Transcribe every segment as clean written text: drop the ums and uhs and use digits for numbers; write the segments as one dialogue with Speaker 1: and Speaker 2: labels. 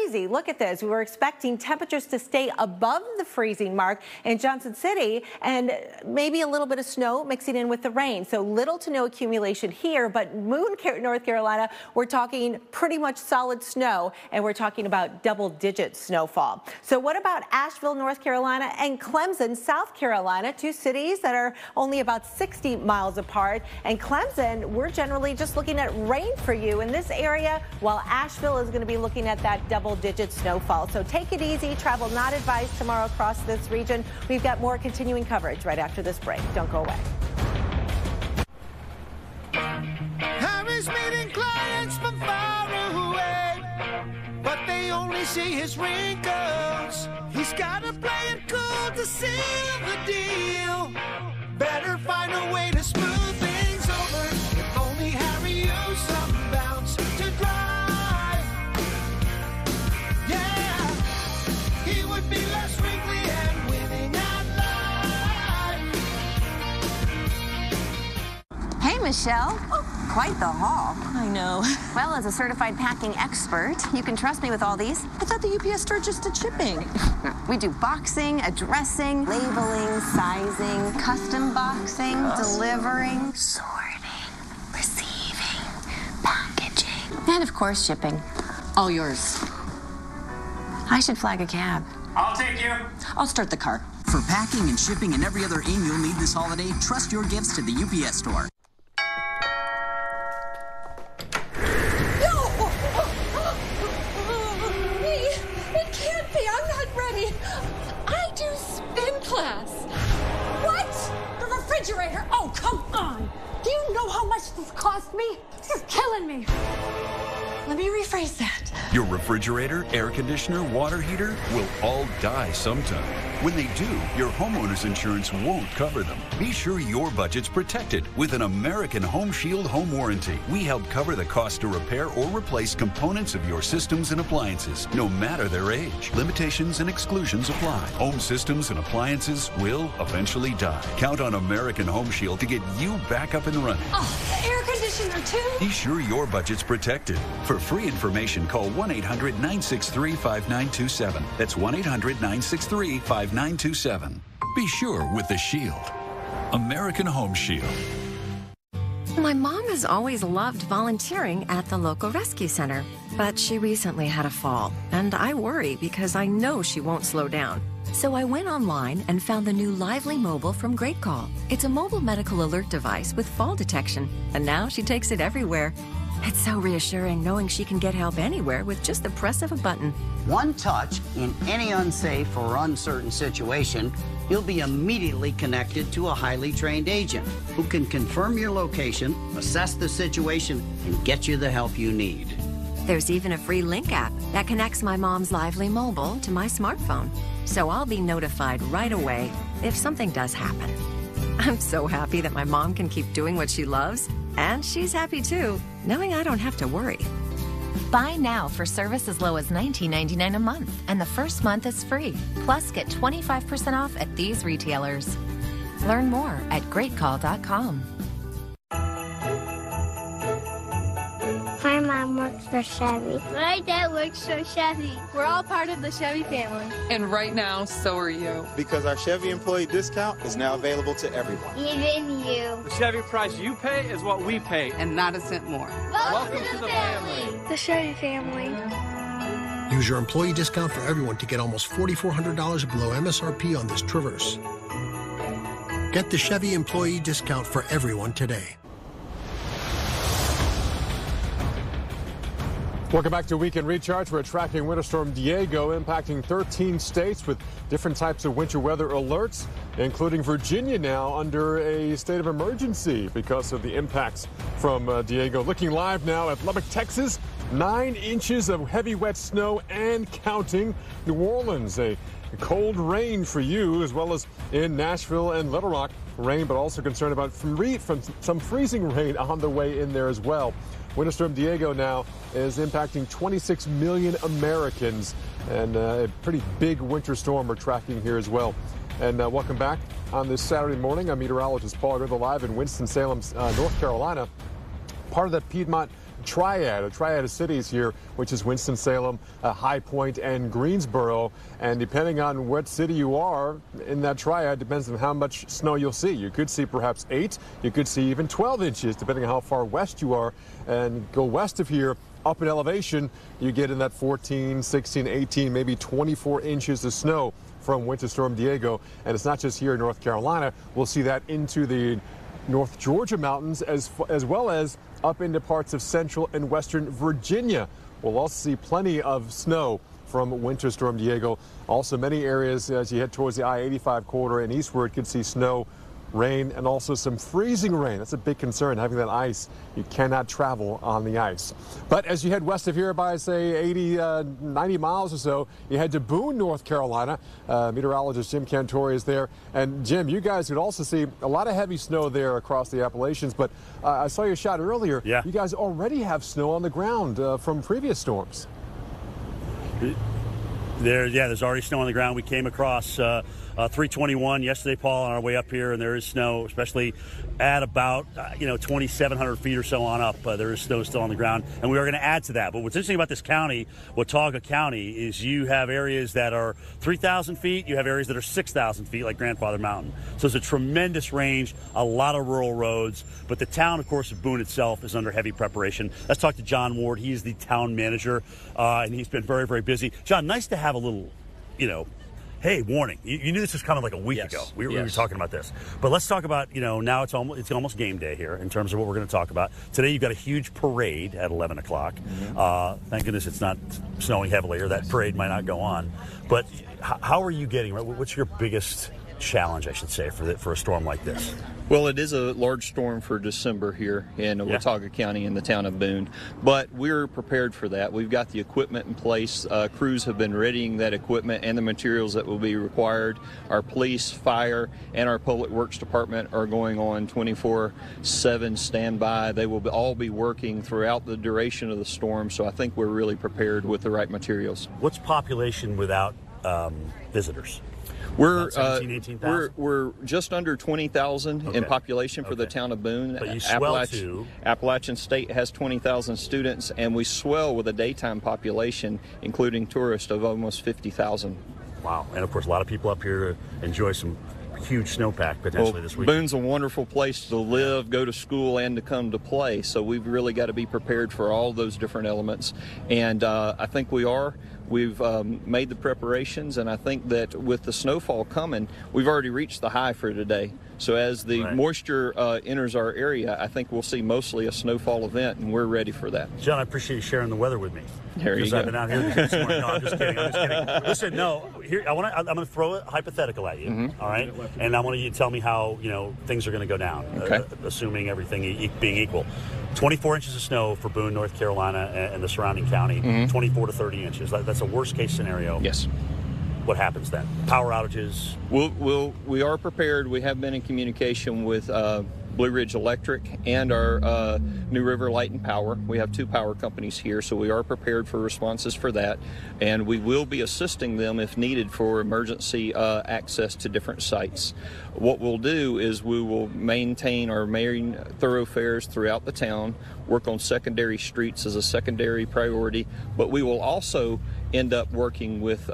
Speaker 1: crazy. Look at this. We were expecting temperatures to stay above the freezing mark in Johnson City and maybe a little bit of snow mixing in with the rain. So little to no accumulation here, but North Carolina, we're talking pretty much solid snow, and we're talking about double-digit snowfall. So what about Asheville, North Carolina, and Clemson, South Carolina, two cities that are only about 60 miles apart? And Clemson, we're generally just looking at rain for you in this area, while Asheville is going to be looking at that double-digit snowfall. So take it easy. Travel not advised tomorrow across this region. We've got more continuing coverage right after this break. Don't go away.
Speaker 2: Harry's meeting clients from far away, but they only see his wrinkles. He's gotta play it cool to seal the deal. Better find a way to smooth things over. If only Harry used some bounce to drive. Yeah, he would be less wrinkly and winning at life.
Speaker 3: Hey, Michelle. Quite the haul.
Speaker 4: I know.
Speaker 3: Well, as a certified packing expert, you can trust me with all these.
Speaker 4: I thought the UPS store just did shipping.
Speaker 3: We do boxing, addressing, labeling, sizing, custom boxing, delivering, sorting, receiving, packaging, and of course, shipping. All yours. I should flag a cab.
Speaker 5: I'll take you.
Speaker 4: I'll start the car.
Speaker 6: For packing and shipping and every other aim you'll need this holiday, trust your gifts to the UPS store.
Speaker 7: Oh, come on! Do you know how much this cost me? This is killing me. Let me rephrase that.
Speaker 8: Your refrigerator, air conditioner, water heater will all die sometime. When they do, your homeowner's insurance won't cover them. Be sure your budget's protected with an American Home Shield home warranty. We help cover the cost to repair or replace components of your systems and appliances, no matter their age. Limitations and exclusions apply. Home systems and appliances will eventually die. Count on American Home Shield to get you back up and running.
Speaker 7: Oh, the air conditioner too?
Speaker 8: Be sure your budget's protected. For free information, call 1-800-963-5927. That's 1-800-963-5927. Be sure with the Shield. American Home Shield.
Speaker 9: My mom has always loved volunteering at the local rescue center, but she recently had a fall, and I worry because I know she won't slow down. So I went online and found the new Lively Mobile from Great Call. It's a mobile medical alert device with fall detection, and now she takes it everywhere. It's so reassuring knowing she can get help anywhere with just the press of a button.
Speaker 6: One touch in any unsafe or uncertain situation, you'll be immediately connected to a highly trained agent who can confirm your location, assess the situation, and get you the help you need.
Speaker 9: There's even a free link app that connects my mom's Lively Mobile to my smartphone, so I'll be notified right away if something does happen. I'm so happy that my mom can keep doing what she loves, and she's happy too, knowing I don't have to worry.
Speaker 10: Buy now for service as low as $19.99 a month, and the first month is free. Plus, get 25% off at these retailers. Learn more at greatcall.com.
Speaker 11: My mom works for Chevy.
Speaker 12: My dad works for Chevy.
Speaker 13: We're all part of the Chevy family.
Speaker 14: And right now, so are you.
Speaker 15: Because our Chevy employee discount is now available to everyone.
Speaker 12: Even you.
Speaker 5: The Chevy price you pay is what we pay.
Speaker 14: And not a cent more.
Speaker 12: Welcome to the family.
Speaker 11: The Chevy family.
Speaker 16: Use your employee discount for everyone to get almost $4,400 below MSRP on this Traverse. Get the Chevy employee discount for everyone today.
Speaker 17: Welcome back to Weekend Recharge. We're tracking Winter Storm Deigo impacting 13 states with different types of winter weather alerts, including Virginia now under a state of emergency because of the impacts from Deigo. Looking live now at Lubbock, Texas, 9 inches of heavy wet snow and counting. New Orleans, a cold rain for you, as well as in Nashville and Little Rock, rain, but also concerned about some freezing rain on the way in there as well. Winter Storm Deigo now is impacting 26 million Americans, and a pretty big winter storm we're tracking here as well. And welcome back on this Saturday morning. I'm meteorologist Paul River live in Winston-Salem, North Carolina. Part of that Piedmont triad, a triad of cities here, which is Winston-Salem, High Point, and Greensboro. And depending on what city you are in that triad, depends on how much snow you'll see. You could see perhaps 8, you could see even 12 inches, depending on how far west you are. And go west of here, up in elevation, you get in that 14, 16, 18, maybe 24 inches of snow from Winter Storm Deigo. And it's not just here in North Carolina. We'll see that into the North Georgia mountains as well as up into parts of central and western Virginia. We'll also see plenty of snow from Winter Storm Deigo. Also, many areas as you head towards the I-85 corridor and eastward could see snow, rain, and also some freezing rain. That's a big concern, having that ice. You cannot travel on the ice. But as you head west of here by, say, 80, 90 miles or so, you head to Boone, North Carolina. Meteorologist Jim Cantori is there. And Jim, you guys could also see a lot of heavy snow there across the Appalachians. But I saw your shot earlier. Yeah. You guys already have snow on the ground from previous storms.
Speaker 18: There's already snow on the ground. We came across 321 yesterday, Paul, on our way up here, and there is snow, especially at about 2,700 feet or so on up. There is snow still on the ground, and we are going to add to that. But what's interesting about this county, Watauga County, is you have areas that are 3,000 feet, you have areas that are 6,000 feet, like Grandfather Mountain. So it's a tremendous range, a lot of rural roads. But the town, of course, of Boone itself is under heavy preparation. Let's talk to John Ward. He is the town manager, and he's been very, very busy. John, nice to have a little, hey, warning. You knew this was coming like a week ago. We were talking about this. But let's talk about, now it's almost game day here in terms of what we're going to talk about. Today you've got a huge parade at 11 o'clock. Thank goodness it's not snowing heavily, or that parade might not go on. But how are you getting, what's your biggest challenge, I should say, for a storm like this?
Speaker 19: Well, it is a large storm for December here in Watauga County in the town of Boone, but we're prepared for that. We've got the equipment in place. Crews have been readying that equipment and the materials that will be required. Our police, fire, and our public works department are going on 24/7 standby. They will all be working throughout the duration of the storm, so I think we're really prepared with the right materials.
Speaker 18: What's population without visitors?
Speaker 19: We're just under 20,000 in population for the town of Boone.
Speaker 18: But you swell to?
Speaker 19: Appalachian State has 20,000 students, and we swell with a daytime population, including tourists, of almost 50,000.
Speaker 18: Wow. And, of course, a lot of people up here enjoy some huge snowpack potentially this week.
Speaker 19: Boone's a wonderful place to live, go to school, and to come to play. So we've really got to be prepared for all those different elements. And I think we are. We've made the preparations, and I think that with the snowfall coming, we've already reached the high for today. So as the moisture enters our area, I think we'll see mostly a snowfall event, and we're ready for that.
Speaker 18: John, I appreciate you sharing the weather with me.
Speaker 19: There you go.
Speaker 18: I've been out here this morning. No, I'm just kidding. Listen, here I'm going to throw a hypothetical at you, all right? And I want you to tell me how things are going to go down, assuming everything being equal. 24 inches of snow for Boone, North Carolina, and the surrounding county. 24 to 30 inches. That's a worst-case scenario.
Speaker 19: Yes.
Speaker 18: What happens then? Power outages?
Speaker 19: We are prepared. We have been in communication with Blue Ridge Electric and our New River Light and Power. We have 2 power companies here, so we are prepared for responses for that. And we will be assisting them if needed for emergency access to different sites. What we'll do is we will maintain our main thoroughfares throughout the town, work on secondary streets as a secondary priority, but we will also end up working with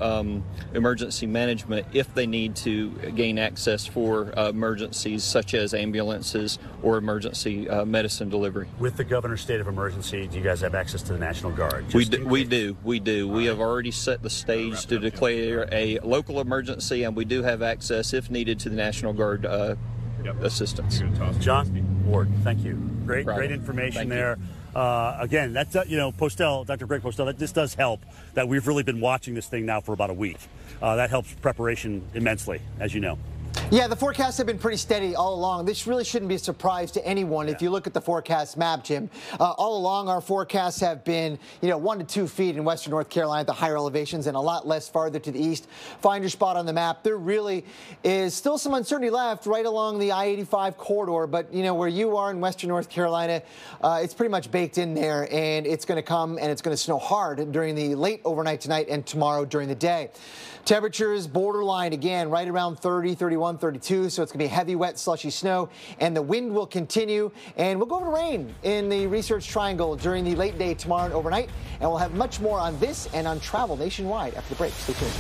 Speaker 19: emergency management if they need to gain access for emergencies such as ambulances or emergency medicine delivery.
Speaker 18: With the governor's state of emergency, do you guys have access to the National Guard?
Speaker 19: We do. We have already set the stage to declare a local emergency, and we do have access, if needed, to the National Guard assistance.
Speaker 18: John Ward, thank you. Great information there. Again, that's Postel, Dr. Greg Postel. This does help that we've really been watching this thing now for about a week. That helps preparation immensely, as you know.
Speaker 20: Yeah, the forecasts have been pretty steady all along. This really shouldn't be a surprise to anyone if you look at the forecast map, Jim. All along, our forecasts have been, 1 to 2 feet in western North Carolina at the higher elevations and a lot less farther to the east. Find your spot on the map. There really is still some uncertainty left right along the I-85 corridor, but, where you are in western North Carolina, it's pretty much baked in there, and it's going to come and it's going to snow hard during the late overnight tonight and tomorrow during the day. Temperatures borderline again, right around 30, 31, 132, so it's going to be heavy, wet, slushy snow, and the wind will continue. And we'll go over to rain in the Research Triangle during the late day tomorrow and overnight. And we'll have much more on this and on travel nationwide after the break. Stay tuned.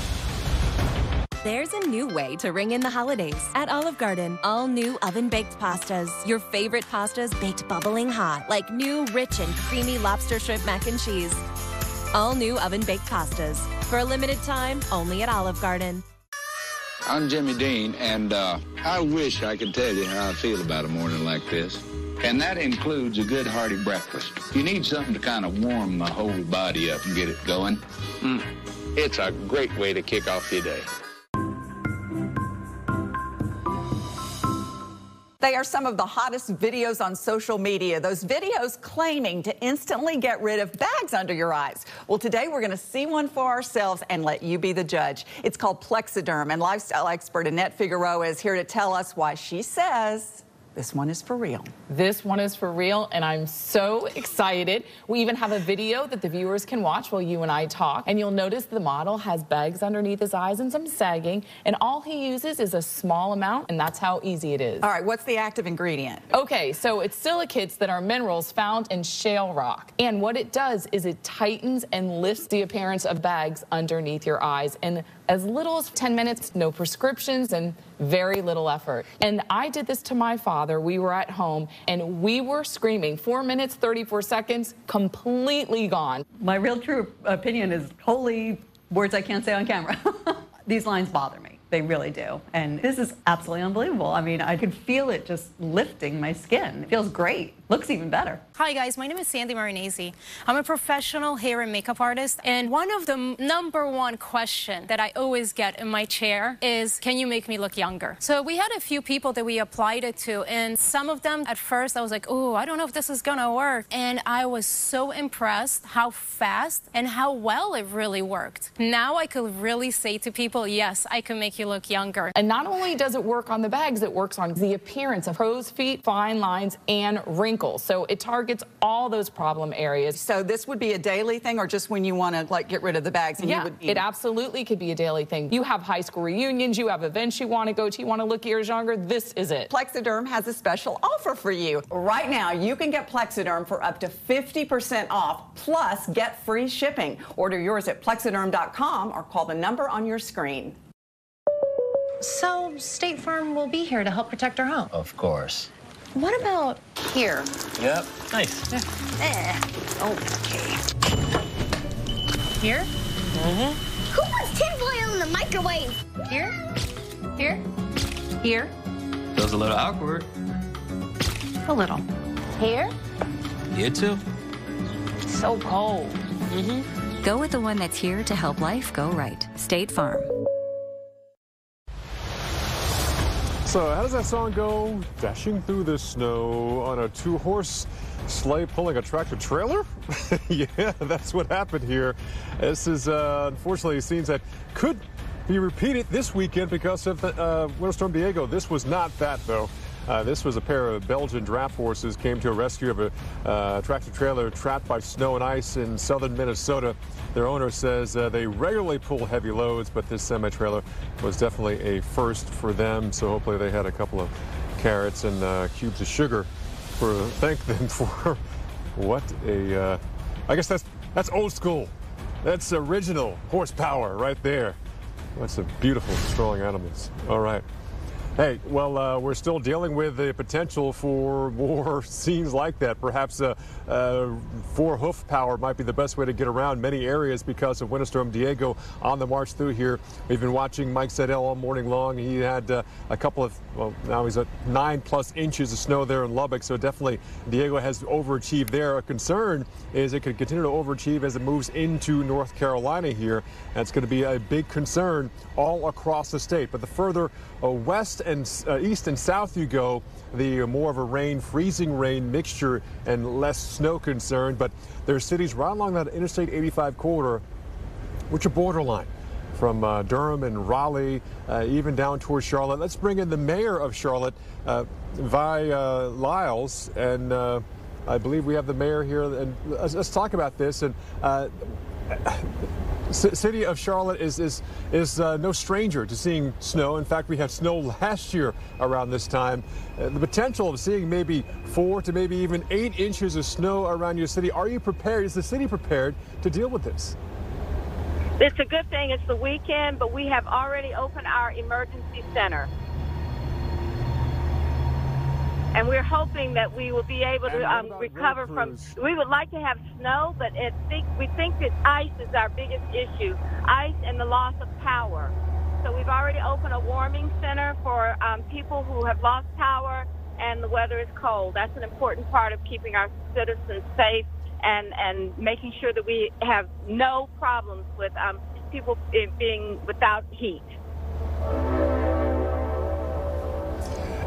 Speaker 21: There's a new way to ring in the holidays at Olive Garden. All new oven-baked pastas. Your favorite pastas baked bubbling hot, like new, rich, and creamy lobster shrimp mac and cheese. All new oven-baked pastas. For a limited time, only at Olive Garden.
Speaker 22: I'm Jimmy Dean, and I wish I could tell you how I feel about a morning like this. And that includes a good hearty breakfast. You need something to kind of warm the whole body up and get it going. It's a great way to kick off your day.
Speaker 4: They are some of the hottest videos on social media. Those videos claiming to instantly get rid of bags under your eyes. Well, today we're going to see one for ourselves and let you be the judge. It's called Plexiderm, and lifestyle expert Annette Figueroa is here to tell us why she says this one is for real.
Speaker 23: This one is for real, and I'm so excited. We even have a video that the viewers can watch while you and I talk. And you'll notice the model has bags underneath his eyes and some sagging. And all he uses is a small amount, and that's how easy it is.
Speaker 4: All right, what's the active ingredient?
Speaker 23: Okay, so it's silicates that are minerals found in shale rock. And what it does is it tightens and lifts the appearance of bags underneath your eyes. And as little as 10 minutes, no prescriptions, and very little effort. And I did this to my father. We were at home, and we were screaming. 4 minutes, 34 seconds, completely gone.
Speaker 24: My real true opinion is wholly words I can't say on camera. These lines bother me. They really do. And this is absolutely unbelievable. I mean, I could feel it just lifting my skin. It feels great. Looks even better.
Speaker 25: Hi guys, my name is Sandy Marinese. I'm a professional hair and makeup artist, and one of the #1 question that I always get in my chair is, can you make me look younger? So we had a few people that we applied it to, and some of them at first I was like, oh, I don't know if this is gonna work. And I was so impressed how fast and how well it really worked. Now I could really say to people, yes, I can make you look younger.
Speaker 23: And not only does it work on the bags, it works on the appearance of crow's feet, fine lines, and wrinkles. So it targets all those problem areas.
Speaker 4: So this would be a daily thing, or just when you want to like get rid of the bags? And
Speaker 23: Yeah, it absolutely could be a daily thing. You have high school reunions, you have events you want to go to, you want to look years younger, this is it.
Speaker 4: Plexiderm has a special offer for you. Right now, you can get Plexiderm for up to 50% off, plus get free shipping. Order yours at plexiderm.com or call the number on your screen.
Speaker 10: So, State Farm will be here to help protect our home.
Speaker 26: Of course.
Speaker 10: What about here?
Speaker 26: Yep. Nice.
Speaker 10: Okay. Here?
Speaker 12: Who puts tinfoil in the microwave?
Speaker 10: Here? Here? Here?
Speaker 26: Feels a little awkward.
Speaker 10: A little. Here?
Speaker 26: You too.
Speaker 10: It's so cold.
Speaker 27: Go with the one that's here to help life go right. State Farm.
Speaker 17: So how does that song go? Dashing through the snow on a 2-horse sleigh pulling a tractor trailer? Yeah, that's what happened here. This is unfortunately scenes that could be repeated this weekend because of the Winter Storm Deigo. This was not that, though. This was a pair of Belgian draft horses came to a rescue of a tractor trailer trapped by snow and ice in southern Minnesota. Their owner says they regularly pull heavy loads, but this semi-trailer was definitely a first for them. So hopefully they had a couple of carrots and cubes of sugar for thank them for what a I guess that's old school. That's original horsepower right there. That's a beautiful, strong animals. All right. Hey, well, we're still dealing with the potential for more scenes like that. Perhaps 4-hoof power might be the best way to get around many areas because of Winter Storm Deigo on the march through here. We've been watching Mike Seidel all morning long. He had a couple of, well, now he's at 9+ inches of snow there in Lubbock, so definitely Deigo has overachieved there. A concern is it could continue to overachieve as it moves into North Carolina here. That's going to be a big concern all across the state. But the further west and east and south you go, the more of a freezing rain mixture and less snow concern. But there are cities right along that Interstate 85 corridor which are borderline, from Durham and Raleigh, even down towards Charlotte. Let's bring in the mayor of Charlotte, Vi Lyles, and I believe we have the mayor here. And let's talk about this. And City of Charlotte is no stranger to seeing snow. In fact, we had snow last year around this time. The potential of seeing maybe 4 to maybe even 8 inches of snow around your city. Are you prepared? Is the city prepared to deal with this?
Speaker 1: It's a good thing it's the weekend, but we have already opened our emergency center. And we're hoping that we will be able to recover from. We would like to have snow, but we think that ice is our biggest issue, ice and the loss of power. So we've already opened a warming center for people who have lost power and the weather is cold. That's an important part of keeping our citizens safe and making sure that we have no problems with people being without heat.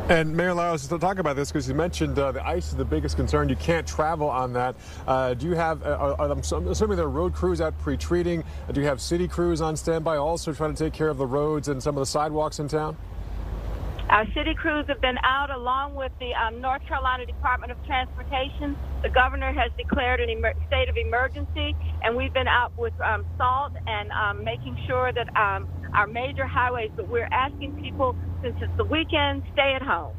Speaker 17: And Mayor Lyles, to talk about this, because you mentioned the ice is the biggest concern. You can't travel on that. Do you have, I'm assuming there are road crews out pre-treating. Do you have city crews on standby also trying to take care of the roads and some of the sidewalks in town?
Speaker 1: Our city crews have been out along with the North Carolina Department of Transportation. The governor has declared a state of emergency, and we've been out with salt and making sure that our major highways, but we're asking people, since it's the weekend, stay at home.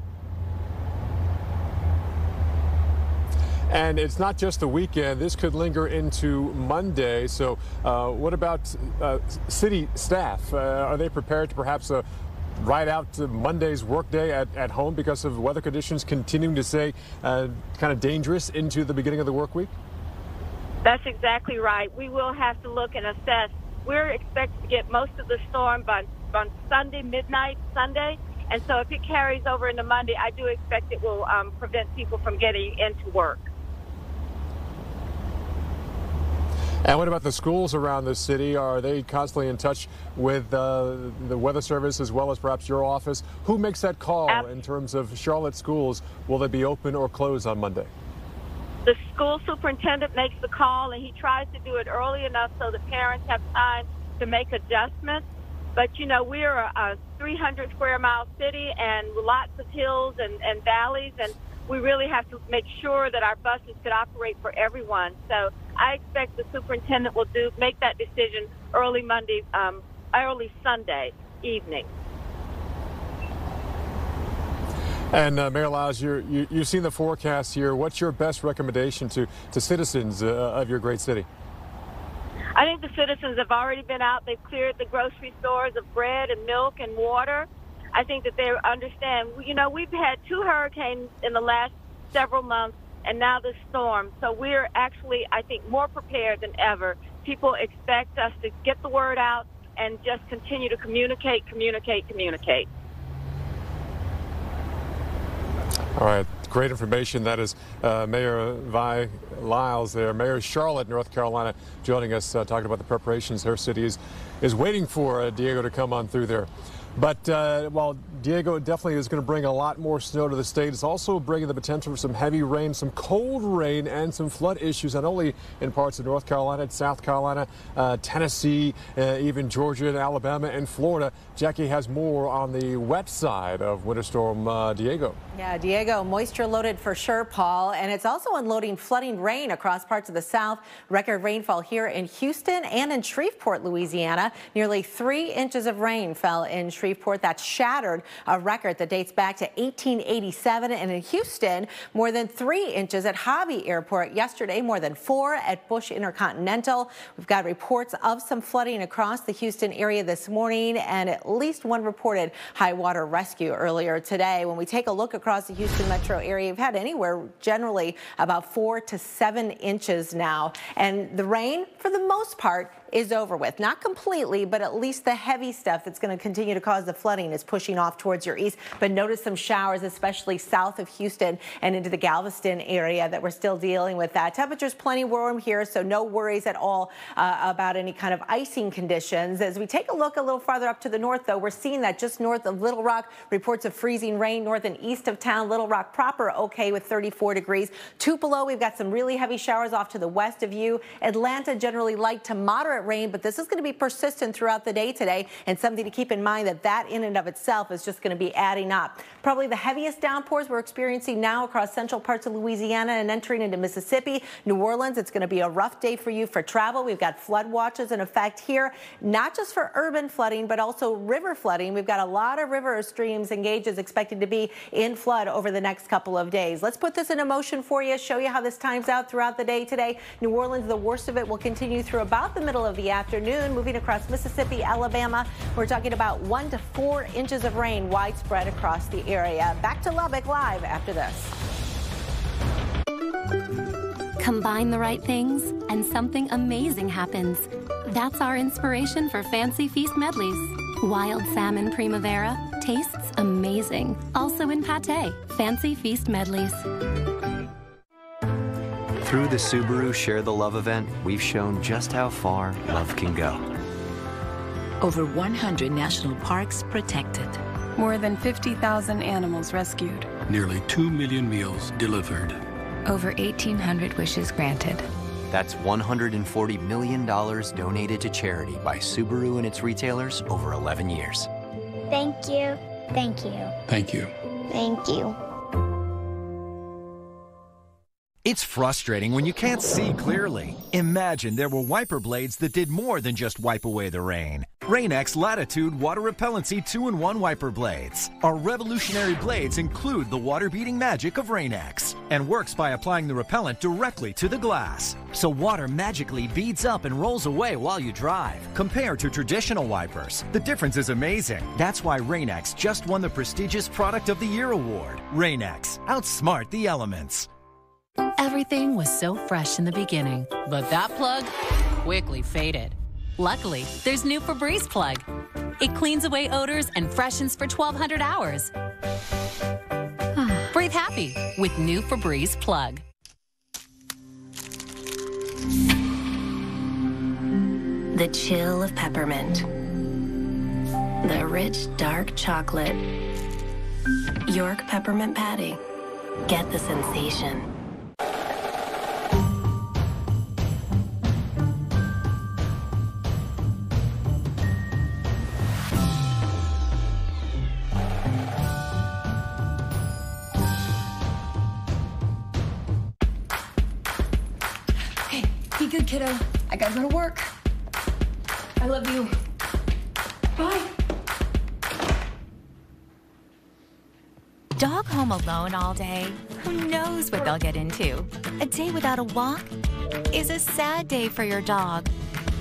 Speaker 17: And it's not just the weekend. This could linger into Monday. So what about city staff? Are they prepared to perhaps ride out to Monday's workday at home because of weather conditions continuing to stay kind of dangerous into the beginning of the work week?
Speaker 1: That's exactly right. We will have to look and assess. We're expected to get most of the storm on Sunday, midnight Sunday. And so if it carries over into Monday, I do expect it will prevent people from getting into work.
Speaker 17: And what about the schools around the city? Are they constantly in touch with the Weather Service as well as perhaps your office? Who makes that call in terms of Charlotte schools? Will they be open or closed on Monday?
Speaker 1: The school superintendent makes the call, and he tries to do it early enough so that parents have time to make adjustments. But, you know, we're a 300 square mile city and lots of hills and valleys, and we really have to make sure that our buses could operate for everyone. So I expect the superintendent will make that decision early Sunday evening.
Speaker 17: And Mayor Lyles, you've seen the forecast here. What's your best recommendation to citizens of your great city?
Speaker 1: I think the citizens have already been out. They've cleared the grocery stores of bread and milk and water. I think that they understand. You know, we've had 2 hurricanes in the last several months and now this storm. So we're actually, I think, more prepared than ever. People expect us to get the word out and just continue to communicate.
Speaker 17: All right. Great information. That is Mayor Vi Lyles there, Mayor Charlotte, North Carolina, joining us talking about the preparations her city is waiting for Deigo to come on through there. But while Deigo definitely is going to bring a lot more snow to the state, it's also bringing the potential for some heavy rain, some cold rain, and some flood issues, not only in parts of North Carolina, South Carolina, Tennessee, even Georgia and Alabama and Florida. Jackie has more on the wet side of Winter Storm Deigo.
Speaker 2: Yeah, Deigo, moisture loaded for sure, Paul, and it's also unloading flooding rain across parts of the South. Record rainfall here in Houston and in Shreveport, Louisiana. Nearly 3 inches of rain fell in Shreveport. That shattered a record that dates back to 1887. And in Houston, more than 3 inches at Hobby Airport yesterday, more than 4 at Bush Intercontinental. We've got reports of some flooding across the Houston area this morning, and at least 1 reported high water rescue earlier today. When we take a look across the Houston metro area, we've had anywhere generally about 4 to 7 inches now. And the rain, for the most part, is over with. Not completely, but at least the heavy stuff that's going to continue to cause the flooding is pushing off towards your east. But notice some showers, especially south of Houston and into the Galveston area, that we're still dealing with that. Temperatures plenty warm here, so no worries at all about any kind of icing conditions. As we take a look a little farther up to the north, though, we're seeing that just north of Little Rock, reports of freezing rain north and east of town. Little Rock proper okay with 34 degrees. Tupelo, we've got some really heavy showers off to the west of you. Atlanta, generally light to moderate moderate rain, but this is going to be persistent throughout the day today, and something to keep in mind that in and of itself is just going to be adding up. Probably the heaviest downpours we're experiencing now across central parts of Louisiana and entering into Mississippi. New Orleans, it's going to be a rough day for you for travel. We've got flood watches in effect here, not just for urban flooding, but also river flooding. We've got a lot of river streams and gauges expected to be in flood over the next couple of days. Let's put this into motion for you, show you how this times out throughout the day today. New Orleans, the worst of it will continue through about the middle of the afternoon, moving across Mississippi, Alabama. We're talking about 1 to 4 inches of rain widespread across the area. Back to Lubbock live after this.
Speaker 21: Combine the right things and something amazing happens. That's our inspiration for Fancy Feast medleys. Wild salmon primavera tastes amazing. Also in pate, Fancy Feast medleys.
Speaker 3: Through the Subaru Share the Love event, we've shown just how far love can go.
Speaker 6: Over 100 national parks protected.
Speaker 7: More than 50,000 animals rescued.
Speaker 8: Nearly 2 million meals delivered.
Speaker 6: Over 1,800 wishes granted.
Speaker 3: That's $140 million donated to charity by Subaru and its retailers over 11 years.
Speaker 11: Thank you. Thank you.
Speaker 8: Thank you.
Speaker 11: Thank you.
Speaker 9: It's frustrating when you can't see clearly. Imagine there were wiper blades that did more than just wipe away the rain. Rain-X Latitude Water Repellency 2-in-1 wiper blades. Our revolutionary blades include the water-beating magic of Rain-X and works by applying the repellent directly to the glass. So water magically beads up and rolls away while you drive. Compared to traditional wipers, the difference is amazing. That's why Rain-X just won the prestigious Product of the Year award. Rain-X, outsmart the elements.
Speaker 21: Everything was so fresh in the beginning, but that plug quickly faded. Luckily, there's new Febreze plug. It cleans away odors and freshens for 1,200 hours. Breathe happy with new Febreze plug. The chill of peppermint. The rich, dark chocolate. York peppermint patty. Get the sensation.
Speaker 13: Be good, kiddo. I gotta go to work. I love you. Bye.
Speaker 21: Dog home alone all day? Who knows what they'll get into? A day without a walk is a sad day for your dog.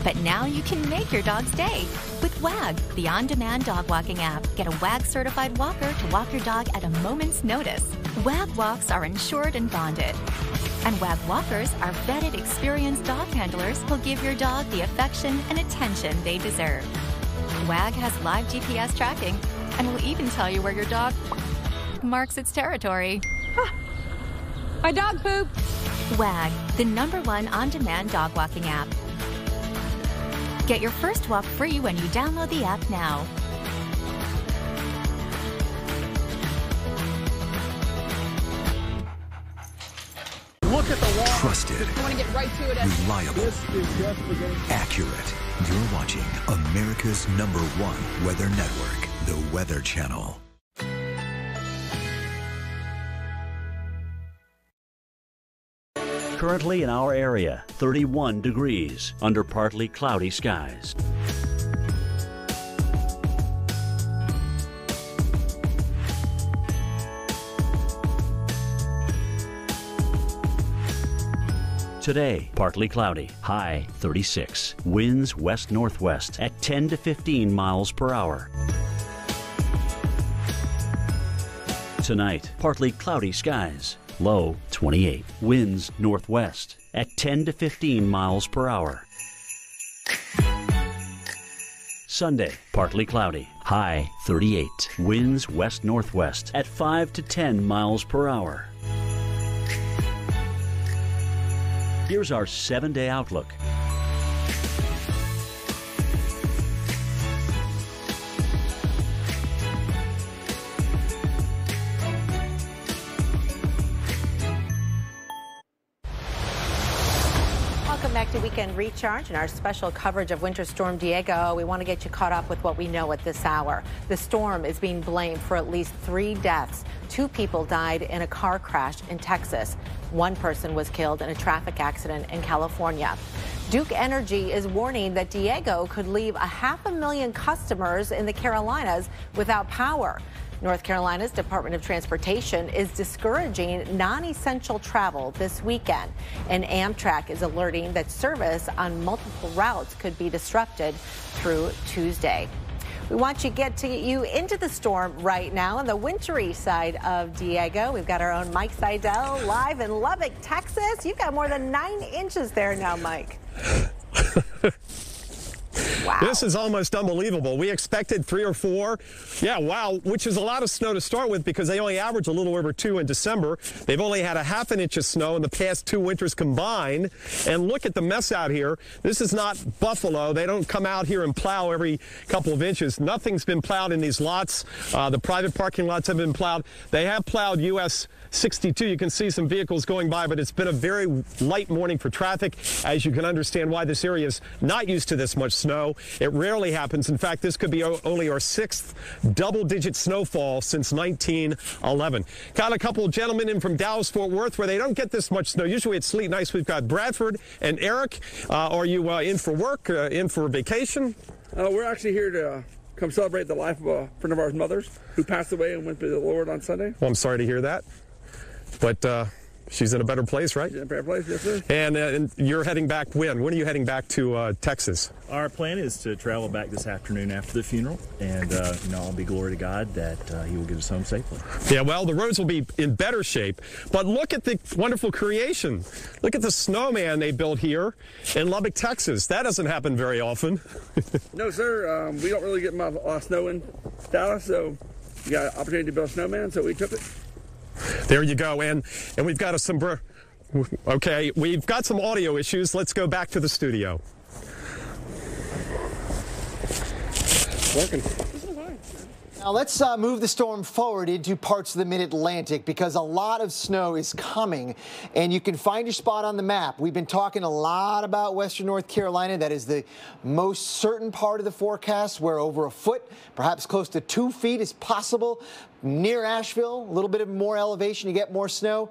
Speaker 21: But now you can make your dog's day with WAG, the on-demand dog walking app. Get a WAG-certified walker to walk your dog at a moment's notice. WAG walks are insured and bonded. And WAG walkers are vetted, experienced dog handlers who'll give your dog the affection and attention they deserve. WAG has live GPS tracking and will even tell you where your dog marks its territory.
Speaker 13: My dog pooped.
Speaker 21: WAG, the #1 on-demand dog walking app. Get your first walk free when you download the app now.
Speaker 15: Look at the wall.
Speaker 28: Trusted.
Speaker 13: I want to get right to it.
Speaker 28: Reliable. Accurate. You're watching America's #1 weather network, the Weather Channel.
Speaker 18: Currently in our area, 31 degrees under partly cloudy skies. Today, partly cloudy, high 36. Winds west-northwest at 10 to 15 miles per hour. Tonight, partly cloudy skies, low 28. Winds northwest at 10 to 15 miles per hour. Sunday, partly cloudy, high 38. Winds west-northwest at 5 to 10 miles per hour. Here's our 7-day outlook.
Speaker 2: Welcome back to Weekend Weekend Recharge and our special coverage of Winter Storm Deigo. We want to get you caught up with what we know at this hour. The storm is being blamed for at least 3 deaths. 2 people died in a car crash in Texas. 1 person was killed in a traffic accident in California. Duke Energy is warning that Deigo could leave 500,000 customers in the Carolinas without power. North Carolina's Department of Transportation is discouraging non-essential travel this weekend, and Amtrak is alerting that service on multiple routes could be disrupted through Tuesday. We want to get you into the storm right now on the wintry side of Deigo. We've got our own Mike Seidel live in Lubbock, Texas. You've got more than 9 inches there now, Mike.
Speaker 5: Wow. This is almost unbelievable. We expected 3 or 4. Yeah, wow, which is a lot of snow to start with because they only average a little over 2 in December. They've only had 1/2 inch of snow in the past 2 winters combined. And look at the mess out here. This is not Buffalo. They don't come out here and plow every couple of inches. Nothing's been plowed in these lots. The private parking lots have been plowed. They have plowed US 62. You can see some vehicles going by, but it's been a very light morning for traffic, as you can understand why this area is not used to this much snow. It rarely happens. In fact, this could be only our 6th double-digit snowfall since 1911. Got a couple of gentlemen in from Dallas-Fort Worth where they don't get this much snow. Usually it's sleet and ice. We've got Bradford and Eric. Are you in for work, in for vacation?
Speaker 14: We're actually here to come celebrate the life of a friend of ours mother's who passed away and went to the Lord on Sunday.
Speaker 5: Well, I'm sorry to hear that. But she's in a better place, right?
Speaker 14: She's in a better place, yes, sir.
Speaker 5: And you're heading back when? When are you heading back to Texas?
Speaker 16: Our plan is to travel back this afternoon after the funeral, and I'll be glory to God that He will get us home safely.
Speaker 5: Yeah, well, the roads will be in better shape, but look at the wonderful creation. Look at the snowman they built here in Lubbock, Texas. That doesn't happen very often.
Speaker 14: No, sir. We don't really get a lot of snow in Dallas, so we got an opportunity to build a snowman, so we took it.
Speaker 5: There you go, and we've got okay, we've got some audio issues. Let's go back to the studio.
Speaker 14: Working.
Speaker 19: Now let's move the storm forward into parts of the mid-Atlantic because a lot of snow is coming, and you can find your spot on the map. We've been talking a lot about western North Carolina. That is the most certain part of the forecast where over 1 foot, perhaps close to 2 feet is possible. Near Asheville, a little bit of more elevation, you get more snow.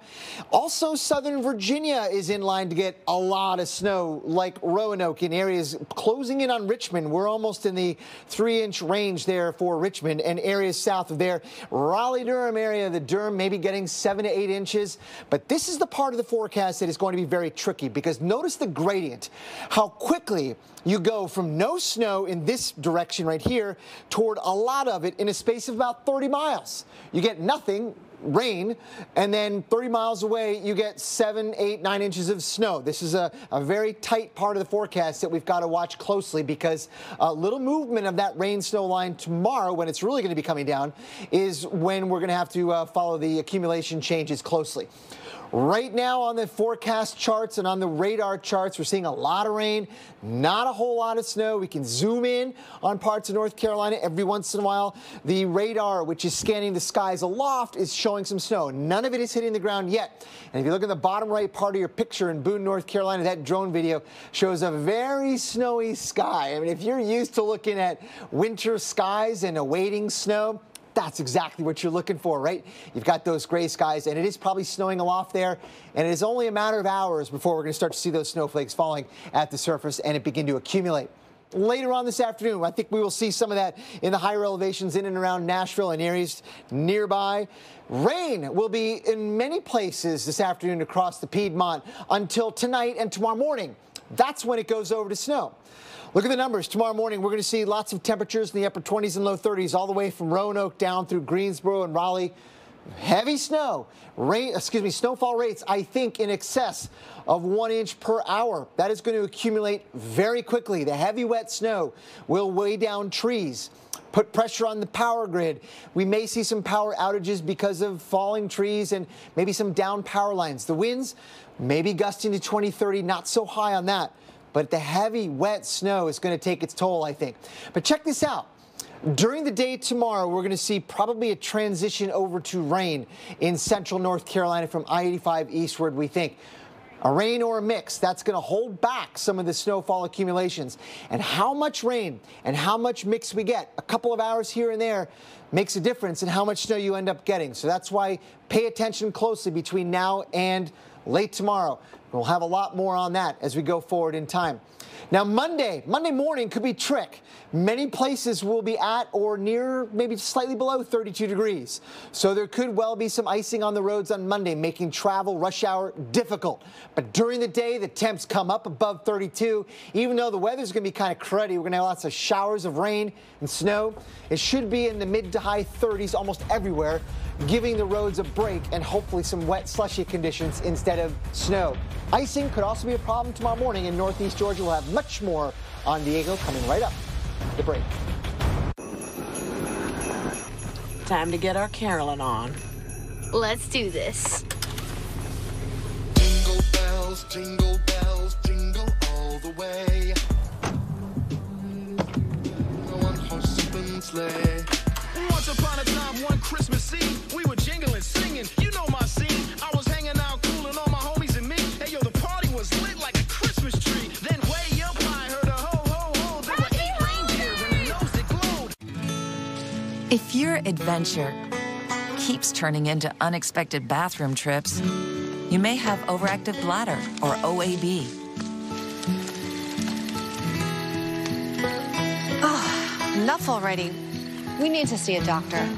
Speaker 19: Also, southern Virginia is in line to get a lot of snow, like Roanoke in areas closing in on Richmond. We're almost in the 3-inch range there for Richmond and areas south of there. Raleigh-Durham area, the Durham maybe getting 7 to 8 inches. But this is the part of the forecast that is going to be very tricky because notice the gradient, how quickly you go from no snow in this direction right here toward a lot of it in a space of about 30 miles. You get nothing, rain, and then 30 miles away you get 7, 8, 9 inches of snow. This is a very tight part of the forecast that we've got to watch closely because a little movement of that rain-snow line tomorrow when it's really going to be coming down is when we're going to have to follow the accumulation changes closely. Right now on the forecast charts and on the radar charts, we're seeing a lot of rain, not a whole lot of snow. We can zoom in on parts of North Carolina every once in a while. The radar, which is scanning the skies aloft, is showing some snow. None of it is hitting the ground yet. And if you look at the bottom right part of your picture in Boone, North Carolina, that drone video shows a very snowy sky. I mean, if you're used to looking at winter skies and awaiting snow, that's exactly what you're looking for, right? You've got those gray skies, and it is probably snowing aloft there, and it is only a matter of hours before we're going to start to see those snowflakes falling at the surface and it begin to accumulate. Later on this afternoon, I think we will see some of that in the higher elevations in and around Nashville and areas nearby. Rain will be in many places this afternoon across the Piedmont until tonight and tomorrow morning. That's when it goes over to snow. Look at the numbers. Tomorrow morning, we're going to see lots of temperatures in the upper 20s and low 30s, all the way from Roanoke down through Greensboro and Raleigh. Heavy snow. Snowfall rates, I think, in excess of 1 inch per hour. That is going to accumulate very quickly. The heavy, wet snow will weigh down trees, put pressure on the power grid. We may see some power outages because of falling trees and maybe some down power lines. The winds may be gusting to 20, 30, not so high on that. But the heavy, wet snow is going to take its toll, I think. But check this out. During the day tomorrow, we're going to see probably a transition over to rain in central North Carolina from I-85 eastward, we think. A rain or a mix, that's going to hold back some of the snowfall accumulations. And how much rain and how much mix we get, a couple of hours here and there, makes a difference in how much snow you end up getting. So that's why pay attention closely between now and late tomorrow. We'll have a lot more on that as we go forward in time. Now, Monday morning could be trick. Many places will be at or near, maybe slightly below 32 degrees. So there could well be some icing on the roads on Monday, making travel rush hour difficult. But during the day, the temps come up above 32. Even though the weather's going to be kind of cruddy, we're going to have lots of showers of rain and snow. It should be in the mid to high 30s almost everywhere, giving the roads a break and hopefully some wet, slushy conditions instead of snow. Icing could also be a problem tomorrow morning in northeast Georgia. We'll have much more on Deigo coming right up. The break.
Speaker 4: Time to get our caroling on.
Speaker 12: Let's do this.
Speaker 20: Jingle bells, jingle all the way. One horse open sleigh.
Speaker 22: Once upon a time, one Christmas Eve, we were jingling, singing. You know my scene. I was hanging out, cool, and all my homies and me. Hey, yo, the party was lit like a Christmas tree. Then way up high, heard a ho, ho, ho. There were 8 reindeer and a nose that glowed.
Speaker 23: If your adventure keeps turning into unexpected bathroom trips, you may have overactive bladder, or OAB.
Speaker 24: Oh, enough already. We need to see a doctor.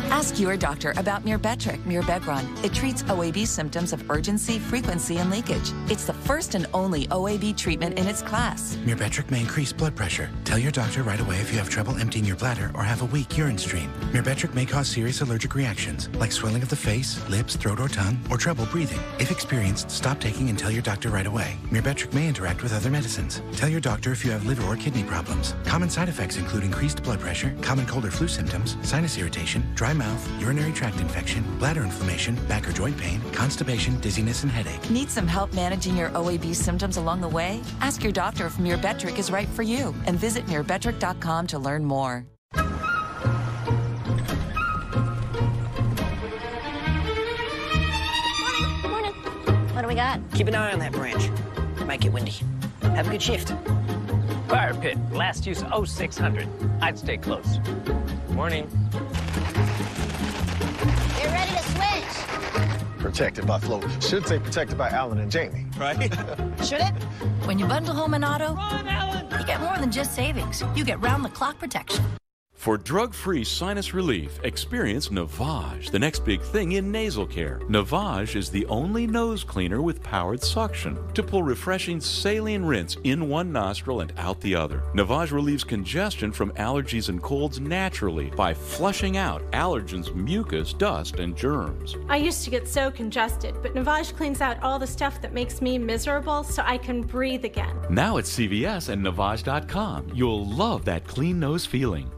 Speaker 23: Ask your doctor about Mirbetriq, Mirbegron. It treats OAB symptoms of urgency, frequency, and leakage. It's the first and only OAB treatment in its class.
Speaker 25: Mirbetriq may increase blood pressure. Tell your doctor right away if you have trouble emptying your bladder or have a weak urine stream. Mirbetriq may cause serious allergic reactions, like swelling of the face, lips, throat, or tongue, or trouble breathing. If experienced, stop taking and tell your doctor right away. Mirbetriq may interact with other medicines. Tell your doctor if you have liver or kidney problems. Common side effects include increased blood pressure, common cold or flu symptoms, sinus irritation, dry mouth, urinary tract infection, bladder inflammation, back or joint pain, constipation, dizziness, and headache.
Speaker 23: Need some help managing your OAB symptoms along the way? Ask your doctor if Mirbetriq is right for you and visit mirbetriq.com to learn more.
Speaker 12: Morning. What do we got?
Speaker 26: Keep an eye on that branch. Might get windy. Have a good shift.
Speaker 29: Fire pit. Last use 0600. I'd stay close. Morning.
Speaker 12: Get ready to switch.
Speaker 15: Protected by Flo. Should say protected by Alan and Jamie, right?
Speaker 12: Should it?
Speaker 30: When you bundle home and auto, you get more than just savings. You get round-the-clock protection.
Speaker 31: For drug-free sinus relief, experience Navage, the next big thing in nasal care. Navage is the only nose cleaner with powered suction to pull refreshing saline rinse in one nostril and out the other. Navage relieves congestion from allergies and colds naturally by flushing out allergens, mucus, dust, and germs.
Speaker 32: I used to get so congested, but Navage cleans out all the stuff that makes me miserable so I can breathe again.
Speaker 31: Now at CVS and Navage.com, you'll love that clean nose feeling.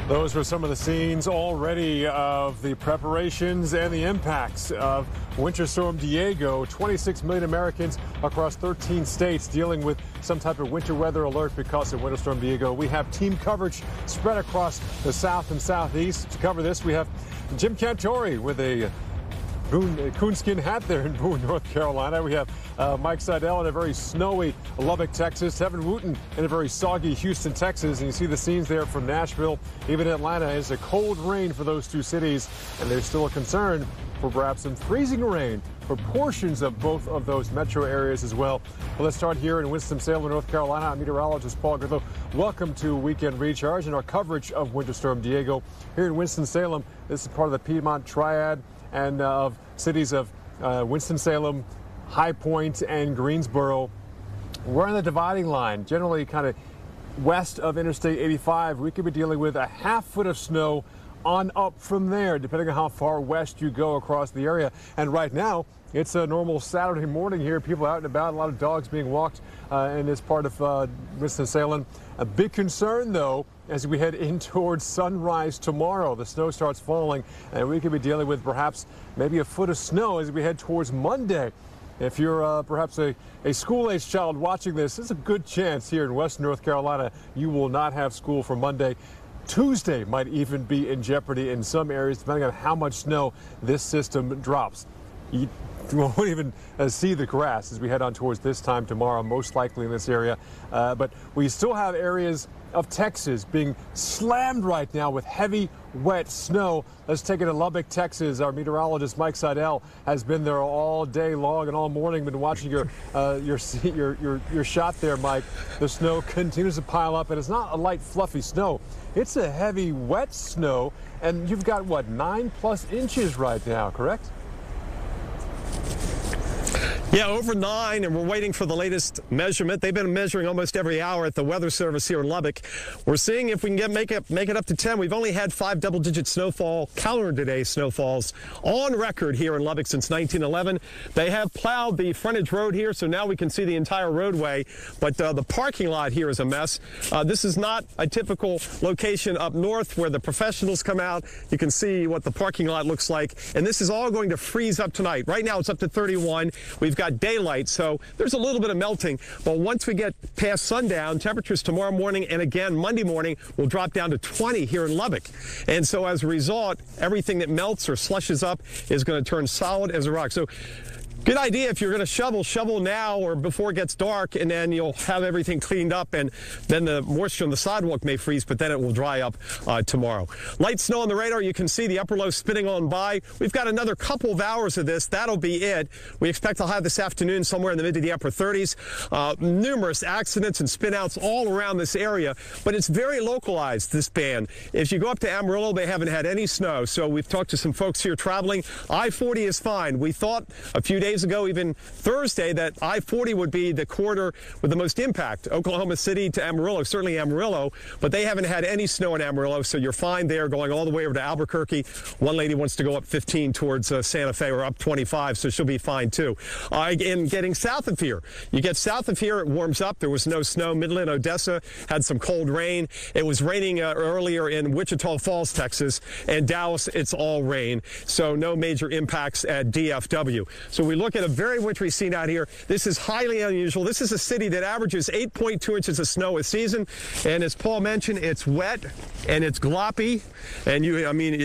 Speaker 17: Those were some of the scenes already of the preparations and the impacts of Winter Storm Deigo. 26 million Americans across 13 states dealing with some type of winter weather alert because of Winter Storm Deigo. We have team coverage spread across the south and southeast. To cover this, we have Jim Cantori with a coonskin hat there in Boone, North Carolina. We have Mike Seidel in a very snowy Lubbock, Texas. Tevin Wooten in a very soggy Houston, Texas. And you see the scenes there from Nashville, even Atlanta. It's a cold rain for those two cities, and there's still a concern for perhaps some freezing rain for portions of both of those metro areas as well. Well, let's start here in Winston-Salem, North Carolina. I'm meteorologist Paul Goodlow. Welcome to Weekend Recharge and our coverage of Winter Storm Deigo. Here in Winston-Salem, this is part of the Piedmont Triad and of cities of Winston-Salem, High Point, and Greensboro. We're on the dividing line, generally kind of west of Interstate 85. We could be dealing with a half foot of snow on up from there, depending on how far west you go across the area. And right now, it's a normal Saturday morning here. People out and about, a lot of dogs being walked in this part of Winston-Salem. A big concern, though, as we head in towards sunrise tomorrow. The snow starts falling, and we could be dealing with perhaps maybe a foot of snow as we head towards Monday. If you're perhaps a school-age child watching this, there's a good chance here in Western North Carolina you will not have school for Monday. Tuesday might even be in jeopardy in some areas, depending on how much snow this system drops. You won't even see the grass as we head on towards this time tomorrow, most likely in this area. But we still have areas of Texas being slammed right now with heavy, wet snow. Let's take it to Lubbock, Texas. Our meteorologist Mike Seidel has been there all day long and all morning. Been watching your shot there, Mike. The snow continues to pile up, and it's not a light, fluffy snow. It's a heavy, wet snow, and you've got what, 9+ inches right now, correct?
Speaker 5: Yeah, over 9, and we're waiting for the latest measurement. They've been measuring almost every hour at the Weather Service here in Lubbock. We're seeing if we can make it up to 10. We've only had 5 double-digit snowfall, calendar day snowfalls, on record here in Lubbock since 1911. They have plowed the frontage road here, so now we can see the entire roadway, but the parking lot here is a mess. This is not a typical location up north where the professionals come out. You can see what the parking lot looks like, and this is all going to freeze up tonight. Right now it's up to 31. We've got daylight, so there's a little bit of melting, but once we get past sundown, temperatures tomorrow morning and again Monday morning will drop down to 20 here in Lubbock. And so as a result, everything that melts or slushes up is going to turn solid as a rock. So good idea if you're going to shovel now or before it gets dark, and then you'll have everything cleaned up, and then the moisture on the sidewalk may freeze, but then it will dry up tomorrow. Light snow on the radar. You can see the upper low spinning on by. We've got another couple of hours of this. That'll be it. We expect to have this afternoon somewhere in the mid to the upper 30s. Numerous accidents and spinouts all around this area, but it's very localized, this band. If you go up to Amarillo, they haven't had any snow, so we've talked to some folks here traveling. I-40 is fine. We thought a few days ago, even Thursday, that I-40 would be the corridor with the most impact. Oklahoma City to Amarillo, certainly Amarillo, but they haven't had any snow in Amarillo, so you're fine there going all the way over to Albuquerque. One lady wants to go up 15 towards Santa Fe, or up 25, so she'll be fine too. And getting south of here, you get south of here, it warms up. There was no snow. Midland, Odessa had some cold rain. It was raining earlier in Wichita Falls, Texas, and Dallas, it's all rain, so no major impacts at DFW. So we look at a very wintry scene out here. This is highly unusual. This is a city that averages 8.2 inches of snow a season, and as Paul mentioned, it's wet and it's gloppy, and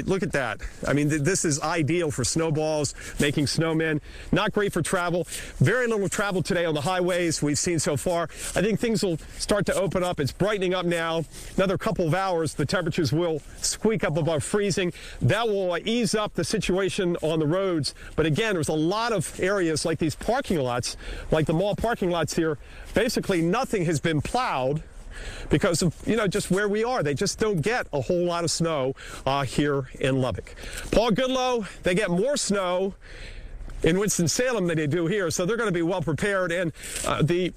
Speaker 5: look at that. I mean, this is ideal for snowballs, making snowmen. Not great for travel. Very little travel today on the highways we've seen so far. I think things will start to open up. It's brightening up now. Another couple of hours, the temperatures will squeak up above freezing. That will ease up the situation on the roads, but again, there's a lot of areas like these parking lots, like the mall parking lots here, basically nothing has been plowed because of, just where we are. They just don't get a whole lot of snow here in Lubbock. Paul Goodlow, they get more snow in Winston-Salem than they do here, so they're going to be well prepared. And the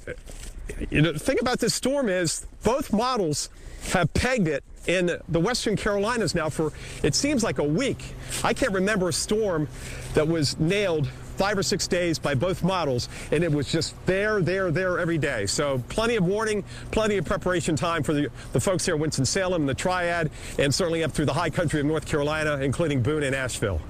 Speaker 5: thing about this storm is both models have pegged it in the Western Carolinas now for, it seems like a week. I can't remember a storm that was nailed 5 or 6 days by both models, and it was just there every day. So plenty of warning, plenty of preparation time for the folks here at Winston-Salem, the Triad, and certainly up through the high country of North Carolina, including Boone and Asheville.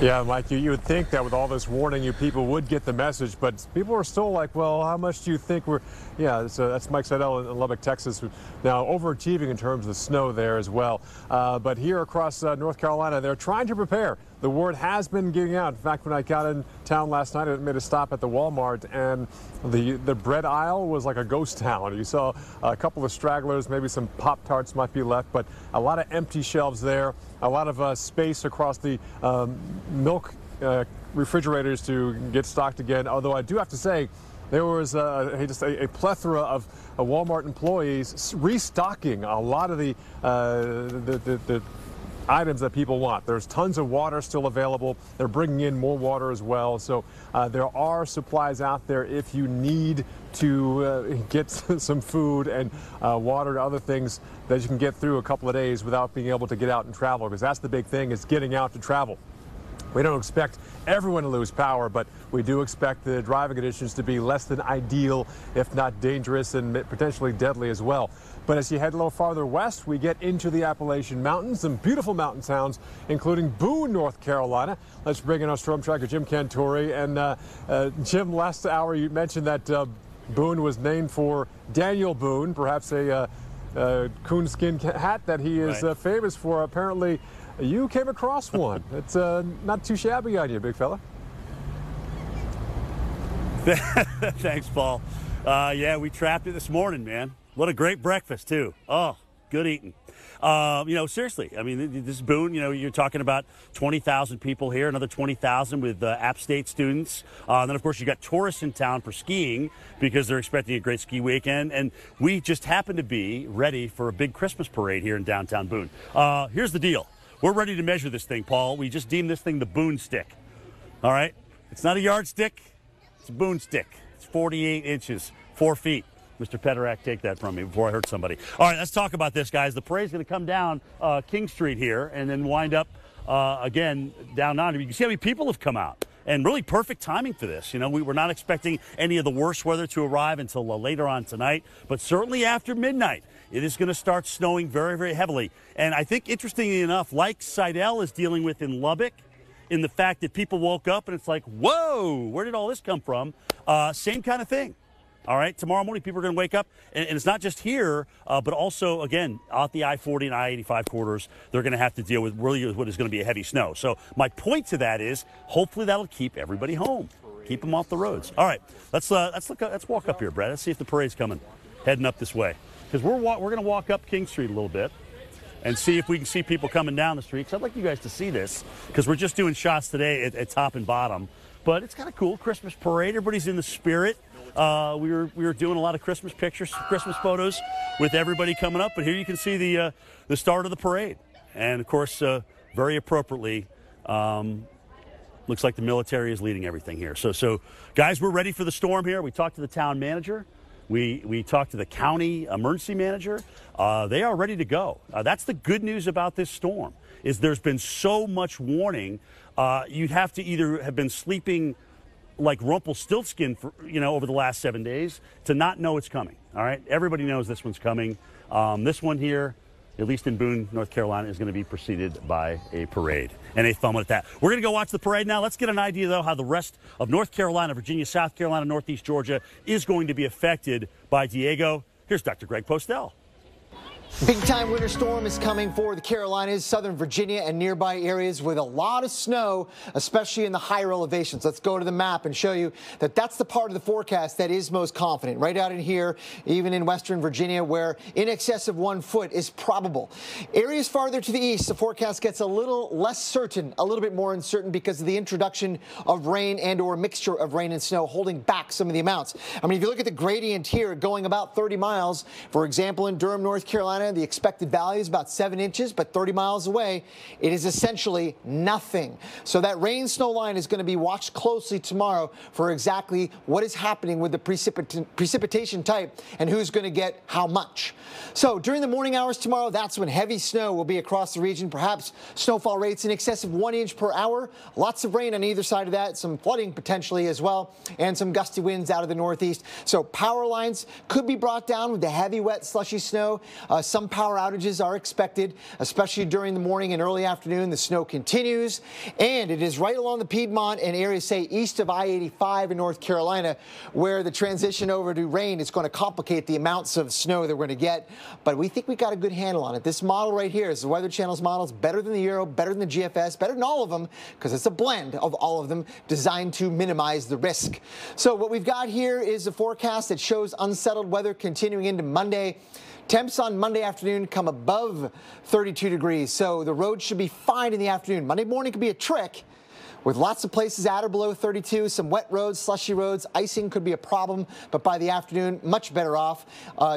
Speaker 17: Yeah, Mike, you would think that with all this warning, people would get the message, but people are still like, well, how much do you think we're... Yeah, so that's Mike Seidel in Lubbock, Texas, now overachieving in terms of the snow there as well. But here across North Carolina, they're trying to prepare. The word has been getting out. In fact, when I got in town last night, I made a stop at the Walmart, and the bread aisle was like a ghost town. You saw a couple of stragglers, maybe some Pop-Tarts might be left, but a lot of empty shelves there, a lot of space across the milk refrigerators to get stocked again. Although I do have to say, there was just a plethora of Walmart employees restocking a lot of the items that people want. There's tons of water still available. They're bringing in more water as well. So there are supplies out there if you need to get some food and water and other things that you can get through a couple of days without being able to get out and travel, because that's the big thing, is getting out to travel. We don't expect everyone to lose power, but we do expect the driving conditions to be less than ideal, if not dangerous and potentially deadly as well. But as you head a little farther west, we get into the Appalachian Mountains, some beautiful mountain towns, including Boone, North Carolina. Let's bring in our storm tracker, Jim Cantore. And Jim, last hour you mentioned that Boone was named for Daniel Boone, perhaps a coonskin hat that he is famous for. Apparently, you came across one. It's not too shabby on you, big fella.
Speaker 18: Thanks, Paul. Yeah, we trapped it this morning, man. What a great breakfast, too. Oh, good eating. You know, seriously, I mean, this is Boone, you know, you're talking about 20,000 people here, another 20,000 with App State students. Then, of course, you got tourists in town for skiing because they're expecting a great ski weekend. And we just happen to be ready for a big Christmas parade here in downtown Boone. Here's the deal. We're ready to measure this thing, Paul. We just deemed this thing the Boone stick. All right? It's not a yardstick. It's a Boone stick. It's 48 inches, 4 feet. Mr. Pederak, take that from me before I hurt somebody. All right, let's talk about this, guys. The parade's going to come down King Street here and then wind up again down on. You can see how many people have come out. And really perfect timing for this. You know, we were not expecting any of the worst weather to arrive until later on tonight. But certainly after midnight, it is going to start snowing very, very heavily. And I think, interestingly enough, like Seidel is dealing with in Lubbock, in the fact that people woke up and it's like, whoa, where did all this come from? Same kind of thing. All right, tomorrow morning people are going to wake up, and it's not just here, but also, again, out the I-40 and I-85 corridors, they're going to have to deal with really what is going to be a heavy snow. So my point to that is, hopefully that'll keep everybody home, keep them off the roads. All right, let's walk up here, Brad. Let's see if the parade's coming, heading up this way, because we're going to walk up King Street a little bit and see if we can see people coming down the street. Because I'd like you guys to see this, because we're just doing shots today at top and bottom, but it's kind of cool. Christmas parade, everybody's in the spirit. We were doing a lot of Christmas pictures, Christmas photos with everybody coming up. But here you can see the start of the parade. And, of course, very appropriately, looks like the military is leading everything here. So, guys, we're ready for the storm here. We talked to the town manager. We talked to the county emergency manager. They are ready to go. That's the good news about this storm, is there's been so much warning. You'd have to either have been sleeping like Rumpelstiltskin for, over the last 7 days to not know it's coming. All right, everybody knows this one's coming. This one here, at least in Boone, North Carolina, is going to be preceded by a parade, and a fun one at that. We're going to go watch the parade now. Let's get an idea, though, how the rest of North Carolina, Virginia, South Carolina, Northeast Georgia is going to be affected by Deigo. Here's Dr. Greg Postel.
Speaker 19: Big-time winter storm is coming for the Carolinas, southern Virginia, and nearby areas with a lot of snow, especially in the higher elevations. Let's go to the map and show you that that's the part of the forecast that is most confident. Right out in here, even in western Virginia, where in excess of 1 foot is probable. Areas farther to the east, the forecast gets a little less certain, a little bit more uncertain because of the introduction of rain and or a mixture of rain and snow holding back some of the amounts. I mean, if you look at the gradient here going about 30 miles, for example, in Durham, North Carolina, the expected value is about 7 inches, but 30 miles away, it is essentially nothing. So that rain snow line is going to be watched closely tomorrow for exactly what is happening with the precipitation type and who's going to get how much. So during the morning hours tomorrow, that's when heavy snow will be across the region, perhaps snowfall rates in excess of 1 inch per hour. Lots of rain on either side of that, some flooding potentially as well, and some gusty winds out of the northeast. So power lines could be brought down with the heavy, wet, slushy snow. some power outages are expected, especially during the morning and early afternoon. The snow continues, and it is right along the Piedmont and areas, say, east of I-85 in North Carolina, where the transition over to rain is going to complicate the amounts of snow that we're going to get. But we think we got a good handle on it. This model right here is the Weather Channel's model. It's better than the Euro, better than the GFS, better than all of them, because it's a blend of all of them designed to minimize the risk. So what we've got here is a forecast that shows unsettled weather continuing into Monday. Temps on Monday afternoon come above 32 degrees, so the road should be fine in the afternoon. Monday morning could be a trick, with lots of places at or below 32, some wet roads, slushy roads. Icing could be a problem, but by the afternoon, much better off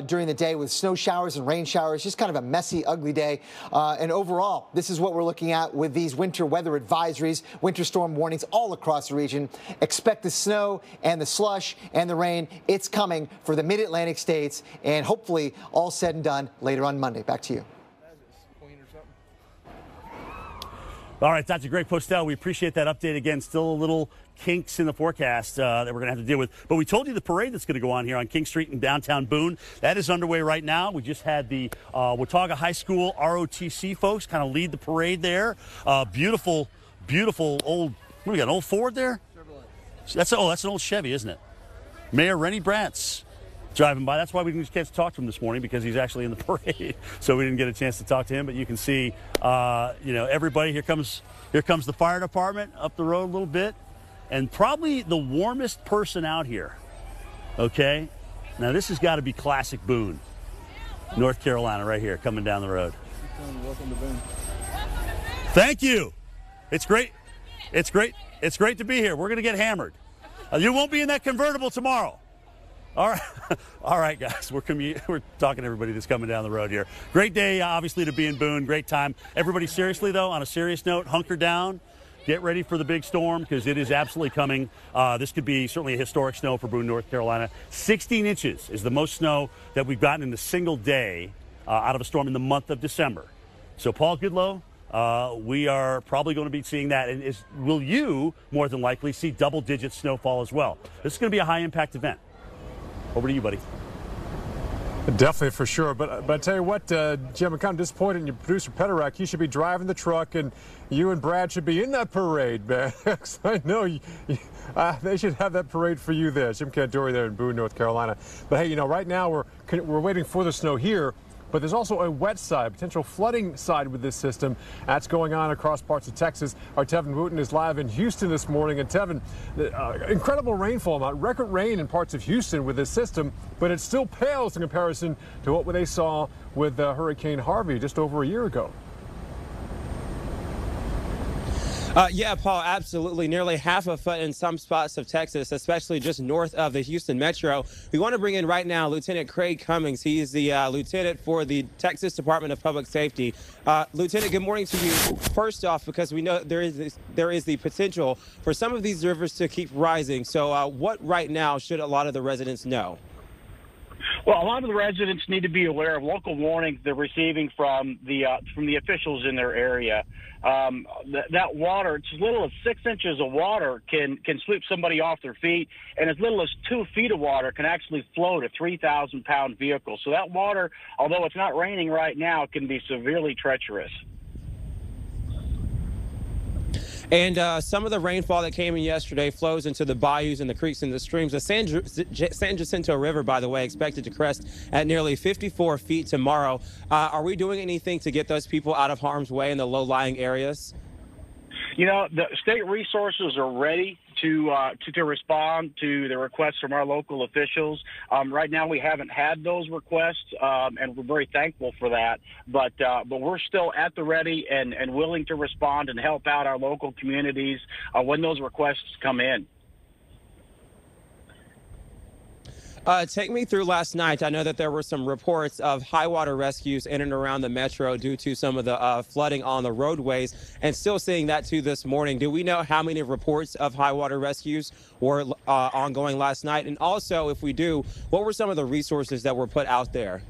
Speaker 19: during the day with snow showers and rain showers. Just kind of a messy, ugly day. And overall, this is what we're looking at with these winter weather advisories, winter storm warnings all across the region. Expect the snow and the slush and the rain. It's coming for the mid-Atlantic states, and hopefully all said and done later on Monday. Back to you.
Speaker 18: All right, Dr. Greg Postel, we appreciate that update. Again, still a little kinks in the forecast that we're going to have to deal with. But we told you the parade that's going to go on here on King Street in downtown Boone. That is underway right now. We just had the Watauga High School ROTC folks kind of lead the parade there. Beautiful, beautiful old, what do we got, an old Ford there? That's an old Chevy, isn't it? Mayor Rennie Brantz driving by. That's why we didn't get to talk to him this morning, because he's actually in the parade. So we didn't get a chance to talk to him. But you can see, everybody. Here comes the fire department up the road a little bit, and probably the warmest person out here. Okay, now this has got to be classic Boone, North Carolina, right here, coming down the road.
Speaker 1: Welcome to Boone.
Speaker 18: Thank you. It's great. It's great. It's great to be here. We're going to get hammered. You won't be in that convertible tomorrow. All right, all right, guys. We're talking to everybody that's coming down the road here. Great day, obviously, to be in Boone. Great time. Everybody, seriously though, on a serious note, hunker down. Get ready for the big storm, because it is absolutely coming. This could be certainly a historic snow for Boone, North Carolina. 16 inches is the most snow that we've gotten in a single day out of a storm in the month of December. So, Paul Goodlow, we are probably going to be seeing that. And will you, more than likely, see double-digit snowfall as well? This is going to be a high-impact event. Over to you, buddy.
Speaker 17: Definitely, for sure. But I tell you what, Jim, I'm kind of disappointed in your producer, Pederak. You should be driving the truck, and you and Brad should be in that parade, man. I know they should have that parade for you there. Jim Cantore there in Boone, North Carolina. But hey, right now we're waiting for the snow here. But there's also a wet side, potential flooding side with this system. That's going on across parts of Texas. Our Tevin Wooten is live in Houston this morning. And Tevin, incredible rainfall amount, record rain in parts of Houston with this system, but it still pales in comparison to what they saw with Hurricane Harvey just over a year ago.
Speaker 3: Yeah, Paul, absolutely. Nearly half a foot in some spots of Texas, especially just north of the Houston metro. We want to bring in right now Lieutenant Craig Cummings. He's the lieutenant for the Texas Department of Public Safety. Lieutenant, good morning to you. First off, because we know there is the potential for some of these rivers to keep rising. So what right now should a lot of the residents know?
Speaker 6: Well, a lot of the residents need to be aware of local warnings they're receiving from the officials in their area. That water, it's as little as 6 inches of water can sweep somebody off their feet, and as little as 2 feet of water can actually float a 3,000-pound vehicle. So that water, although it's not raining right now, can be severely treacherous.
Speaker 3: And some of the rainfall that came in yesterday flows into the bayous and the creeks and the streams. The San Jacinto River, by the way, expected to crest at nearly 54 feet tomorrow. Are we doing anything to get those people out of harm's way in the low-lying areas?
Speaker 6: You know, the state resources are ready to respond to the requests from our local officials. Right now, we haven't had those requests, and we're very thankful for that. But we're still at the ready and willing to respond and help out our local communities when those requests come in.
Speaker 3: Take me through last night. I know that there were some reports of high water rescues in and around the metro due to some of the flooding on the roadways, and still seeing that too this morning. Do we know how many reports of high water rescues were ongoing last night? And also, if we do, what were some of the resources that were put out there?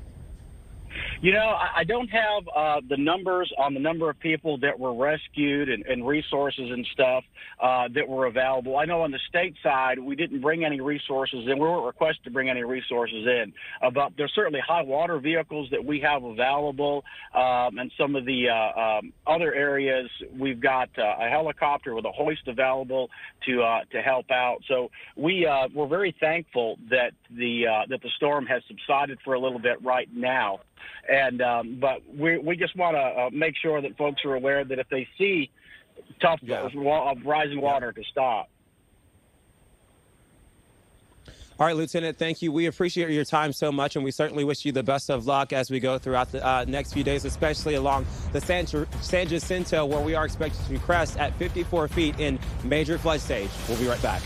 Speaker 6: You know, I don't have the numbers on the number of people that were rescued and resources and stuff that were available. I know on the state side, we didn't bring any resources in. We weren't requested to bring any resources in. But there's certainly high water vehicles that we have available. And some of the other areas, we've got a helicopter with a hoist available to help out. So we're very thankful that the storm has subsided for a little bit right now. And but we just want to make sure that folks are aware that if they see tough rising water, to stop.
Speaker 3: All right, Lieutenant, thank you. We appreciate your time so much, and we certainly wish you the best of luck as we go throughout the next few days, especially along the San Jacinto, where we are expected to crest at 54 feet in major flood stage. We'll be right back.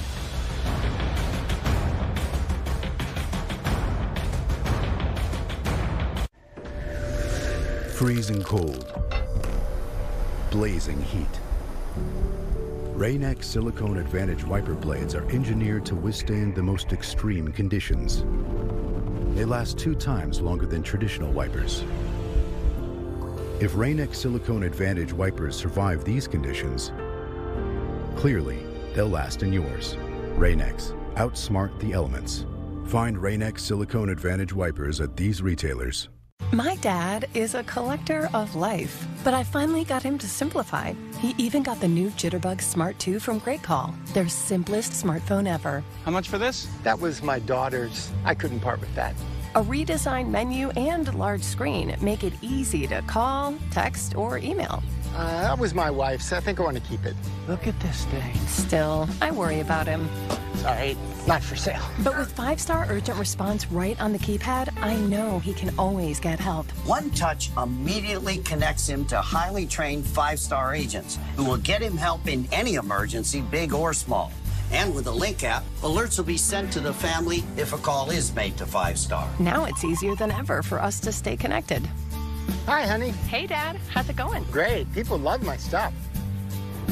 Speaker 1: Freezing cold, blazing heat. Rain-X Silicone Advantage wiper blades are engineered to withstand the most extreme conditions. They last 2 times longer than traditional wipers. If Rain-X Silicone Advantage wipers survive these conditions, clearly they'll last in yours. Rain-X, outsmart the elements. Find Rain-X Silicone Advantage wipers at these retailers.
Speaker 2: My dad is a collector of life, but I finally got him to simplify. He even got the new Jitterbug Smart 2 from Great Call, their simplest smartphone ever.
Speaker 15: How much for this? That was my daughter's. I couldn't part with that.
Speaker 2: A redesigned menu and large screen make it easy to call, text, or email.
Speaker 15: That was my wife's. I think I want to keep it. Look at this thing.
Speaker 2: Still, I worry about him.
Speaker 15: Sorry, not for sale.
Speaker 2: But with 5-star urgent response right on the keypad, I know he can always get help.
Speaker 7: One touch immediately connects him to highly trained 5-star agents who will get him help in any emergency, big or small. And with the Link app, alerts will be sent to the family if a call is made to 5-star.
Speaker 2: Now it's easier than ever for us to stay connected.
Speaker 15: Hi, honey.
Speaker 2: Hey, Dad. How's it going?
Speaker 15: Great. People love my stuff.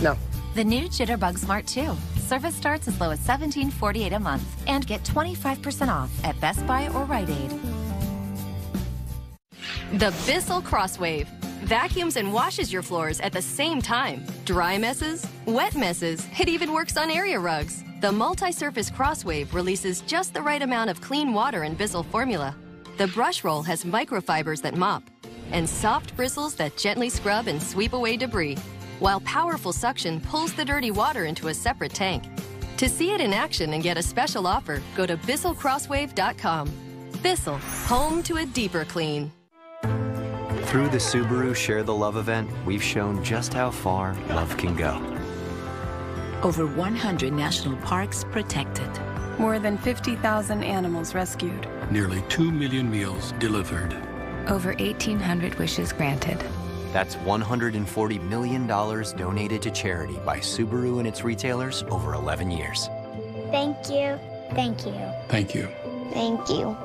Speaker 15: No.
Speaker 8: The new Jitterbug Smart 2. Service starts as low as $17.48 a month. And get 25% off at Best Buy or Rite Aid.
Speaker 9: The Bissell Crosswave. Vacuums and washes your floors at the same time. Dry messes, wet messes, it even works on area rugs. The multi-surface Crosswave releases just the right amount of clean water in Bissell formula. The brush roll has microfibers that mop, and soft bristles that gently scrub and sweep away debris, while powerful suction pulls the dirty water into a separate tank. To see it in action and get a special offer, go to BissellCrosswave.com. Bissell, home to a deeper clean.
Speaker 10: Through the Subaru Share the Love event, we've shown just how far love can go.
Speaker 11: Over 100 national parks protected.
Speaker 2: More than 50,000 animals rescued.
Speaker 13: Nearly 2 million meals delivered.
Speaker 11: Over 1,800 wishes granted.
Speaker 10: That's $140 million donated to charity by Subaru and its retailers over 11 years.
Speaker 12: Thank you. Thank you.
Speaker 13: Thank you.
Speaker 12: Thank you.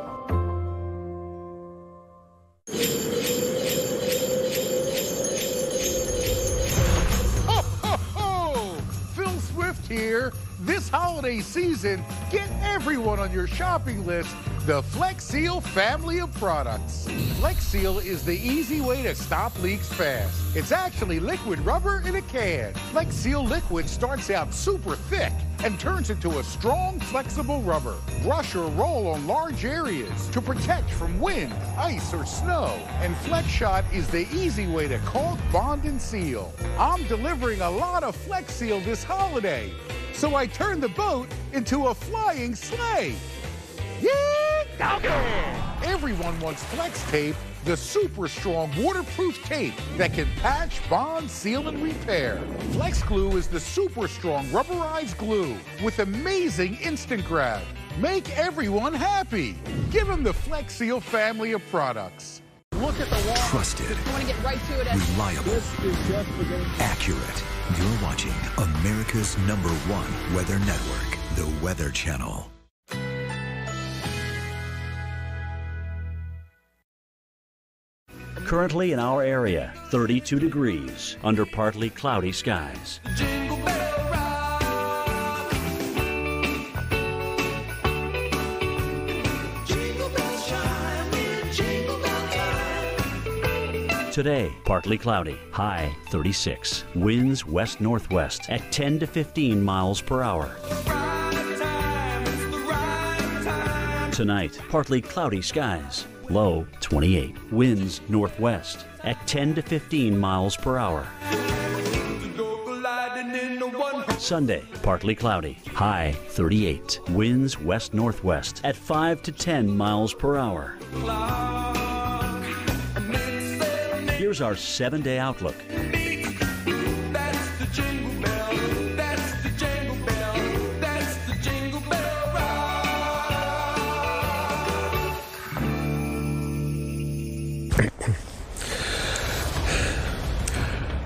Speaker 16: Phil Swift here. This holiday season, get everyone on your shopping list the Flex Seal family of products. Flex Seal is the easy way to stop leaks fast. It's actually liquid rubber in a can. Flex Seal liquid starts out super thick and turns into a strong, flexible rubber. Brush or roll on large areas to protect from wind, ice, or snow. And Flex Shot is the easy way to caulk, bond, and seal. I'm delivering a lot of Flex Seal this holiday, so I turned the boat into a flying sleigh. Yeah! Everyone wants Flex Tape, the super strong waterproof tape that can patch, bond, seal, and repair. Flex Glue is the super strong rubberized glue with amazing instant grab. Make everyone happy. Give them the Flex Seal family of products. Look at the wall.
Speaker 25: Trusted.
Speaker 21: I want to get right to it.
Speaker 25: Reliable. Accurate. You're watching America's #1 weather network, the Weather Channel.
Speaker 27: Currently in our area, 32 degrees under partly cloudy skies. Today, partly cloudy, high 36. Winds west-northwest at 10 to 15 miles per hour. Tonight, partly cloudy skies, low 28. Winds northwest at 10 to 15 miles per hour. Sunday, partly cloudy, high 38. Winds west-northwest at 5 to 10 miles per hour. Here's our 7-day outlook.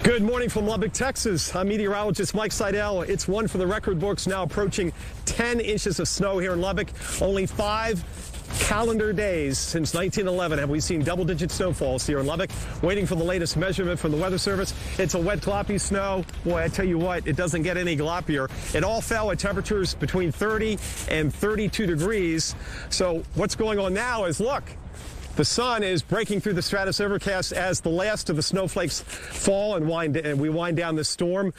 Speaker 5: Good morning from Lubbock, Texas. I'm meteorologist Mike Seidel. It's one for the record books, now approaching 10 inches of snow here in Lubbock. Only 5 calendar days since 1911 have we seen double-digit snowfalls here in Lubbock. Waiting for the latest measurement from the Weather Service. It's a wet, gloppy snow. Boy, I tell you what, it doesn't get any gloppier. It all fell at temperatures between 30 and 32 degrees. So what's going on now is, look, the sun is breaking through the stratus overcast as the last of the snowflakes fall and we wind down this storm.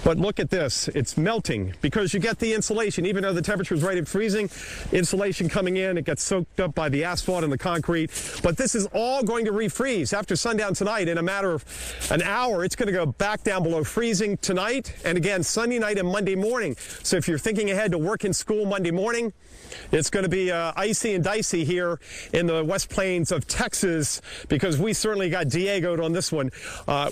Speaker 5: But look at this. It's melting because you get the insulation. Even though the temperature is right at freezing, insulation coming in, it gets soaked up by the asphalt and the concrete. But this is all going to refreeze after sundown tonight. In a matter of an hour, it's going to go back down below freezing tonight and again Sunday night and Monday morning. So if you're thinking ahead to work in school Monday morning, it's going to be icy and dicey here in the West Plains of Texas because we certainly got Diego'd on this one.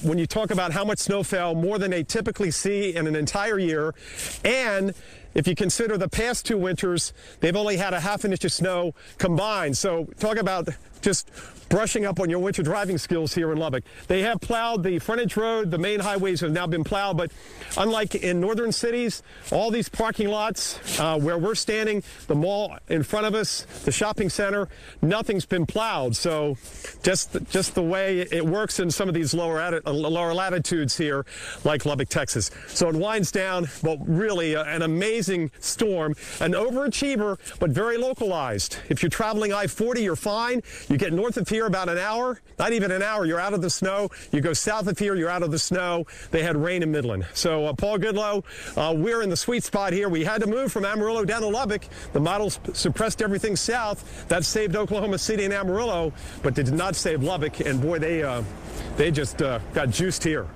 Speaker 5: When you talk about how much snow fell, more than they typically see in an entire year, and if you consider the past 2 winters, they've only had a ½ inch of snow combined. So talk about just brushing up on your winter driving skills here in Lubbock. They have plowed the frontage road. The main highways have now been plowed, but unlike in northern cities, all these parking lots where we're standing, the mall in front of us, the shopping center, nothing's been plowed. So just the way it works in some of these lower latitudes here, like Lubbock, Texas. So it winds down, but really an amazing storm, an overachiever, but very localized. If you're traveling I-40, you're fine. You get north of here about an hour, not even an hour, you're out of the snow. You go south of here, you're out of the snow. They had rain in Midland. So Paul Goodlow, we're in the sweet spot here. We had to move from Amarillo down to Lubbock. The models suppressed everything south. That saved Oklahoma City and Amarillo, but they did not save Lubbock. And boy, they just got juiced here.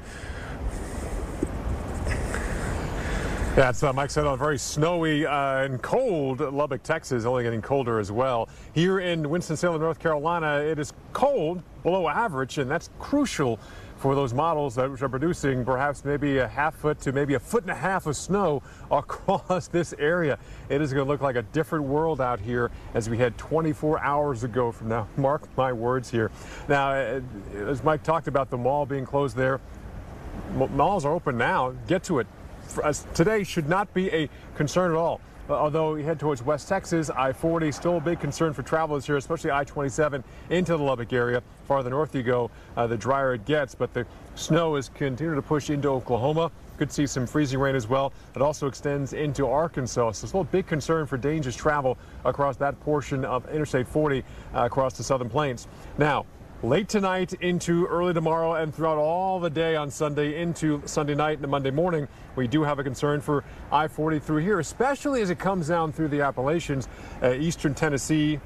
Speaker 17: Yeah, it's Mike said on very snowy and cold Lubbock, Texas, only getting colder as well. Here in Winston-Salem, North Carolina, it is cold, below average, and that's crucial for those models that are producing perhaps maybe a ½ foot to maybe 1.5 feet of snow across this area. It is going to look like a different world out here as we had 24 hours ago from now. Mark my words here. Now, as Mike talked about the mall being closed there, malls are open now. Get to it. Today should not be a concern at all. Although you head towards West Texas, I-40 still a big concern for travelers here, especially I-27 into the Lubbock area. Farther north you go, the drier it gets. But the snow is continuing to push into Oklahoma. Could see some freezing rain as well. It also extends into Arkansas. So still a big concern for dangerous travel across that portion of Interstate 40 across the Southern Plains. Now, late tonight into early tomorrow and throughout all the day on Sunday into Sunday night and Monday morning, we do have a concern for I-40 through here, especially as it comes down through the Appalachians, eastern Tennessee,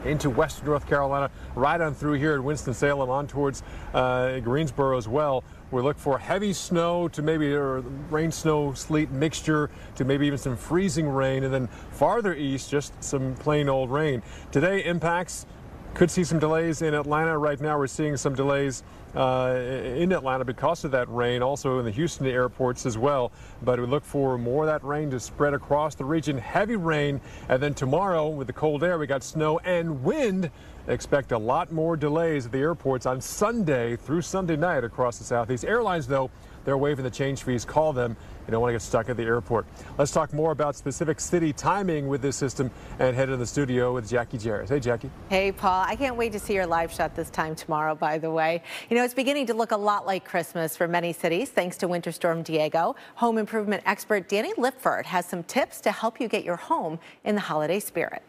Speaker 17: into western North Carolina, right on through here at Winston-Salem on towards Greensboro as well. We look for heavy snow to maybe rain, snow, sleet mixture to maybe even some freezing rain, and then farther east, just some plain old rain. Today impacts. Could see some delays in Atlanta. Right now we're seeing some delays in Atlanta because of that rain, also in the Houston airports as well. But we look for more of that rain to spread across the region. Heavy rain, and then tomorrow with the cold air we got snow and wind. Expect a lot more delays at the airports on Sunday through Sunday night across the Southeast. Airlines, though, they're waiving the change fees. Call them. You don't want to get stuck at the airport. Let's talk more about specific city timing with this system and head to the studio with Jackie Jarris. Hey, Jackie.
Speaker 4: Hey, Paul. I can't wait to see your live shot this time tomorrow, by the way. You know, it's beginning to look a lot like Christmas for many cities thanks to Winter Storm Deigo. Home improvement expert Danny Lipford has some tips to help you get your home in the holiday spirit.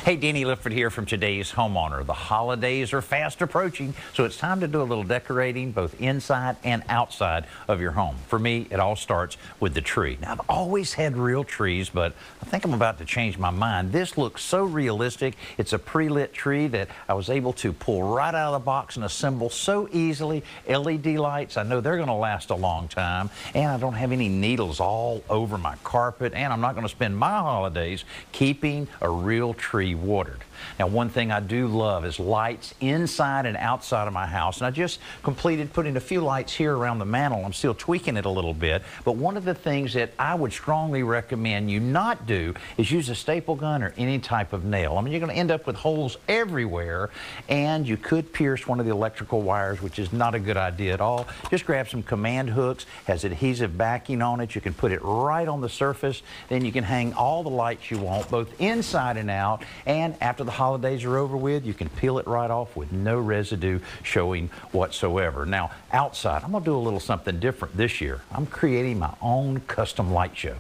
Speaker 14: Hey, Deanie Lifford here from Today's Homeowner. The holidays are fast approaching, so it's time to do a little decorating both inside and outside of your home. For me, it all starts with the tree. Now, I've always had real trees, but I think I'm about to change my mind. This looks so realistic. It's a pre-lit tree that I was able to pull right out of the box and assemble so easily. LED lights, I know they're going to last a long time, and I don't have any needles all over my carpet, and I'm not going to spend my holidays keeping a real tree watered. Now, one thing I do love is lights inside and outside of my house, and I just completed putting a few lights here around the mantle. I'm still tweaking it a little bit, but one of the things that I would strongly recommend you not do is use a staple gun or any type of nail. I mean, you're going to end up with holes everywhere, and you could pierce one of the electrical wires, which is not a good idea at all. Just grab some command hooks, has adhesive backing on it. You can put it right on the surface, then you can hang all the lights you want, both inside and out, and after the holidays are over with, you can peel it right off with no residue showing whatsoever. Now, outside, I'm going to do a little something different this year. I'm creating my own custom light show.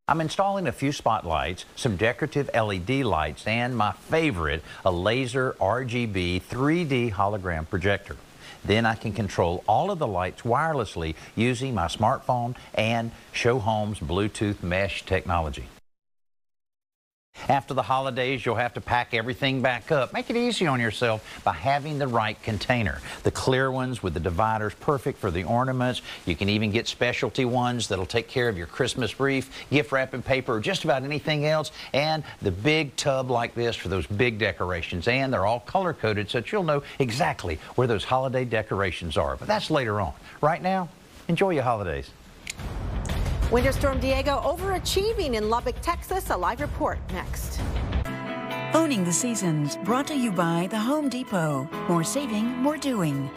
Speaker 14: I'm installing a few spotlights, some decorative LED lights, and my favorite, a laser RGB 3D hologram projector. Then I can control all of the lights wirelessly using my smartphone and Show Home's Bluetooth mesh technology. After the holidays, you'll have to pack everything back up. Make it easy on yourself by having the right container. The clear ones with the dividers, perfect for the ornaments. You can even get specialty ones that'll take care of your Christmas wreath, gift wrapping paper, or just about anything else. And the big tub like this for those big decorations. And they're all color-coded so that you'll know exactly where those holiday decorations are. But that's later on. Right now, enjoy your holidays.
Speaker 4: Winter Storm Deigo overachieving in Lubbock, Texas. A live report next.
Speaker 20: Owning the Seasons, brought to you by the Home Depot. More saving, more doing.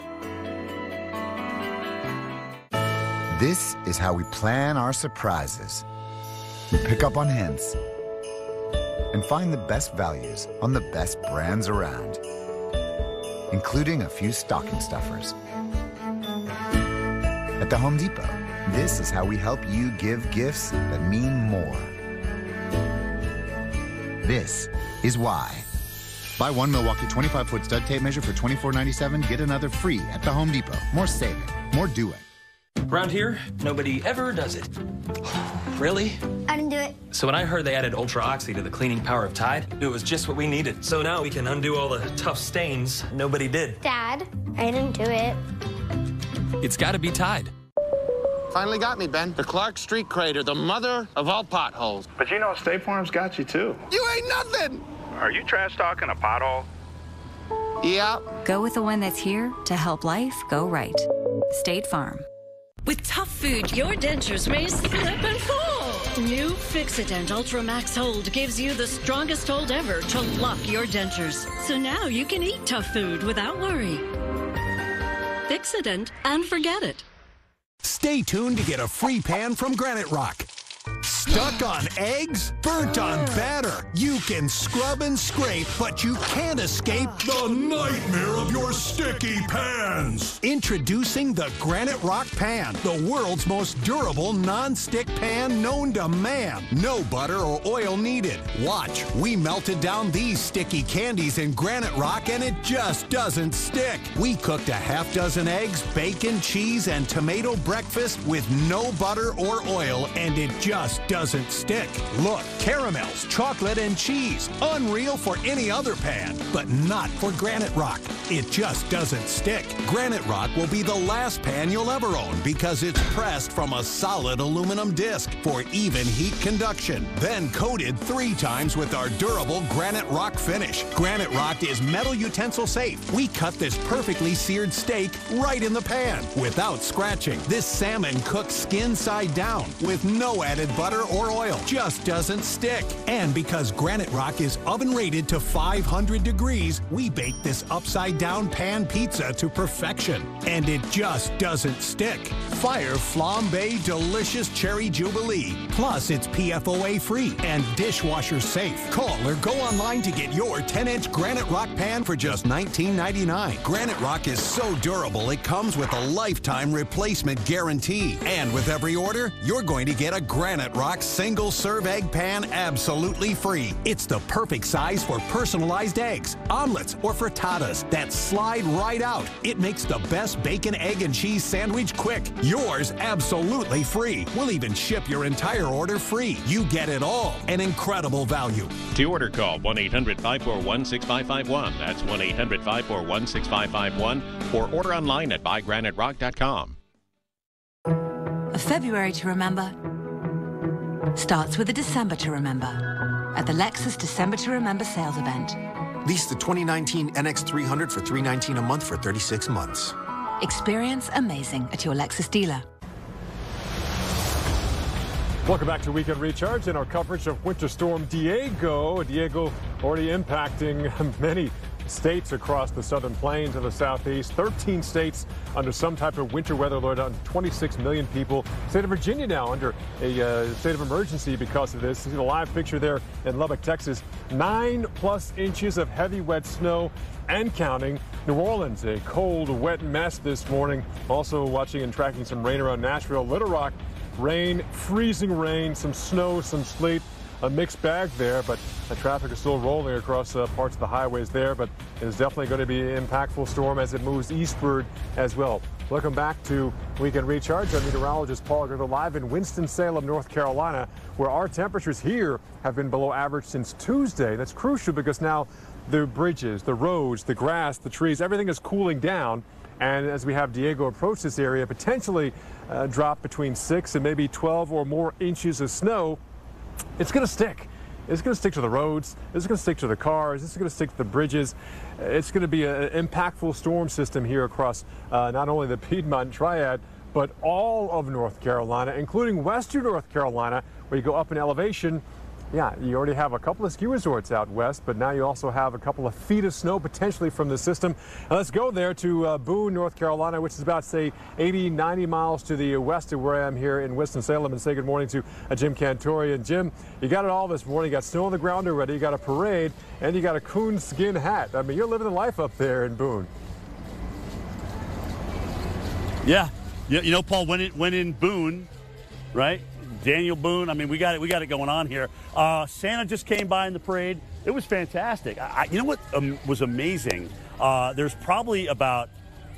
Speaker 21: This is how we plan our surprises. We pick up on hints and find the best values on the best brands around, including a few stocking stuffers. At the Home Depot, this is how we help you give gifts that mean more. This is why. Buy one Milwaukee 25-foot stud tape measure for $24.97. Get another free at the Home Depot. More saving, more doing.
Speaker 22: Around here, nobody ever does it. Really?
Speaker 12: I didn't do it.
Speaker 22: So when I heard they added Ultra Oxy to the cleaning power of Tide, it was just what we needed. So now we can undo all the tough stains nobody did.
Speaker 12: Dad, I didn't do it.
Speaker 22: It's got to be Tide.
Speaker 23: Finally got me, Ben. The Clark Street crater, the mother of all potholes.
Speaker 24: But you know, State Farm's got you, too.
Speaker 23: You ain't nothing!
Speaker 24: Are you trash talking a pothole?
Speaker 23: Yeah.
Speaker 11: Go with the one that's here to help life go right. State Farm.
Speaker 26: With tough food, your dentures may slip and fall. New Fixident Ultra Max Hold gives you the strongest hold ever to lock your dentures. So now you can eat tough food without worry. Fixident and forget it.
Speaker 28: Stay tuned to get a free pan from Granite Rock. Stuck on eggs? Burnt on batter? You can scrub and scrape, but you can't escape the nightmare of your sticky pans. Introducing the Granite Rock Pan, the world's most durable non-stick pan known to man. No butter or oil needed. Watch, we melted down these sticky candies in Granite Rock and it just doesn't stick. We cooked a half dozen eggs, bacon, cheese, and tomato breakfast with no butter or oil and it just doesn't stick. Look, caramels, chocolate, and cheese. Unreal for any other pan, but not for Granite Rock. It just doesn't stick. Granite Rock will be the last pan you'll ever own because it's pressed from a solid aluminum disc for even heat conduction, then coated 3 times with our durable Granite Rock finish. Granite Rock is metal utensil safe. We cut this perfectly seared steak right in the pan without scratching. This salmon cooks skin side down with no added butter or oil. Just doesn't stick. And because Granite Rock is oven rated to 500 degrees, we bake this upside down pan pizza to perfection. And it just doesn't stick. Fire flambe delicious cherry jubilee. Plus it's PFOA free and dishwasher safe. Call or go online to get your 10-inch Granite Rock pan for just $19.99. Granite Rock is so durable it comes with a lifetime replacement guarantee. And with every order, you're going to get a Granite Rock single-serve egg pan absolutely free. It's the perfect size for personalized eggs, omelets, or frittatas that slide right out. It makes the best bacon, egg, and cheese sandwich quick. Yours absolutely free. We'll even ship your entire order free. You get it all. An incredible value.
Speaker 1: To order, call 1-800-541-6551. That's 1-800-541-6551. Or order online at buygraniterock.com.
Speaker 3: A February to remember starts with a December to remember at the Lexus December to Remember sales event.
Speaker 6: Lease the 2019 NX300 for $319 a month for 36 months.
Speaker 3: Experience amazing at your Lexus dealer.
Speaker 17: Welcome back to Weekend Recharge and our coverage of Winter Storm Deigo. Deigo already impacting many states across the southern plains and the southeast. 13 states under some type of winter weather alert on 26 million people. State of Virginia now under a state of emergency because of this. See the live picture there in Lubbock, Texas. 9+ inches of heavy wet snow and counting. New Orleans, a cold, wet mess this morning. Also watching and tracking some rain around Nashville. Little Rock, rain, freezing rain, some snow, some sleet. A mixed bag there, but the traffic is still rolling across parts of the highways there, but it is definitely going to be an impactful storm as it moves eastward as well. Welcome back to Weekend Recharge. I'm meteorologist Paul Gritter live in Winston-Salem, North Carolina, where our temperatures here have been below average since Tuesday. That's crucial because now the bridges, the roads, the grass, the trees, everything is cooling down. And as we have Deigo approach this area, potentially drop between 6 and maybe 12 or more inches of snow. It's going to stick. It's going to stick to the roads. It's going to stick to the cars. It's going to stick to the bridges. It's going to be an impactful storm system here across not only the Piedmont Triad, but all of North Carolina, including western North Carolina, where you go up in elevation. Yeah, you already have a couple of ski resorts out west, but now you also have a couple of feet of snow potentially from the system. And let's go there to Boone, North Carolina, which is about, say, 80, 90 miles to the west of where I am here in Winston-Salem, and say good morning to Jim Cantori. And Jim, you got it all this morning. You got snow on the ground already. You got a parade, and you got a coon skin hat. I mean, you're living the life up there in Boone.
Speaker 7: Yeah, you know, Paul, when in Boone, right? Daniel Boone, I mean, we got it going on here. Santa just came by in the parade. It was fantastic. You know what was amazing? There's probably about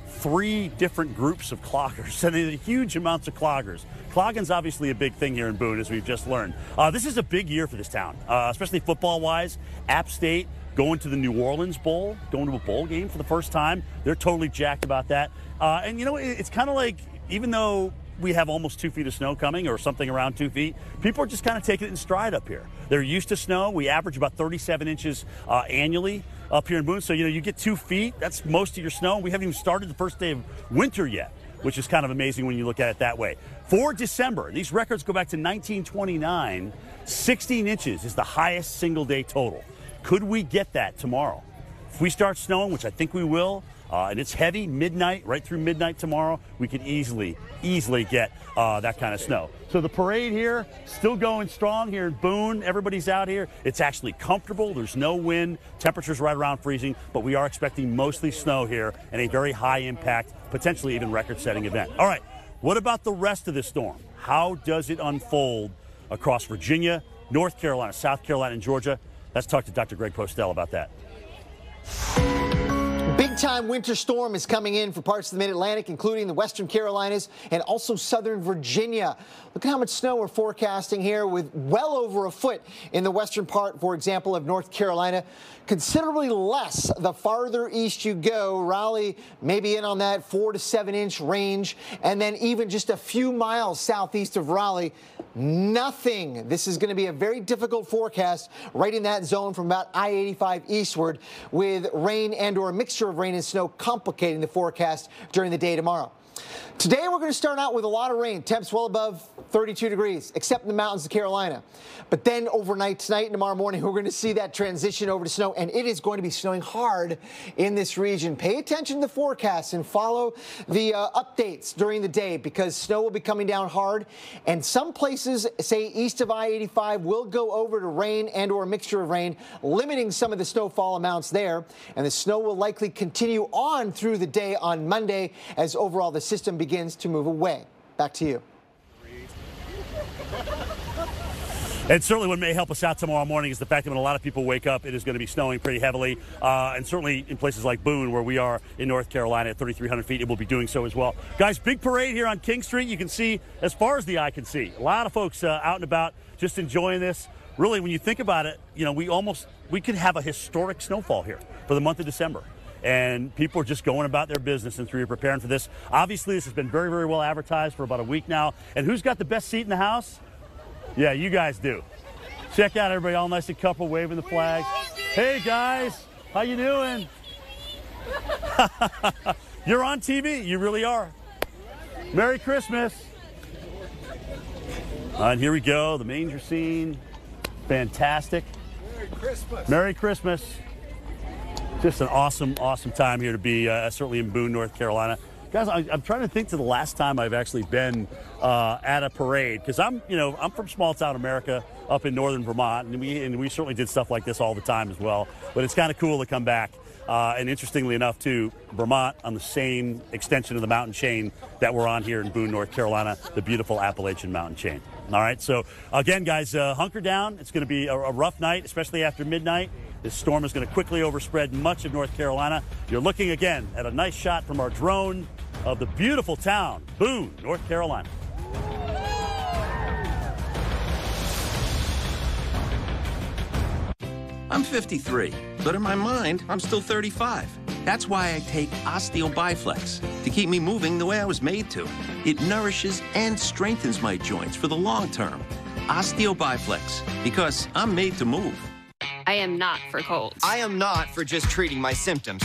Speaker 7: 3 different groups of cloggers, and huge amounts of cloggers. Clogging's obviously a big thing here in Boone, as we've just learned. This is a big year for this town, especially football-wise. App State going to the New Orleans Bowl, going to a bowl game for the first time. They're totally jacked about that. And, you know, it's kind of like, even though we have almost 2 feet of snow coming, or something around 2 feet, people are just kind of taking it in stride up here. They're used to snow. We average about 37 inches annually up here in Boone. So, you know, you get 2 feet, that's most of your snow. We haven't even started the first day of winter yet, which is kind of amazing when you look at it that way. For December, these records go back to 1929. 16 inches is the highest single day total. Could we get that tomorrow? If we start snowing, which I think we will, and it's heavy, midnight, right through midnight tomorrow, we could easily get that kind of snow. So the parade here, still going strong here in Boone. Everybody's out here. It's actually comfortable. There's no wind. Temperatures right around freezing, but we are expecting mostly snow here and a very high impact, potentially even record-setting event. All right, what about the rest of this storm? How does it unfold across Virginia, North Carolina, South Carolina, and Georgia? Let's talk to Dr. Greg Postel about that.
Speaker 8: Big-time winter storm is coming in for parts of the mid-Atlantic, including the western Carolinas and also southern Virginia. Look at how much snow we're forecasting here, with well over a foot in the western part, for example, of North Carolina. Considerably less the farther east you go. Raleigh maybe in on that 4 to 7 inch range, and then even just a few miles southeast of Raleigh, nothing. This is going to be a very difficult forecast right in that zone from about I-85 eastward, with rain and or a mixture of rain and snow complicating the forecast during the day tomorrow. Today, we're going to start out with a lot of rain, temps well above 32 degrees, except in the mountains of Carolina. But then overnight, tonight and tomorrow morning, we're going to see that transition over to snow, and it is going to be snowing hard in this region. Pay attention to the forecast and follow the updates during the day, because snow will be coming down hard, and some places, say east of I-85, will go over to rain and or a mixture of rain, limiting some of the snowfall amounts there. And the snow will likely continue on through the day on Monday as overall the system begins to move away. Back to you.
Speaker 7: And certainly what may help us out tomorrow morning is the fact that when a lot of people wake up, it is going to be snowing pretty heavily. And certainly in places like Boone, where we are in North Carolina at 3,300 feet, it will be doing so as well. Guys, big parade here on King Street. You can see as far as the eye can see. A lot of folks out and about just enjoying this. Really, when you think about it, you know, we could have a historic snowfall here for the month of December. And people are just going about their business and through preparing for this. Obviously, this has been very, very well advertised for about a week now. And who's got the best seat in the house? Yeah, you guys do. Check out everybody all nice and coupled, waving the flags. Hey, guys, how you doing? You're on TV. You really are. Merry Christmas. And here we go, the manger scene. Fantastic.
Speaker 28: Merry Christmas.
Speaker 7: Merry Christmas. Just an awesome, awesome time here to be, certainly in Boone, North Carolina. Guys, I'm trying to think to the last time I've actually been at a parade, because I'm from small town America up in northern Vermont, and we certainly did stuff like this all the time as well. But it's kind of cool to come back. And interestingly enough, too, Vermont on the same extension of the mountain chain that we're on here in Boone, North Carolina, the beautiful Appalachian mountain chain. All right, so again, guys, hunker down. It's going to be a rough night, especially after midnight. This storm is going to quickly overspread much of North Carolina. You're looking again at a nice shot from our drone of the beautiful town, Boone, North Carolina.
Speaker 2: I'm 53, but in my mind, I'm still 35. That's why I take Osteo Biflex, to keep me moving the way I was made to. It nourishes and strengthens my joints for the long term. Osteo Biflex, because I'm made to move.
Speaker 9: I am not for colds.
Speaker 10: I am not for just treating my symptoms.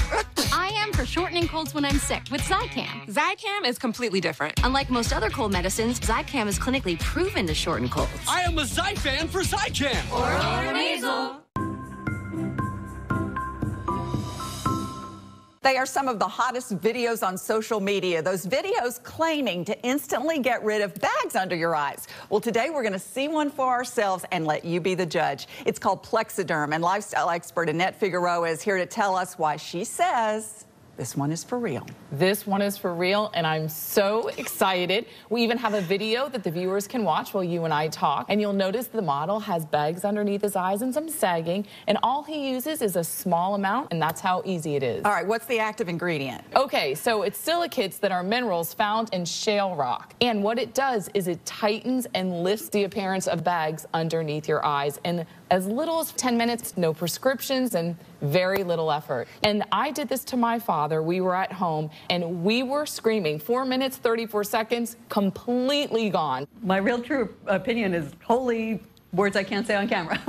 Speaker 9: I am for shortening colds when I'm sick with Zicam.
Speaker 13: Zicam is completely different.
Speaker 9: Unlike most other cold medicines, Zicam is clinically proven to shorten colds.
Speaker 13: I am a Zyfan for Zicam.
Speaker 9: Oral or nasal.
Speaker 15: They are some of the hottest videos on social media. Those videos claiming to instantly get rid of bags under your eyes. Well, today we're going to see one for ourselves and let you be the judge. It's called Plexiderm, and lifestyle expert Annette Figueroa is here to tell us why she says this one is for real.
Speaker 16: This one is for real, and I'm so excited. We even have a video that the viewers can watch while you and I talk, and you'll notice the model has bags underneath his eyes and some sagging, and all he uses is a small amount, and that's how easy it is.
Speaker 15: All right, what's the active ingredient?
Speaker 16: Okay, so it's silicates that are minerals found in shale rock, and what it does is it tightens and lifts the appearance of bags underneath your eyes, and as little as 10 minutes, no prescriptions, and very little effort. And I did this to my father. We were at home, and we were screaming. 4 minutes, 34 seconds, completely gone.
Speaker 18: My real true opinion is wholly words I can't say on camera.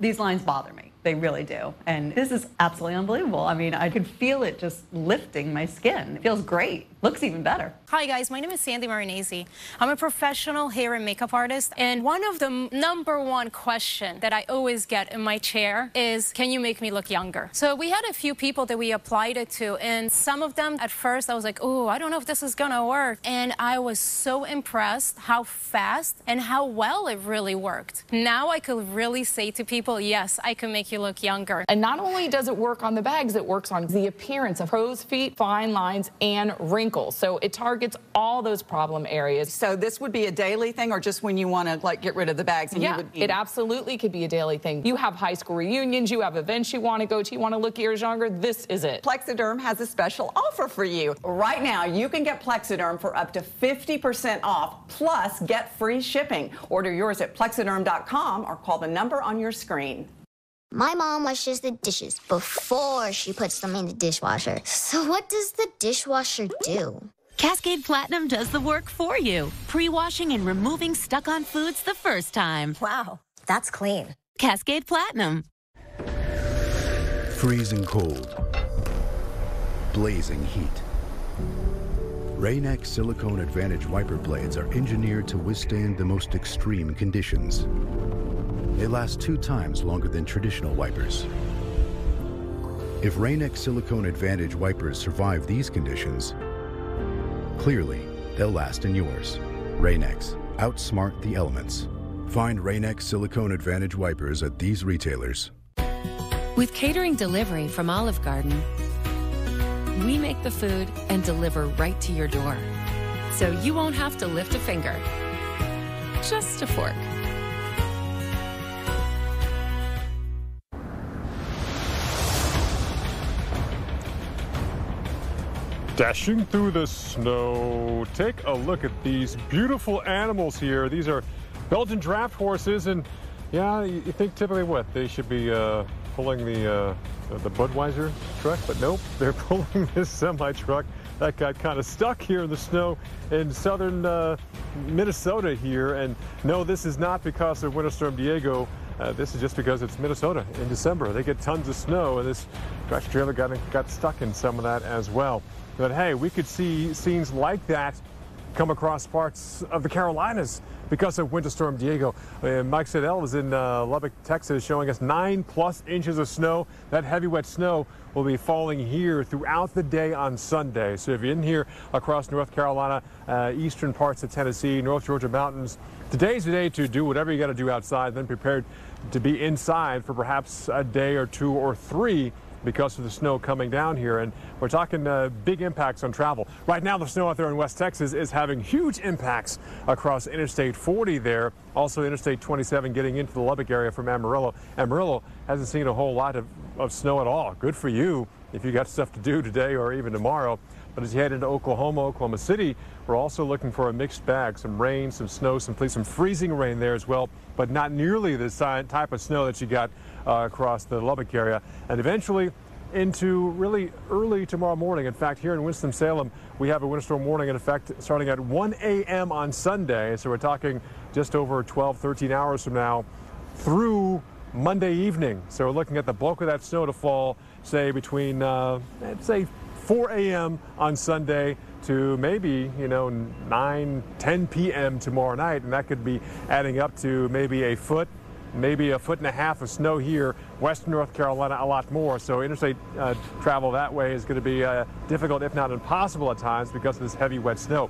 Speaker 18: These lines bother me. They really do. And this is absolutely unbelievable. I mean, I could feel it just lifting my skin. It feels great. Looks even better.
Speaker 19: Hi guys, my name is Sandy Marinese. I'm a professional hair and makeup artist, and one of the #1 question that I always get in my chair is, can you make me look younger? So we had a few people that we applied it to, and some of them at first I was like, oh, I don't know if this is gonna work. And I was so impressed how fast and how well it really worked. Now I could really say to people, yes, I can make you look younger.
Speaker 16: And not only does it work on the bags, it works on the appearance of crow's feet, fine lines, and wrinkles. So it targets all those problem areas.
Speaker 15: So this would be a daily thing, or just when you want to like get rid of the bags? And
Speaker 16: Yeah, it absolutely could be a daily thing. You have high school reunions, you have events you want to go to, you want to look years younger, this is it.
Speaker 15: Plexiderm has a special offer for you. Right now, you can get Plexiderm for up to 50% off, plus get free shipping. Order yours at plexiderm.com or call the number on your screen.
Speaker 12: My mom washes the dishes before she puts them in the dishwasher. So what does the dishwasher do?
Speaker 29: Cascade Platinum does the work for you. Pre-washing and removing stuck-on foods the first time.
Speaker 12: Wow, that's clean.
Speaker 29: Cascade Platinum.
Speaker 30: Freezing cold. Blazing heat. Rain-X Silicone Advantage wiper blades are engineered to withstand the most extreme conditions. They last 2 times longer than traditional wipers. If Rain-X Silicone Advantage wipers survive these conditions, clearly they'll last in yours. Rain-X, outsmart the elements. Find Rain-X Silicone Advantage wipers at these retailers.
Speaker 31: With catering delivery from Olive Garden, we make the food and deliver right to your door. So you won't have to lift a finger, just a fork.
Speaker 17: Dashing through the snow. Take a look at these beautiful animals here. These are Belgian draft horses, and yeah, you think typically what? They should be pulling the Budweiser truck, but nope, they're pulling this semi-truck that got kind of stuck here in the snow in southern Minnesota here. And no, this is not because of Winter Storm Deigo. This is just because it's Minnesota in December. They get tons of snow, and this tractor trailer got stuck in some of that as well. But hey, we could see scenes like that come across parts of the Carolinas because of Winter Storm Deigo. Mike Siddell is in Lubbock, Texas, showing us 9+ inches of snow. That heavy, wet snow will be falling here throughout the day on Sunday. So if you're in here across North Carolina, eastern parts of Tennessee, North Georgia mountains, today's the day to do whatever you got to do outside, then prepared to be inside for perhaps a day or 2 or 3 because of the snow coming down here. And we're talking big impacts on travel. Right now, the snow out there in West Texas is having huge impacts across Interstate 40 there. Also, Interstate 27 getting into the Lubbock area from Amarillo. Amarillo hasn't seen a whole lot of snow at all. Good for you if you got stuff to do today or even tomorrow. But as you head into Oklahoma, Oklahoma City, we're also looking for a mixed bag. Some rain, some snow, some freezing rain there as well, but not nearly the type of snow that you got across the Lubbock area. And eventually into really early tomorrow morning. In fact, here in Winston-Salem, we have a winter storm warning in effect starting at 1 a.m. on Sunday. So we're talking just over 12, 13 hours from now through Monday evening. So we're looking at the bulk of that snow to fall, say, between, let's say, 4 a.m. on Sunday to maybe, 9, 10 p.m. tomorrow night. And that could be adding up to maybe a foot, maybe a 1.5 feet of snow here, western North Carolina, a lot more. So interstate travel that way is going to be difficult, if not impossible at times, because of this heavy, wet snow.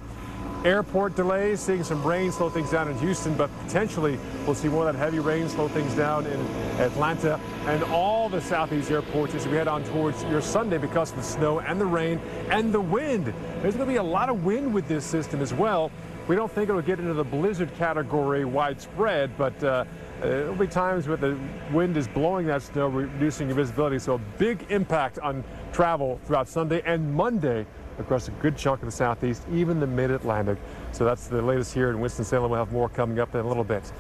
Speaker 17: Airport delays, seeing some rain slow things down in Houston, but potentially we'll see more of that heavy rain slow things down in Atlanta and all the southeast airports as we head on towards your Sunday because of the snow and the rain and the wind. There's going to be a lot of wind with this system as well. We don't think it'll get into the blizzard category widespread, but there'll be times where the wind is blowing that snow, reducing your visibility. So a big impact on travel throughout Sunday and Monday across a good chunk of the southeast, even the mid-Atlantic. So that's the latest here in Winston-Salem. We'll have more coming up in a little bit.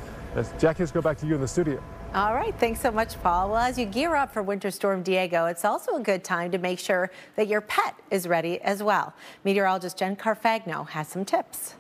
Speaker 17: Jackie, let's go back to you in the studio.
Speaker 4: All right, thanks so much, Paul. Well, as you gear up for Winter Storm Deigo, it's also a good time to make sure that your pet is ready as well. Meteorologist Jen Carfagno has some tips.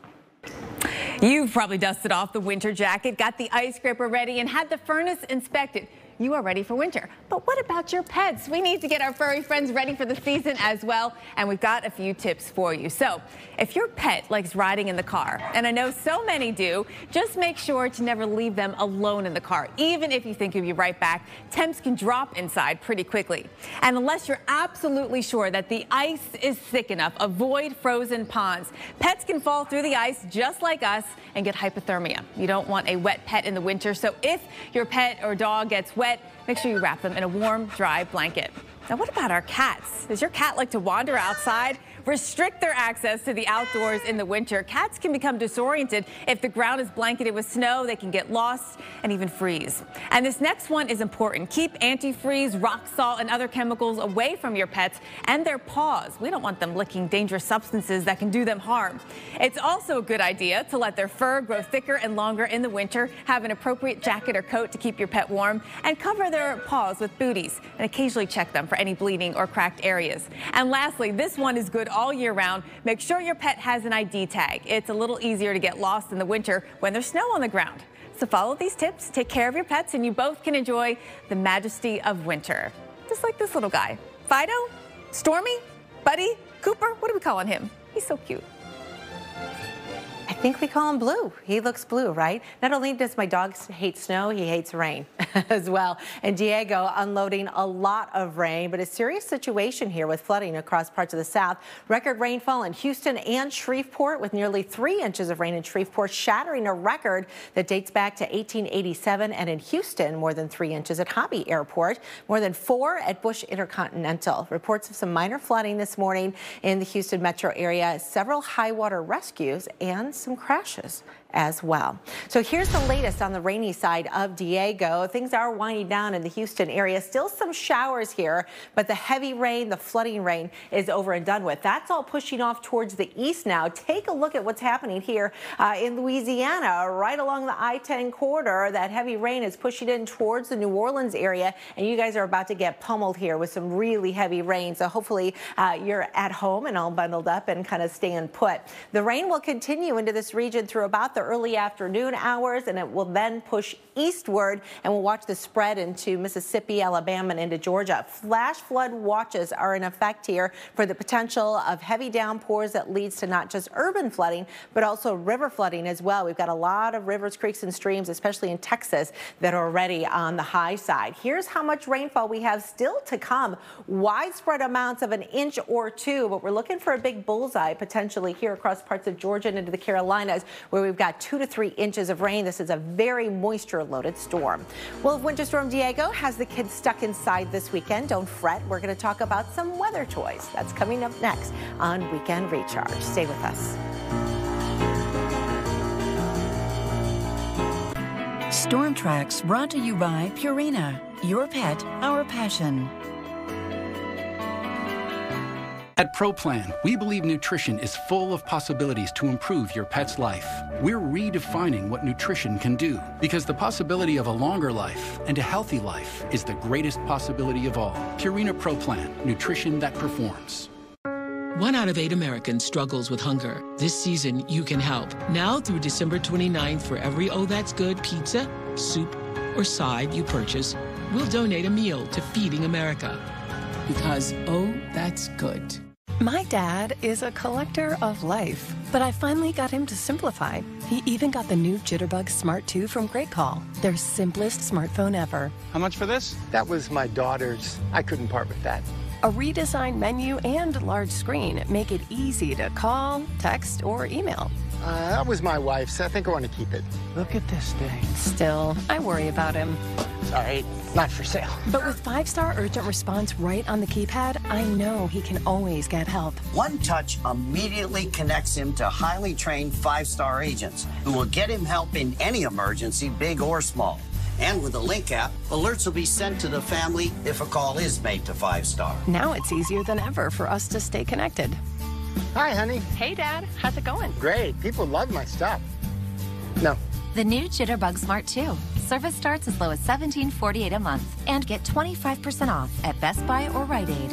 Speaker 5: You've probably dusted off the winter jacket, got the ice scraper ready, and had the furnace inspected. You are ready for winter. But what about your pets? We need to get our furry friends ready for the season as well, and we've got a few tips for you. So if your pet likes riding in the car, and I know so many do, just make sure to never leave them alone in the car. Even if you think you'll be right back, temps can drop inside pretty quickly. And unless you're absolutely sure that the ice is thick enough, avoid frozen ponds. Pets can fall through the ice just like us and get hypothermia. You don't want a wet pet in the winter, so if your pet or dog gets wet, make sure you wrap them in a warm, dry blanket. Now, what about our cats? Does your cat like to wander outside? Restrict their access to the outdoors in the winter. Cats can become disoriented. If the ground is blanketed with snow, they can get lost and even freeze. And this next one is important. Keep antifreeze, rock salt, and other chemicals away from your pets and their paws. We don't want them licking dangerous substances that can do them harm. It's also a good idea to let their fur grow thicker and longer in the winter. Have an appropriate jacket or coat to keep your pet warm, and cover their paws with booties, and occasionally check them for any bleeding or cracked areas. And lastly, this one is good all year round. Make sure your pet has an ID tag. It's a little easier to get lost in the winter when there's snow on the ground. So follow these tips, take care of your pets, and you both can enjoy the majesty of winter. Just like this little guy. Fido? Stormy? Buddy? Cooper? What are we calling him? He's so cute.
Speaker 4: I think we call him Blue. He looks blue, right? Not only does my dog hate snow, he hates rain as well. And Deigo unloading a lot of rain, but a serious situation here with flooding across parts of the South. Record rainfall in Houston and Shreveport with nearly 3 inches of rain in Shreveport, shattering a record that dates back to 1887. And in Houston, more than 3 inches at Hobby Airport, more than 4 at Bush Intercontinental. Reports of some minor flooding this morning in the Houston metro area, several high water rescues, and some crashes as well. So here's the latest on the rainy side of Deigo. Things are winding down in the Houston area. Still some showers here, but the heavy rain, the flooding rain is over and done with. That's all pushing off towards the east now. Take a look at what's happening here in Louisiana, right along the I-10 corridor. That heavy rain is pushing in towards the New Orleans area, and you guys are about to get pummeled here with some really heavy rain. So hopefully you're at home and all bundled up and kind of staying put. The rain will continue into this region through about the early afternoon hours, and it will then push eastward, and we'll watch the spread into Mississippi, Alabama, and into Georgia. Flash flood watches are in effect here for the potential of heavy downpours that leads to not just urban flooding, but also river flooding as well. We've got a lot of rivers, creeks, and streams, especially in Texas, that are already on the high side. Here's how much rainfall we have still to come. Widespread amounts of an inch or two, but we're looking for a big bullseye potentially here across parts of Georgia and into the Carolinas, where we've got 2 to 3 inches of rain. This is a very moisture-loaded storm. Well, if Winter Storm Deigo has the kids stuck inside this weekend, don't fret. We're going to talk about some weather toys. That's coming up next on Weekend Recharge. Stay with us.
Speaker 1: Storm Tracks brought to you by Purina. Your pet, our passion.
Speaker 11: At ProPlan, we believe nutrition is full of possibilities to improve your pet's life. We're redefining what nutrition can do, because the possibility of a longer life and a healthy life is the greatest possibility of all. Purina ProPlan, nutrition that performs.
Speaker 14: 1 out of 8 Americans struggles with hunger. This season, you can help. Now through December 29th, for every Oh That's Good pizza, soup, or side you purchase, we'll donate a meal to Feeding America. Because, oh, that's good.
Speaker 20: My dad is a collector of life, but I finally got him to simplify. He even got the new Jitterbug Smart 2 from Great Call, their simplest smartphone ever.
Speaker 21: How much for this? That was my daughter's. I couldn't part with that.
Speaker 20: A redesigned menu and large screen make it easy to call, text, or email.
Speaker 21: That was my wife's. I think I want to keep it. Look at this thing.
Speaker 20: Still, I worry about him.
Speaker 21: Sorry, not for sale.
Speaker 20: But with 5-star urgent response right on the keypad, I know he can always get help. One touch immediately connects him to highly trained 5-star agents who will get him help in any emergency, big or small. And with the Link app, alerts will be sent to the family if a call is made to 5-star. Now it's easier than ever for us to stay connected.
Speaker 21: Hi, honey.
Speaker 20: Hey, Dad. How's it going?
Speaker 21: Great. People love my stuff. No.
Speaker 22: The new Jitterbug Smart 2. Service starts as low as $17.48 a month. And get 25% off at Best Buy or Rite Aid.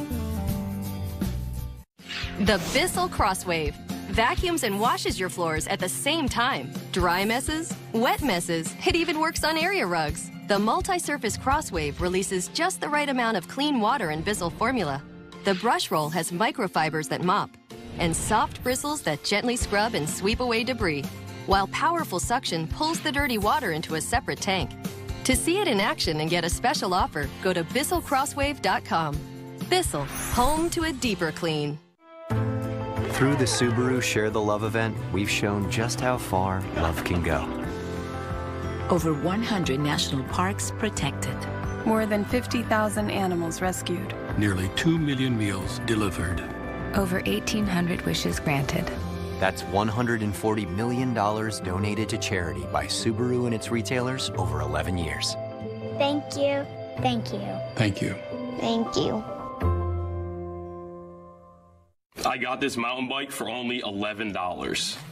Speaker 23: The Bissell Crosswave. Vacuums and washes your floors at the same time. Dry messes, wet messes, it even works on area rugs. The multi-surface Crosswave releases just the right amount of clean water in Bissell formula. The brush roll has microfibers that mop, and soft bristles that gently scrub and sweep away debris, while powerful suction pulls the dirty water into a separate tank. To see it in action and get a special offer, go to BissellCrosswave.com. Bissell, home to a deeper clean.
Speaker 24: Through the Subaru Share the Love event, we've shown just how far love can go.
Speaker 29: Over 100 national parks protected.
Speaker 20: More than 50,000 animals rescued.
Speaker 25: Nearly 2 million meals delivered.
Speaker 29: Over 1,800 wishes granted.
Speaker 24: That's $140 million donated to charity by Subaru and its retailers over 11 years.
Speaker 12: Thank you. Thank you.
Speaker 25: Thank you.
Speaker 12: Thank you.
Speaker 26: I got this mountain bike for only $11.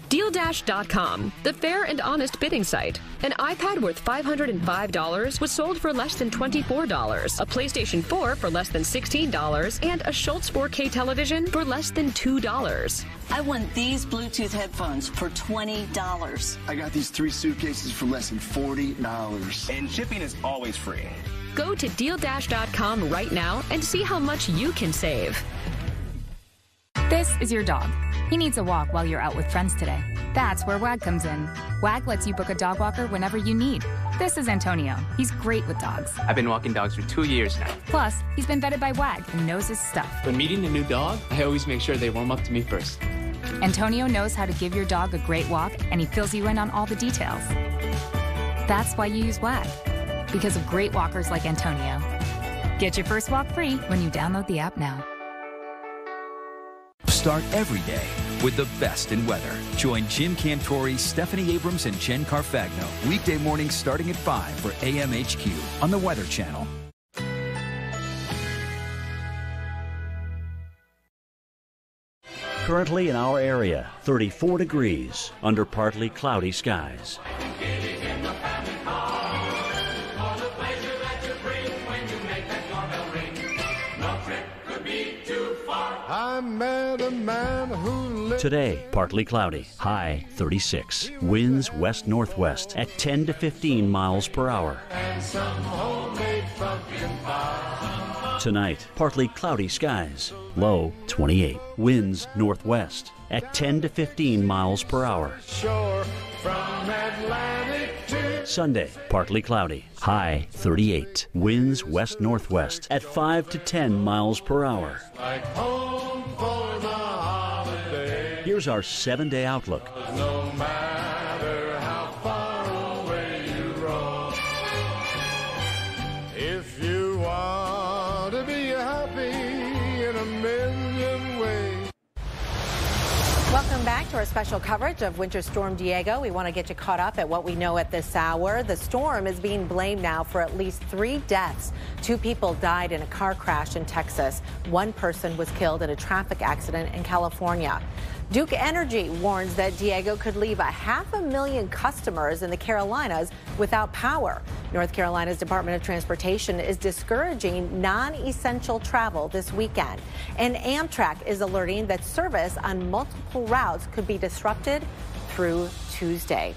Speaker 26: DealDash.com, the fair and honest bidding site. An iPad worth $505 was sold for less than $24, a PlayStation 4 for less than $16, and a Schultz 4K television for less than $2.
Speaker 28: I want these Bluetooth headphones for $20.
Speaker 29: I got these 3 suitcases for less than $40.
Speaker 26: And shipping is always free. Go to DealDash.com right now and see how much you can save.
Speaker 30: This is your dog. He needs a walk while you're out with friends today. That's where WAG comes in. WAG lets you book a dog walker whenever you need. This is Antonio. He's great with dogs.
Speaker 31: I've been walking dogs for 2 years now.
Speaker 30: Plus, he's been vetted by WAG and knows his stuff.
Speaker 31: When meeting a new dog, I always make sure they warm up to me first.
Speaker 30: Antonio knows how to give your dog a great walk, and he fills you in on all the details. That's why you use WAG, because of great walkers like Antonio. Get your first walk free when you download the app now.
Speaker 2: Start every day with the best in weather. Join Jim Cantori, Stephanie Abrams, and Jen Carfagno weekday mornings starting at 5 for AMHQ on the Weather Channel.
Speaker 3: Currently in our area, 34 degrees under partly cloudy skies.
Speaker 17: I met a man who lived.
Speaker 3: Today, partly cloudy, high 36. Winds west-northwest at 10 to 15 miles per hour.
Speaker 17: And some homemade pumpkin pie.
Speaker 3: Tonight, partly cloudy skies, low 28. Winds northwest at 10 to 15 miles per hour.
Speaker 17: Shore from Atlantic to
Speaker 3: Sunday, partly cloudy, high 38. Winds west-northwest at 5 to 10 miles per hour.
Speaker 17: like home for the holiday.
Speaker 3: Here's our 7-day outlook.
Speaker 17: No matter how far away you roam, if you want to be happy in a million ways.
Speaker 4: Welcome back to our special coverage of Winter Storm Deigo. We want to get you caught up at what we know at this hour. The storm is being blamed now for at least 3 deaths. 2 people died in a car crash in Texas. 1 person was killed in a traffic accident in California. Duke Energy warns that Deigo could leave 500,000 customers in the Carolinas without power. North Carolina's Department of Transportation is discouraging non-essential travel this weekend. And Amtrak is alerting that service on multiple routes could be disrupted through Tuesday.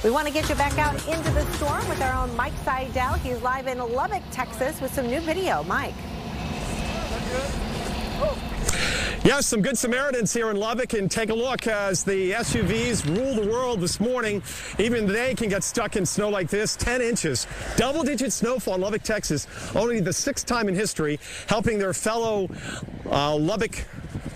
Speaker 4: We want to get you back out into the storm with our own Mike Seidel. He's live in Lubbock, Texas with some new video. Mike.
Speaker 6: Yes, some good Samaritans here in Lubbock, and take a look as the SUVs rule the world this morning. Even they can get stuck in snow like this, 10 inches. Double-digit snowfall in Lubbock, Texas, only the 6th time in history, helping their fellow Lubbock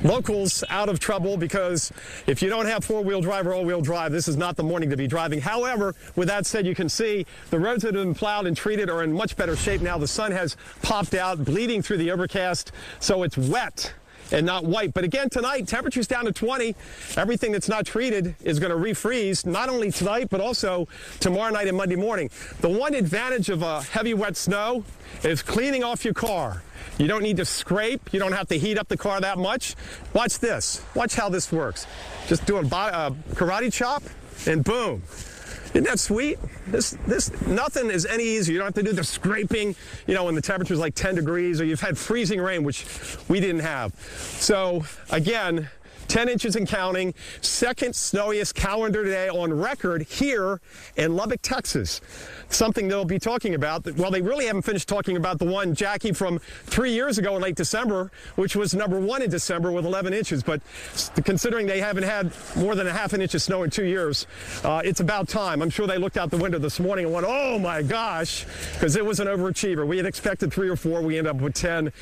Speaker 6: locals out of trouble, because if you don't have 4-wheel drive or all-wheel drive, this is not the morning to be driving. However, with that said, you can see the roads that have been plowed and treated are in much better shape now. The sun has popped out, bleeding through the overcast, so it's wet and not white. But again, tonight, temperatures down to 20. Everything that's not treated is going to refreeze, not only tonight, but also tomorrow night and Monday morning. The one advantage of heavy, wet snow is cleaning off your car. You don't need to scrape. You don't have to heat up the car that much. Watch this. Watch how this works. Just do a karate chop, and boom. Isn't that sweet? Nothing is any easier. You don't have to do the scraping, you know, when the temperature's like 10 degrees or you've had freezing rain, which we didn't have. So, again, 10 inches and counting, 2nd snowiest calendar day on record here in Lubbock, Texas. Something they'll be talking about. Well, they really haven't finished talking about the one, Jackie, from 3 years ago in late December, which was #1 in December with 11 inches. But considering they haven't had more than a ½ an inch of snow in 2 years, it's about time. I'm sure they looked out the window this morning and went, oh my gosh, because it was an overachiever. We had expected 3 or 4. We ended up with 10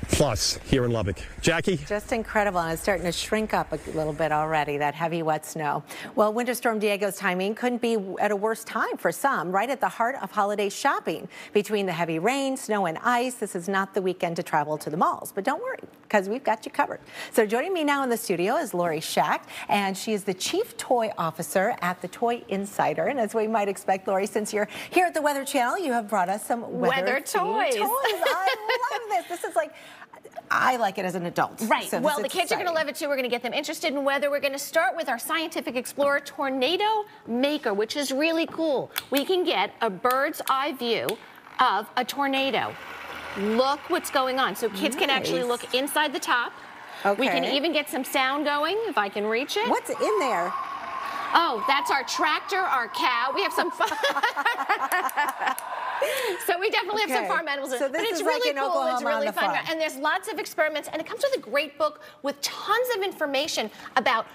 Speaker 6: plus here in Lubbock. Jackie?
Speaker 4: Just incredible, and it's starting to shrink up a little bit already, that heavy, wet snow. Well, Winter Storm Diego's timing couldn't be at a worse time for some, right at the heart of holiday shopping. Between the heavy rain, snow, and ice, this is not the weekend to travel to the malls. But don't worry, because we've got you covered. So joining me now in the studio is Lori Schacht, and she is the Chief Toy Officer at the Toy Insider. And as we might expect, Lori, since you're here at the Weather Channel, you have brought us some weather toys. I love this. This is like, I like it as an adult.
Speaker 7: Right.
Speaker 4: So
Speaker 7: well, the kids are going to love it too. We're going to get them interested in weather. We're going to start with our Scientific Explorer Tornado Maker, which is really cool. We can get a bird's eye view of a tornado. Look what's going on. So kids can actually look inside the top. Okay. We can even get some sound going, if I can reach it.
Speaker 4: What's in there?
Speaker 7: Oh, that's our tractor, our cow. We have some fun. So we definitely have some farm animals.
Speaker 4: So
Speaker 7: but it's really
Speaker 4: like
Speaker 7: cool. It's really fun.
Speaker 4: farm.
Speaker 7: And there's lots of experiments. And it comes with a great book with tons of information about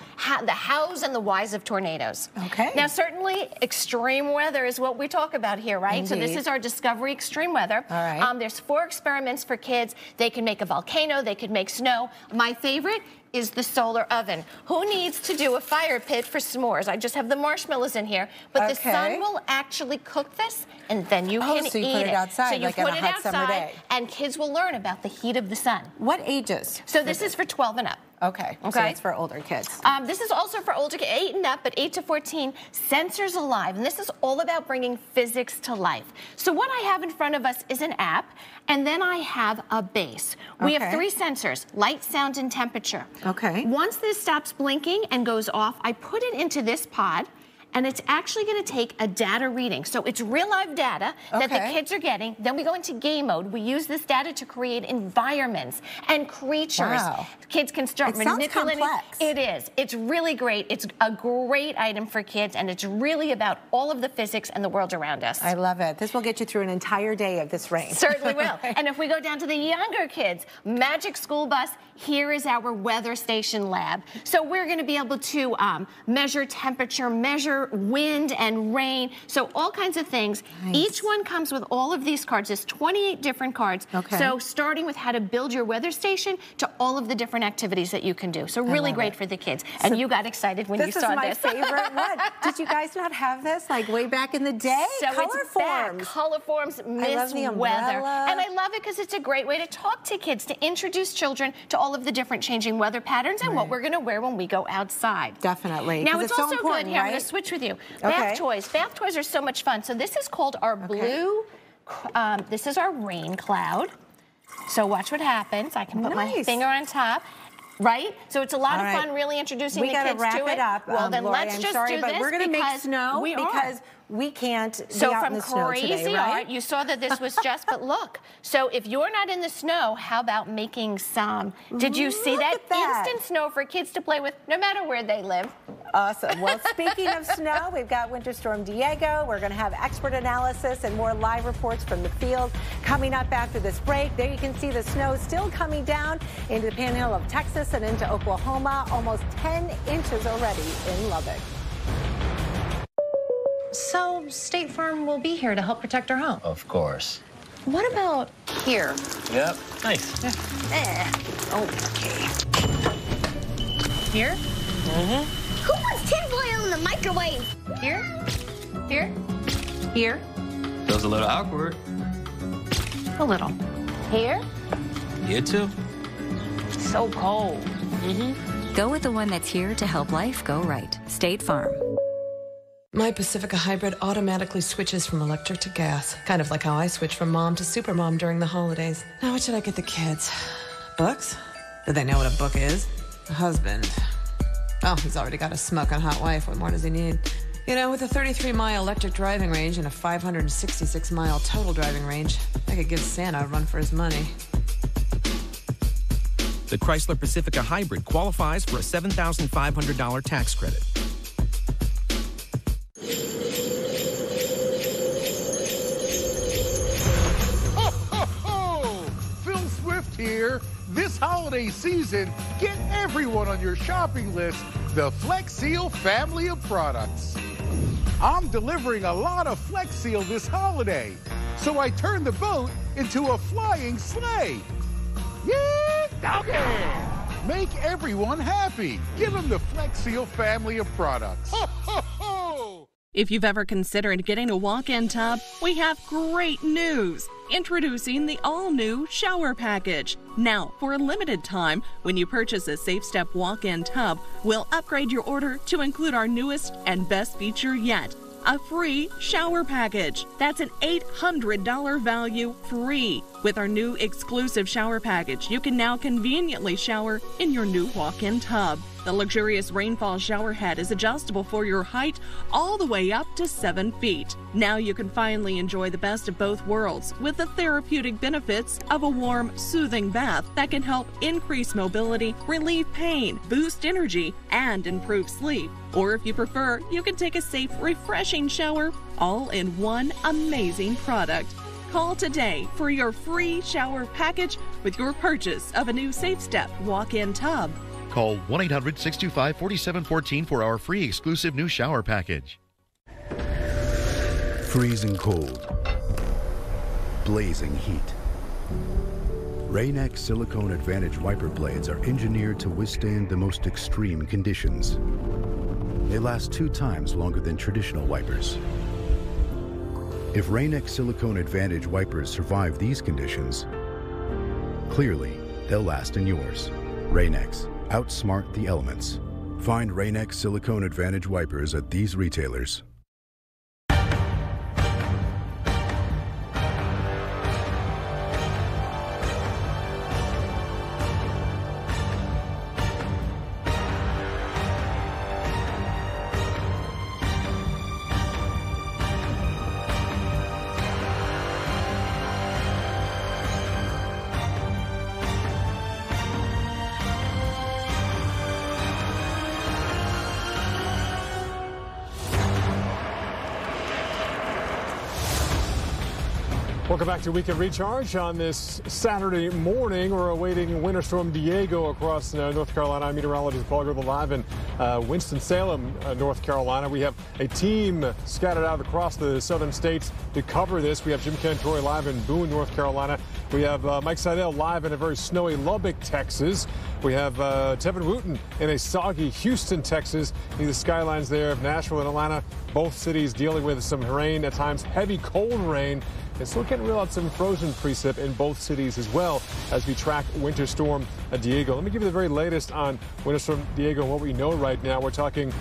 Speaker 7: the hows and the whys of tornadoes.
Speaker 4: Okay.
Speaker 7: Now, certainly, extreme weather is what we talk about here, right?
Speaker 4: Indeed.
Speaker 7: So this is our Discovery Extreme Weather.
Speaker 4: All right.
Speaker 7: There's 4 experiments for kids. They can make a volcano. They could make snow. My favorite is the solar oven. Who needs to do a fire pit for s'mores? I just have the marshmallows in here, but the sun will actually cook this, and then you can
Speaker 4: so you
Speaker 7: eat
Speaker 4: put it outside,
Speaker 7: so you
Speaker 4: like
Speaker 7: put
Speaker 4: on a
Speaker 7: it
Speaker 4: hot summer
Speaker 7: outside,
Speaker 4: day.
Speaker 7: and kids will learn about the heat of the sun.
Speaker 4: What ages?
Speaker 7: So this is for 12 and up.
Speaker 4: Okay. So that's for older kids.
Speaker 7: This is also for older kids, 8 and up, but 8 to 14, Sensors Alive. And this is all about bringing physics to life. So what I have in front of us is an app, and then I have a base. We have 3 sensors, light, sound, and temperature.
Speaker 4: Okay.
Speaker 7: Once this stops blinking and goes off, I put it into this pod, and it's actually going to take a data reading. So it's real live data that the kids are getting. Then we go into game mode. We use this data to create environments and creatures.
Speaker 4: Wow.
Speaker 7: Kids can start manipulating. It is. It's really great. It's a great item for kids, and it's really about all of the physics and the world around us.
Speaker 4: I love it. This will get you through an entire day of this rain.
Speaker 7: Certainly will. And if we go down to the younger kids, Magic School Bus, here is our weather station lab. So we're going to be able to measure temperature, measure wind and rain, so all kinds of things. Nice. Each one comes with all of these cards. There's 28 different cards. Okay. So starting with how to build your weather station to all of the different activities that you can do. So really great for the kids. And you got excited when you saw this.
Speaker 4: This is my favorite one. Did you guys not have this like way back in the day?
Speaker 7: So
Speaker 4: Color forms.
Speaker 7: Color forms, Miss Weather. And I love it because it's a great way to talk to kids, to introduce children to all of the different changing weather patterns and what we're going to wear when we go outside.
Speaker 4: Definitely.
Speaker 7: Now it's also
Speaker 4: so
Speaker 7: good. Here, I'm going to switch with you. Bath toys. Bath toys are so much fun. So this is called our blue, this is our rain cloud. So watch what happens. I can put my finger on top. Right? So it's a lot of fun really introducing the kids to it.
Speaker 4: We got to wrap it up.
Speaker 7: Well, then
Speaker 4: Lori,
Speaker 7: let's just
Speaker 4: do this.
Speaker 7: but
Speaker 4: we're going to make snow because we can't be out in the snow today, right?
Speaker 7: You saw that this was just, but look. So if you're not in the snow, how about making some? Did you see that? Instant snow for kids to play with, no matter where they live.
Speaker 4: Awesome. Well, speaking of snow, we've got Winter Storm Deigo. We're going to have expert analysis and more live reports from the field coming up after this break. There you can see the snow still coming down into the panhandle of Texas and into Oklahoma. Almost 10 inches already in Lubbock.
Speaker 1: So State Farm will be here to help protect our home?
Speaker 5: Of course.
Speaker 1: What about here?
Speaker 5: Yep. Nice.
Speaker 1: Okay. Here?
Speaker 12: Mm-hmm. Who wants tinfoil in the microwave?
Speaker 1: Here? Here? Here?
Speaker 5: Feels a little awkward.
Speaker 1: A little. Here?
Speaker 5: Here too.
Speaker 1: So cold.
Speaker 31: Mm-hmm. Go with the one that's here to help life go right. State Farm.
Speaker 8: My Pacifica Hybrid automatically switches from electric to gas, kind of like how I switch from mom to supermom during the holidays. Now what should I get the kids? Books? Do they know what a book is? A husband. Oh, he's already got a smoking hot wife. What more does he need? You know, with a 33-mile electric driving range and a 566-mile total driving range, I could give Santa a run for his money.
Speaker 9: The Chrysler Pacifica Hybrid qualifies for a $7,500 tax credit.
Speaker 10: Here, this holiday season, get everyone on your shopping list the Flex Seal family of products. I'm delivering a lot of Flex Seal this holiday, so I turned the boat into a flying sleigh. Yeah, doggy! Make everyone happy. Give them the Flex Seal family of products. Ho, ho, ho!
Speaker 13: If you've ever considered getting a walk-in tub, we have great news. Introducing the all-new shower package. Now, for a limited time, when you purchase a Safe Step walk-in tub, we'll upgrade your order to include our newest and best feature yet, a free shower package. That's an $800 value free. With our new exclusive shower package, you can now conveniently shower in your new walk-in tub. The luxurious rainfall shower head is adjustable for your height all the way up to 7 feet. Now you can finally enjoy the best of both worlds with the therapeutic benefits of a warm, soothing bath that can help increase mobility, relieve pain, boost energy, and improve sleep. Or if you prefer, you can take a safe, refreshing shower all in one amazing product. Call today for your free shower package with your purchase of a new Safe Step walk-in tub.
Speaker 15: Call 1-800-625-4714 for our free exclusive new shower package.
Speaker 30: Freezing cold. Blazing heat. Rain-X Silicone Advantage wiper blades are engineered to withstand the most extreme conditions. They last 2 times longer than traditional wipers. If Rain-X Silicone Advantage wipers survive these conditions, clearly they'll last in yours. Rain-X, Outsmart the elements. Find Rain-X Silicone Advantage wipers at these retailers.
Speaker 17: Welcome back to Weekend Recharge. On this Saturday morning, we're awaiting Winter Storm Deigo across North Carolina. I'm meteorologist Paul Gerber live in Winston-Salem, North Carolina. We have a team scattered out across the southern states to cover this. We have Jim Cantori live in Boone, North Carolina. We have Mike Seidel live in a very snowy Lubbock, Texas. We have Tevin Wooten in a soggy Houston, Texas. The skylines there of Nashville and Atlanta, both cities dealing with some rain, at times heavy, cold rain. And still getting real out some frozen precip in both cities as well as we track Winter Storm Deigo. Let me give you the very latest on Winter Storm Deigo and what we know right now. We're talking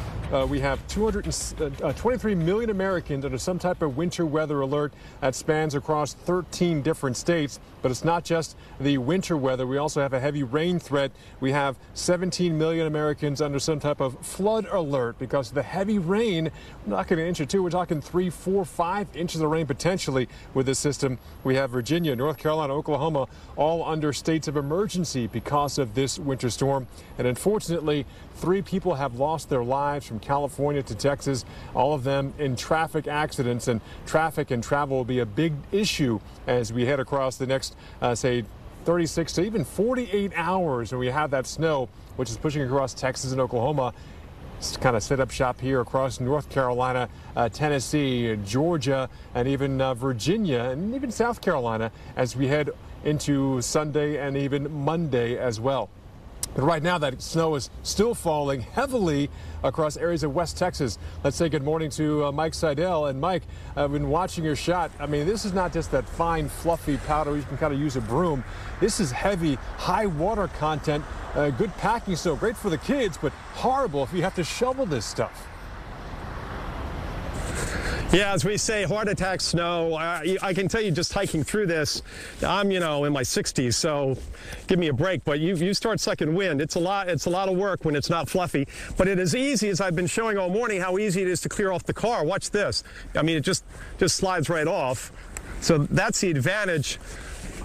Speaker 17: we have 223 million Americans under some type of winter weather alert that spans across 13 different states. But it's not just the winter weather. We also have a heavy rain threat. We have 17 million Americans under some type of flood alert because of the heavy rain. We're not going to inch or two. We're talking 3, 4, 5 inches of rain potentially with this system. We have Virginia, North Carolina, Oklahoma, all under states of emergency because of this winter storm. And unfortunately, 3 people have lost their lives from California to Texas, all of them in traffic accidents. And traffic and travel will be a big issue as we head across the next, say, 36 to even 48 hours when we have that snow, which is pushing across Texas and Oklahoma. It's kind of set up shop here across North Carolina, Tennessee, Georgia, and even Virginia, and even South Carolina as we head into Sunday and even Monday as well. But right now, that snow is still falling heavily across areas of West Texas. Let's say good morning to Mike Seidel. And Mike, I've been watching your shot. I mean, this is not just that fine, fluffy powder you can kind of use a broom. This is heavy, high water content, good packing snow, great for the kids, but horrible if you have to shovel this stuff.
Speaker 6: Yeah, as we say, heart attack snow. I can tell you just hiking through this, I'm, in my 60s, so give me a break. But you start sucking wind. It's a lot of work when it's not fluffy. But it is easy, as I've been showing all morning, how easy it is to clear off the car. Watch this. I mean, it just slides right off. So that's the advantage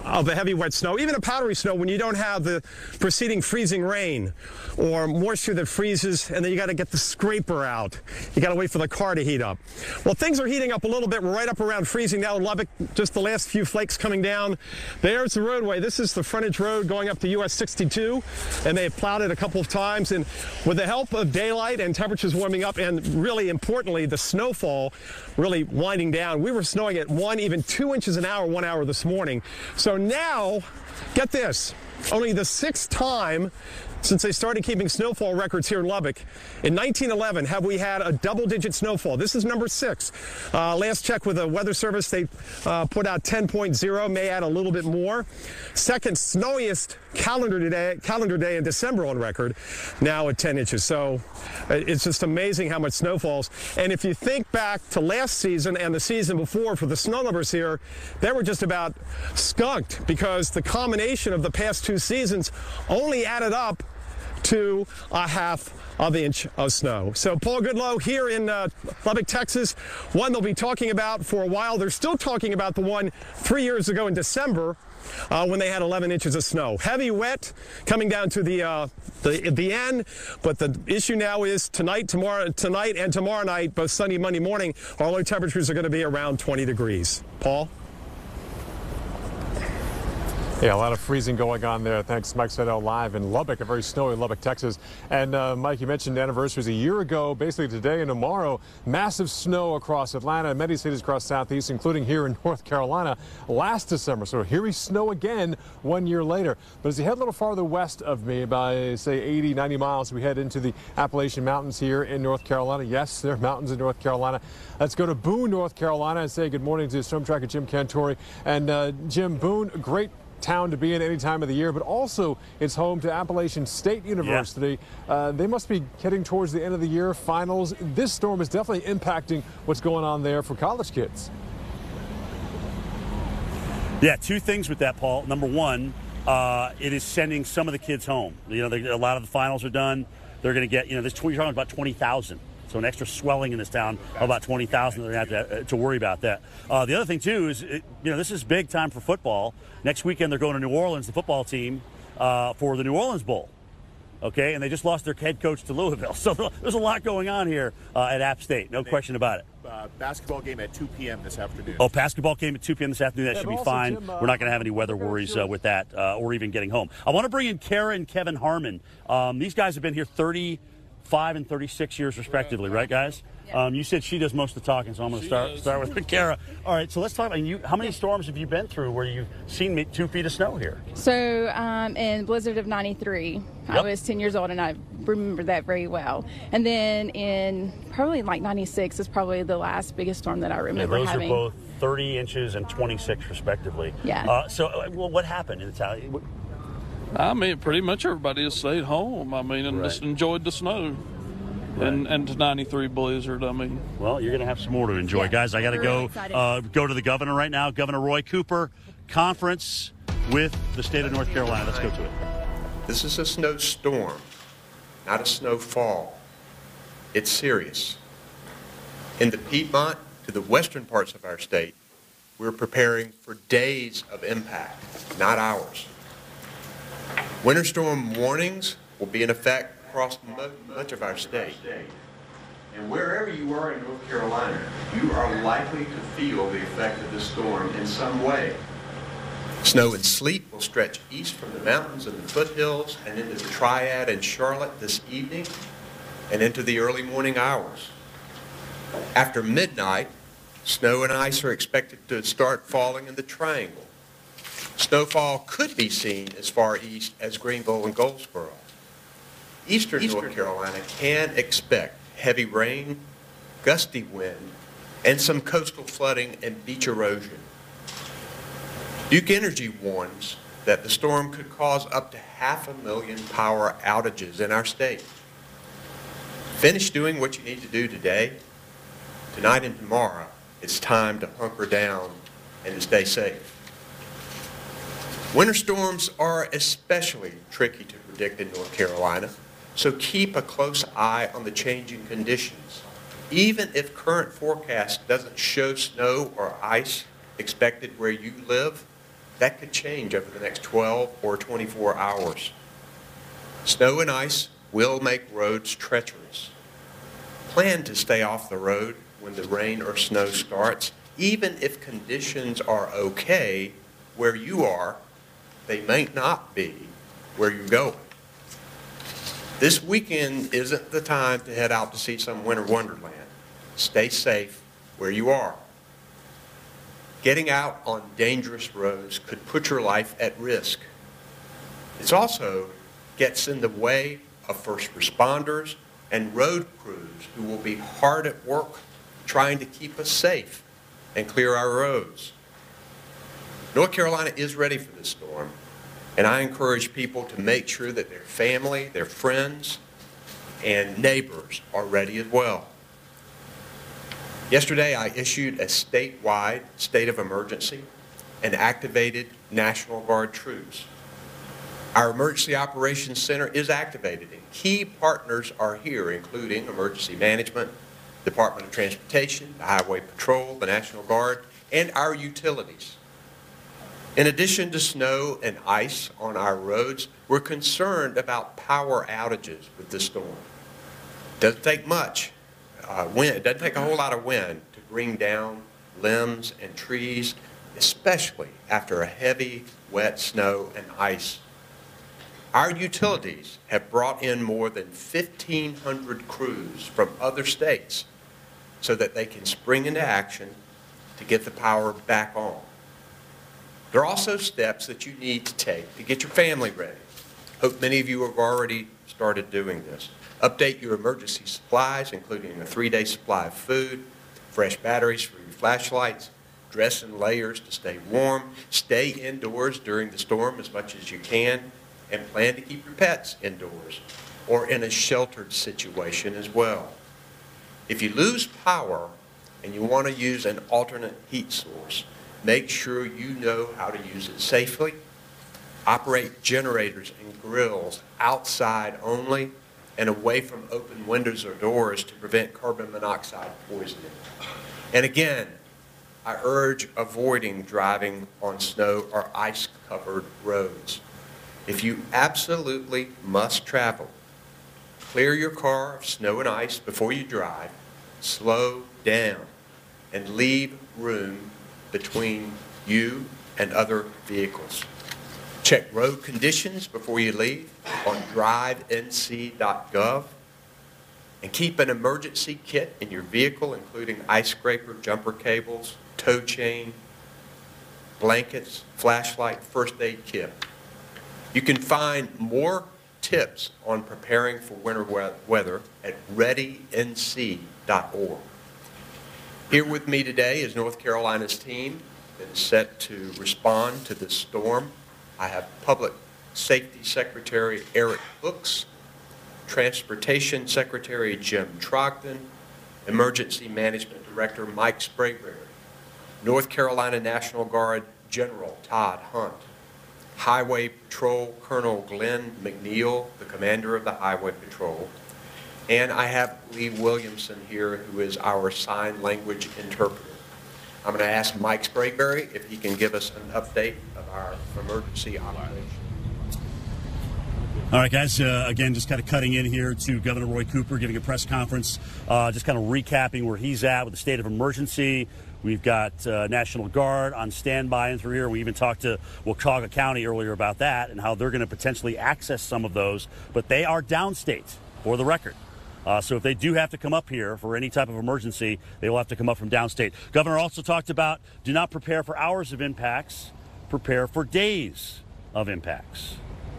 Speaker 6: of a heavy wet snow, even a powdery snow, when you don't have the preceding freezing rain or moisture that freezes, and then you got to get the scraper out. You got to wait for the car to heat up. Well, things are heating up a little bit. We're right up around freezing now in Lubbock. Just the last few flakes coming down. There's the roadway. This is the frontage road going up to US 62, and they've plowed it a couple of times. And with the help of daylight and temperatures warming up, and really importantly, the snowfall really winding down, we were snowing at 1, even 2 inches an hour, 1 hour this morning. So now, get this, only the 6th time since they started keeping snowfall records here in Lubbock. In 1911, have we had a double-digit snowfall. This is number 6. Last check with the Weather Service, they put out 10.0, may add a little bit more. Second snowiest calendar day in December on record, now at 10 inches. So it's just amazing how much snow falls. And if you think back to last season and the season before for the snow numbers here, they were just about skunked because the combination of the past 2 seasons only added up to a half of inch of snow. So Paul Goodloe here in Lubbock, Texas, one they'll be talking about for a while. They're still talking about the one 3 years ago in December when they had 11 inches of snow. Heavy wet coming down to the end, but the issue now is tonight and tomorrow night, both Sunday and Monday morning, our low temperatures are going to be around 20 degrees. Paul?
Speaker 17: Yeah, a lot of freezing going on there. Thanks, Mike Seidel live in Lubbock, a very snowy Lubbock, Texas. And Mike, you mentioned anniversaries a year ago, basically today and tomorrow. Massive snow across Atlanta and many cities across Southeast, including here in North Carolina last December. So here we snow again 1 year later. But as you head a little farther west of me by, say, 80, 90 miles, we head into the Appalachian Mountains here in North Carolina. Yes, there are mountains in North Carolina. Let's go to Boone, North Carolina, and say good morning to Storm Tracker Jim Cantori. And Jim, Boone, great town to be in any time of the year, but also it's home to Appalachian State University. They must be heading towards the end of the year, finals. This storm is definitely impacting what's going on there for college kids.
Speaker 3: Yeah, two things with that, Paul. Number one, it is sending some of the kids home. You know, a lot of the finals are done. They're going to get, you're talking about 20,000. So an extra swelling in this town of about 20,000. They're going to have to worry about that. The other thing, too, is, this is big time for football. Next weekend, they're going to New Orleans, the football team, for the New Orleans Bowl. Okay, and they just lost their head coach to Louisville. So there's a lot going on here at App State. No question about it.
Speaker 11: Basketball game at 2 p.m. this afternoon.
Speaker 3: Oh, basketball game at 2 p.m. this afternoon. That should be fine. We're not going to have any weather worries with that or even getting home. I want to bring in Kara and Kevin Harmon. These guys have been here 35 and 36 years respectively, right, guys? You said she does most of the talking, so I'm going to start with Kara. All right, so let's talk about you. How many storms have you been through where you've seen 2 feet of snow here?
Speaker 14: So in blizzard of 93, I was 10 years old, and I remember that very well. And then in probably like 96 is probably the last biggest storm that I remember having.
Speaker 3: Those are both 30 inches and 26 respectively.
Speaker 14: Yeah.
Speaker 3: Well, what happened in the town?
Speaker 16: I mean, pretty much everybody has stayed home. I mean, and just enjoyed the snow. And the 93 blizzard, I mean.
Speaker 3: Well, you're going to have some more to enjoy. Guys, I got to go to the governor right now. Governor Roy Cooper, conference with the state of North Carolina. Let's go to it.
Speaker 18: This is a snowstorm, not a snowfall. It's serious. In the Piedmont to the western parts of our state, we're preparing for days of impact, not hours. Winter storm warnings will be in effect across much of our state. And wherever you are in North Carolina, you are likely to feel the effect of this storm in some way. Snow and sleet will stretch east from the mountains and the foothills and into the Triad and Charlotte this evening and into the early morning hours. After midnight, snow and ice are expected to start falling in the Triangle. Snowfall could be seen as far east as Greenville and Goldsboro. Eastern North Carolina can expect heavy rain, gusty wind, and some coastal flooding and beach erosion. Duke Energy warns that the storm could cause up to 500,000 power outages in our state. Finish doing what you need to do today. Tonight and tomorrow, it's time to hunker down and to stay safe. Winter storms are especially tricky to predict in North Carolina. So keep a close eye on the changing conditions. Even if current forecast doesn't show snow or ice expected where you live, that could change over the next 12 or 24 hours. Snow and ice will make roads treacherous. Plan to stay off the road when the rain or snow starts. Even if conditions are okay where you are, they may not be where you're going. This weekend isn't the time to head out to see some winter wonderland. Stay safe where you are. Getting out on dangerous roads could put your life at risk. It also gets in the way of first responders and road crews who will be hard at work trying to keep us safe and clear our roads. North Carolina is ready for this storm. And I encourage people to make sure that their family, their friends, and neighbors are ready as well. Yesterday, I issued a statewide state of emergency and activated National Guard troops. Our Emergency Operations Center is activated, and key partners are here, including Emergency Management, Department of Transportation, the Highway Patrol, the National Guard, and our utilities. In addition to snow and ice on our roads, we're concerned about power outages with this storm. It doesn't take much wind. It doesn't take a whole lot of wind to bring down limbs and trees, especially after a heavy, wet snow and ice. Our utilities have brought in more than 1,500 crews from other states so that they can spring into action to get the power back on. There are also steps that you need to take to get your family ready. Hope many of you have already started doing this. Update your emergency supplies, including a 3-day supply of food, fresh batteries for your flashlights, dress in layers to stay warm, stay indoors during the storm as much as you can, and plan to keep your pets indoors or in a sheltered situation as well. If you lose power and you want to use an alternate heat source, make sure you know how to use it safely. Operate generators and grills outside only and away from open windows or doors to prevent carbon monoxide poisoning. And again, I urge avoiding driving on snow or ice-covered roads. If you absolutely must travel, clear your car of snow and ice before you drive, slow down, and leave room between you and other vehicles. Check road conditions before you leave on drivenc.gov, and keep an emergency kit in your vehicle, including ice scraper, jumper cables, tow chain, blankets, flashlight, first aid kit. You can find more tips on preparing for winter weather at readync.org. Here with me today is North Carolina's team that is set to respond to this storm. I have Public Safety Secretary Eric Hooks, Transportation Secretary Jim Trogdon, Emergency Management Director Mike Sprayberry, North Carolina National Guard General Todd Hunt, Highway Patrol Colonel Glenn McNeil, the commander of the Highway Patrol, and I have Lee Williamson here, who is our sign language interpreter. I'm going to ask Mike Sprayberry if he can give us an update of our emergency operation.
Speaker 3: All right, guys, again, just kind of cutting in here to Governor Roy Cooper giving a press conference, just kind of recapping where he's at with the state of emergency. We've got National Guard on standby and through here. We even talked to Waukauga County earlier about that and how they're going to potentially access some of those, but they are downstate, for the record. So if they do have to come up here for any type of emergency, they will have to come up from downstate. Governor also talked about do not prepare for hours of impacts, prepare for days of impacts,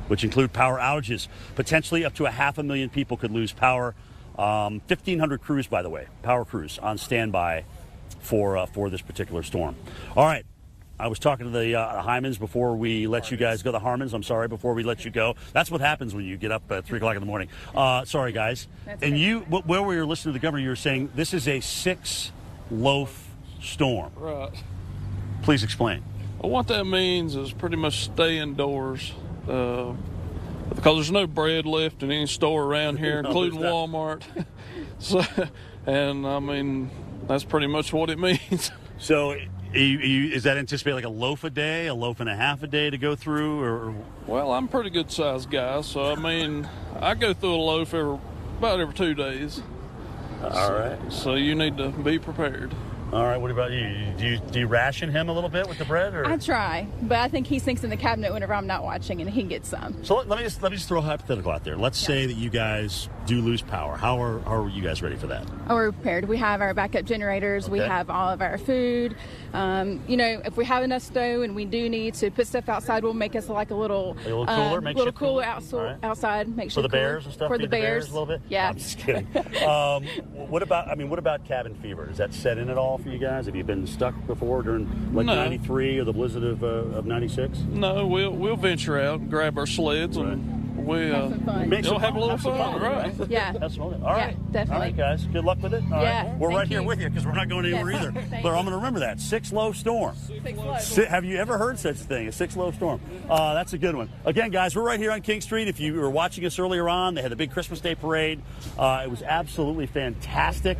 Speaker 3: which include power outages. Potentially up to 500,000 people could lose power. 1,500 crews, by the way, power crews on standby for this particular storm. All right. I was talking to the Hymans before we let you guys go. The Harmons, I'm sorry, before we let you go. That's what happens when you get up at 3 o'clock in the morning. Sorry, guys. That's and you, where we were listening to the governor, you were saying this is a 6-loaf storm.
Speaker 16: Right.
Speaker 3: Please explain.
Speaker 16: Well, what that means is pretty much stay indoors. Because there's no bread left in any store around here, including Walmart. So, and I mean, that's pretty much what it means.
Speaker 3: So, is that anticipated like a loaf a day, a loaf and a half a day to go through, or? Well,
Speaker 16: I'm a pretty good sized guy, so I mean, I go through a loaf about every 2 days.
Speaker 3: All right.
Speaker 16: So you need to be prepared.
Speaker 3: All right. What about you? Do you ration him a little bit with the bread, or?
Speaker 14: I try, but I think he sinks in the cabinet whenever I'm not watching, and he gets some.
Speaker 3: So let me just throw a hypothetical out there. Let's say that you guys do lose power. How are you guys ready for that?
Speaker 14: Oh, we're prepared. We have our backup generators. Okay. We have all of our food. If we have enough snow and we do need to put stuff outside, we'll make us like a little cooler, outside. Make sure
Speaker 3: for the bears and stuff.
Speaker 14: For the bears
Speaker 3: a little bit.
Speaker 14: Yeah.
Speaker 3: No, I'm just kidding. What about cabin fever? Does that set in at all for you guys? Have you been stuck before during like 93 or the blizzard of 96?
Speaker 16: No, we'll venture out and grab our sleds and we'll have a little fun, right?
Speaker 14: Yeah.
Speaker 3: Have some fun. All right.
Speaker 14: Yeah, definitely.
Speaker 3: All right, guys. Good luck with it. All
Speaker 14: yeah.
Speaker 3: Right. We're right here with you because we're not going anywhere either. Claire, I'm going to remember that. 6-loaf storm.
Speaker 14: 6-loaf.
Speaker 3: Have you ever heard such a thing? A 6-loaf storm. That's a good one. Again, guys, we're right here on King Street. If you were watching us earlier on, they had the big Christmas Day parade. It was absolutely fantastic.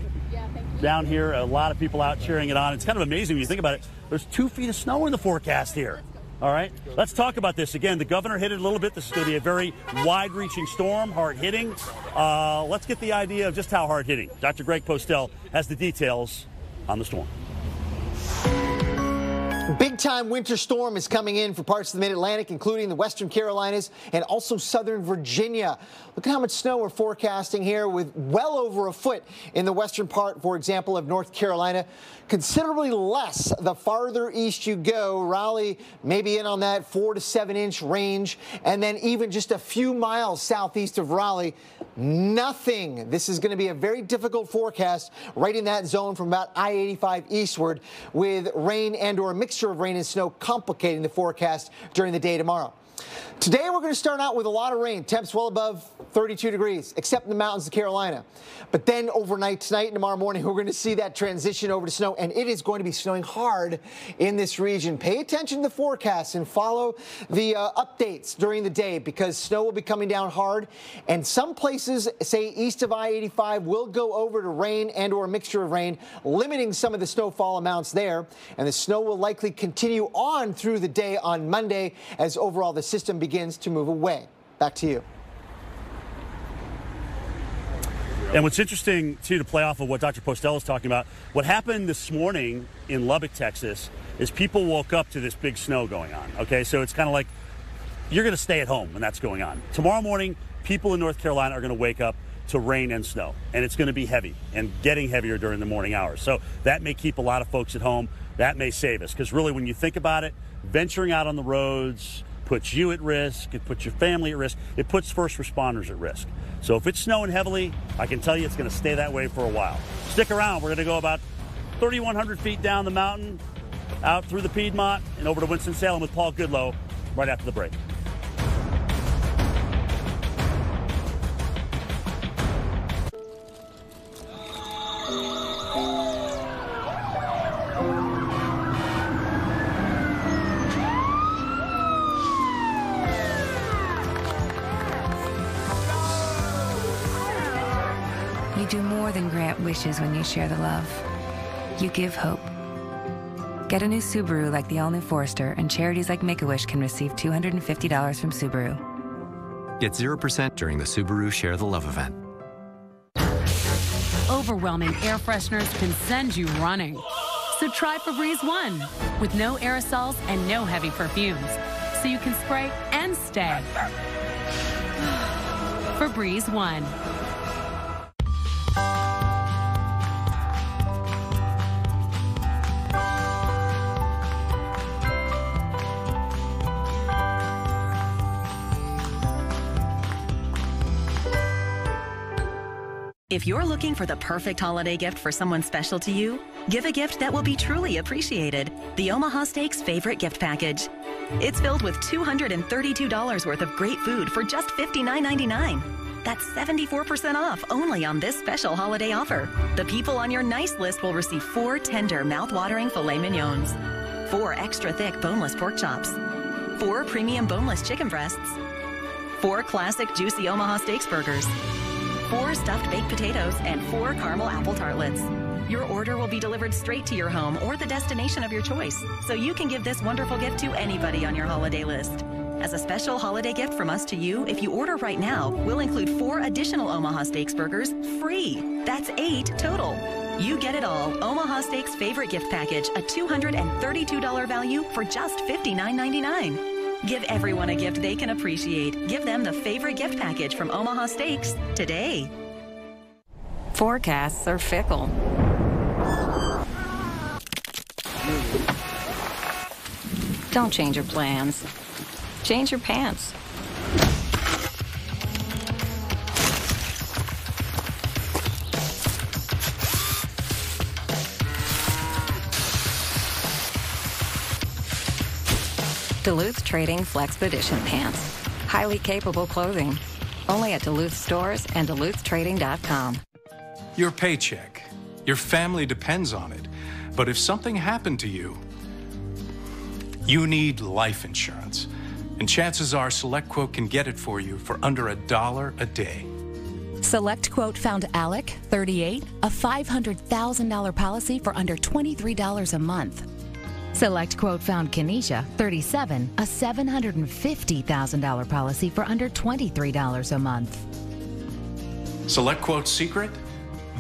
Speaker 3: Down here, a lot of people out cheering it on. It's kind of amazing when you think about it. There's 2 feet of snow in the forecast here. All right, let's talk about this. Again, the governor hit it a little bit. This is going to be a very wide-reaching storm, hard-hitting. Let's get the idea of just how hard-hitting. Dr. Greg Postel has the details on the storm.
Speaker 19: Big-time winter storm is coming in for parts of the mid-Atlantic, including the western Carolinas and also southern Virginia. Look at how much snow we're forecasting here, with well over a foot in the western part, for example, of North Carolina. Considerably less the farther east you go. Raleigh maybe in on that 4 to 7 inch range, and then even just a few miles southeast of Raleigh, nothing. This is going to be a very difficult forecast right in that zone from about I-85 eastward, with rain and or a mixture of rain and snow complicating the forecast during the day tomorrow. Today we're going to start out with a lot of rain, temps well above 32 degrees, except in the mountains of Carolina. But then overnight tonight and tomorrow morning, we're going to see that transition over to snow, and it is going to be snowing hard in this region. Pay attention to the forecast and follow the updates during the day, because snow will be coming down hard, and some places, say east of I-85, will go over to rain and or a mixture of rain, limiting some of the snowfall amounts there. And the snow will likely continue on through the day on Monday as overall the system begins to move away. Back to you.
Speaker 3: And what's interesting, too, to play off of what Dr. Postel is talking about, what happened this morning in Lubbock, Texas, is people woke up to this big snow going on. Okay, so it's kind of like you're going to stay at home when that's going on. Tomorrow morning, people in North Carolina are going to wake up to rain and snow, and it's going to be heavy and getting heavier during the morning hours. So that may keep a lot of folks at home. That may save us, because really, when you think about it, venturing out on the roads puts you at risk, it puts your family at risk, it puts first responders at risk. So if it's snowing heavily, I can tell you it's going to stay that way for a while. Stick around. We're going to go about 3,100 feet down the mountain, out through the Piedmont, and over to Winston-Salem with Paul Goodloe right after the break.
Speaker 20: You do more than grant wishes when you share the love. You give hope. Get a new Subaru like the all-new Forester, and charities like Make-A-Wish can receive $250 from Subaru.
Speaker 21: Get 0% during the Subaru Share the Love event.
Speaker 22: Overwhelming air fresheners can send you running. So try Febreze One, with no aerosols and no heavy perfumes, so you can spray and stay. Febreze One.
Speaker 23: If you're looking for the perfect holiday gift for someone special to you, give a gift that will be truly appreciated. The Omaha Steaks Favorite Gift Package. It's filled with $232 worth of great food for just $59.99. That's 74% off only on this special holiday offer. The people on your nice list will receive 4 tender, mouth-watering filet mignons, 4 extra thick boneless pork chops, 4 premium boneless chicken breasts, 4 classic juicy Omaha Steaks burgers, 4 stuffed baked potatoes, and 4 caramel apple tartlets. Your order will be delivered straight to your home or the destination of your choice, so you can give this wonderful gift to anybody on your holiday list. As a special holiday gift from us to you, if you order right now, we'll include 4 additional Omaha Steaks burgers free. That's 8 total. You get it all. Omaha Steaks Favorite Gift Package, a $232 value for just $59.99. Give everyone a gift they can appreciate. Give them the Favorite Gift Package from Omaha Steaks today.
Speaker 31: Forecasts are fickle. Don't change your plans. Change your pants. Duluth Trading Flexpedition Pants. Highly capable clothing. Only at Duluth stores and DuluthTrading.com.
Speaker 24: Your paycheck. Your family depends on it. But if something happened to you, you need life insurance. And chances are SelectQuote can get it for you for under $1 a day.
Speaker 25: SelectQuote found Alec, 38, a $500,000 policy for under $23 a month. SelectQuote found Kenesha, 37, a $750,000 policy for under $23 a month.
Speaker 24: SelectQuote's secret?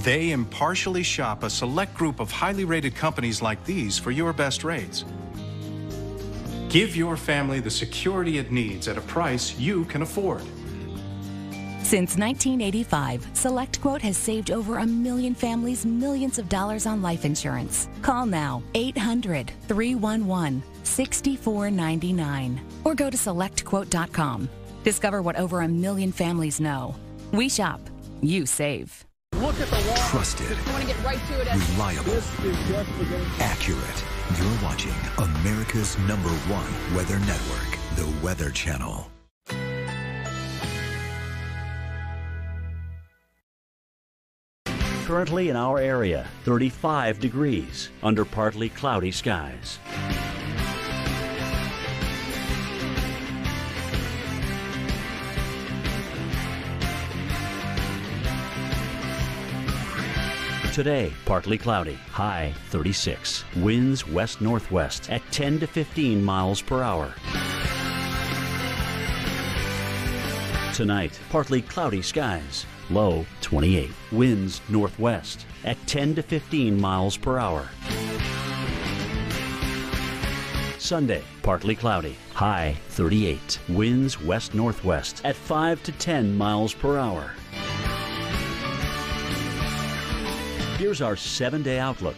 Speaker 24: They impartially shop a select group of highly rated companies like these for your best rates. Give your family the security it needs at a price you can afford.
Speaker 25: Since 1985, SelectQuote has saved over 1 million families millions of dollars on life insurance. Call now, 800-311-6499, or go to SelectQuote.com. Discover what over 1 million families know. We shop, you save.
Speaker 10: Look at the wall.
Speaker 1: Trusted, reliable, accurate. You're watching America's #1 weather network, the Weather Channel.
Speaker 2: Currently in our area, 35 degrees under partly cloudy skies. Today, partly cloudy, high 36. Winds west-northwest at 10 to 15 miles per hour. Tonight, partly cloudy skies, low 28. Winds northwest at 10 to 15 miles per hour. Sunday, partly cloudy, high 38. Winds west-northwest at 5 to 10 miles per hour. Here's our 7-day outlook.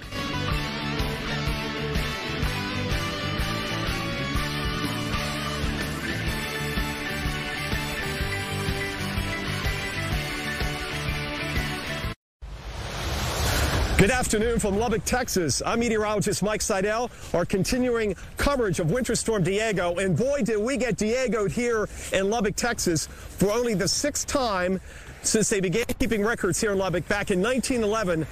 Speaker 6: Good afternoon from Lubbock, Texas. I'm meteorologist Mike Seidel. Our continuing coverage of Winter Storm Deigo, and boy, did we get Diego'd here in Lubbock, Texas for only the 6th time since they began keeping records here in Lubbock back in 1911.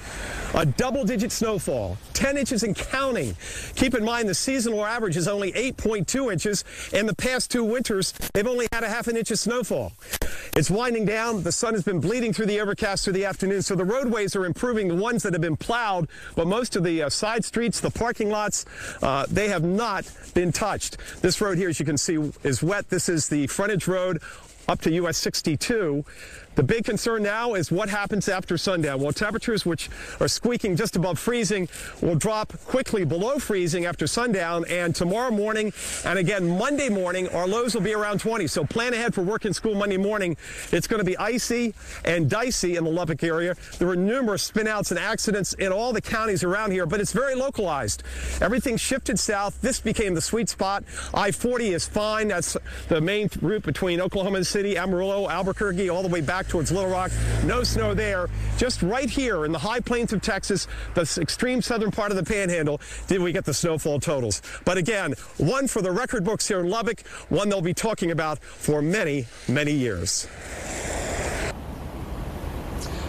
Speaker 6: A double-digit snowfall, 10 inches and counting. Keep in mind the seasonal average is only 8.2 inches, and the past 2 winters, they've only had a ½ an inch of snowfall. It's winding down. The sun has been bleeding through the overcast through the afternoon, so the roadways are improving, the ones that have been plowed, but most of the side streets, the parking lots, they have not been touched. This road here, as you can see, is wet. This is the frontage road up to US 62. The big concern now is what happens after sundown. Well, temperatures, which are squeaking just above freezing, will drop quickly below freezing after sundown, and tomorrow morning and again Monday morning, our lows will be around 20. So plan ahead for work and school Monday morning. It's going to be icy and dicey in the Lubbock area. There were numerous spinouts and accidents in all the counties around here, but it's very localized. Everything shifted south. This became the sweet spot. I-40 is fine. That's the main route between Oklahoma City, Amarillo, Albuquerque, all the way back towards Little Rock. No snow there. Just right here in the high plains of Texas, the extreme southern part of the Panhandle, did we get the snowfall totals. But again, one for the record books here in Lubbock, one they'll be talking about for many, many years.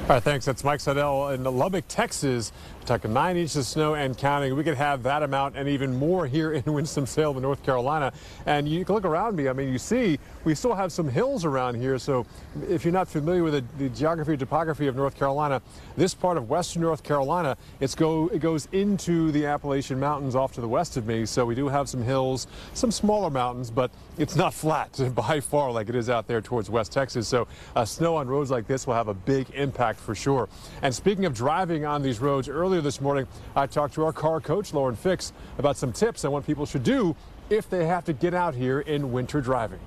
Speaker 17: All right, thanks. That's Mike Seidel in Lubbock, Texas. We're talking 9 inches of snow and counting. We could have that amount and even more here in Winston-Salem, North Carolina. And you can look around me. I mean, you see, we still have some hills around here. So if you're not familiar with the geography and topography of North Carolina, this part of western North Carolina, it goes into the Appalachian Mountains off to the west of me. So we do have some hills, some smaller mountains, but it's not flat by far like it is out there towards West Texas. So snow on roads like this will have a big impact for sure. And speaking of driving on these roads, earlier this morning, I talked to our car coach, Lauren Fix, about some tips on what people should do if they have to get out here in winter driving.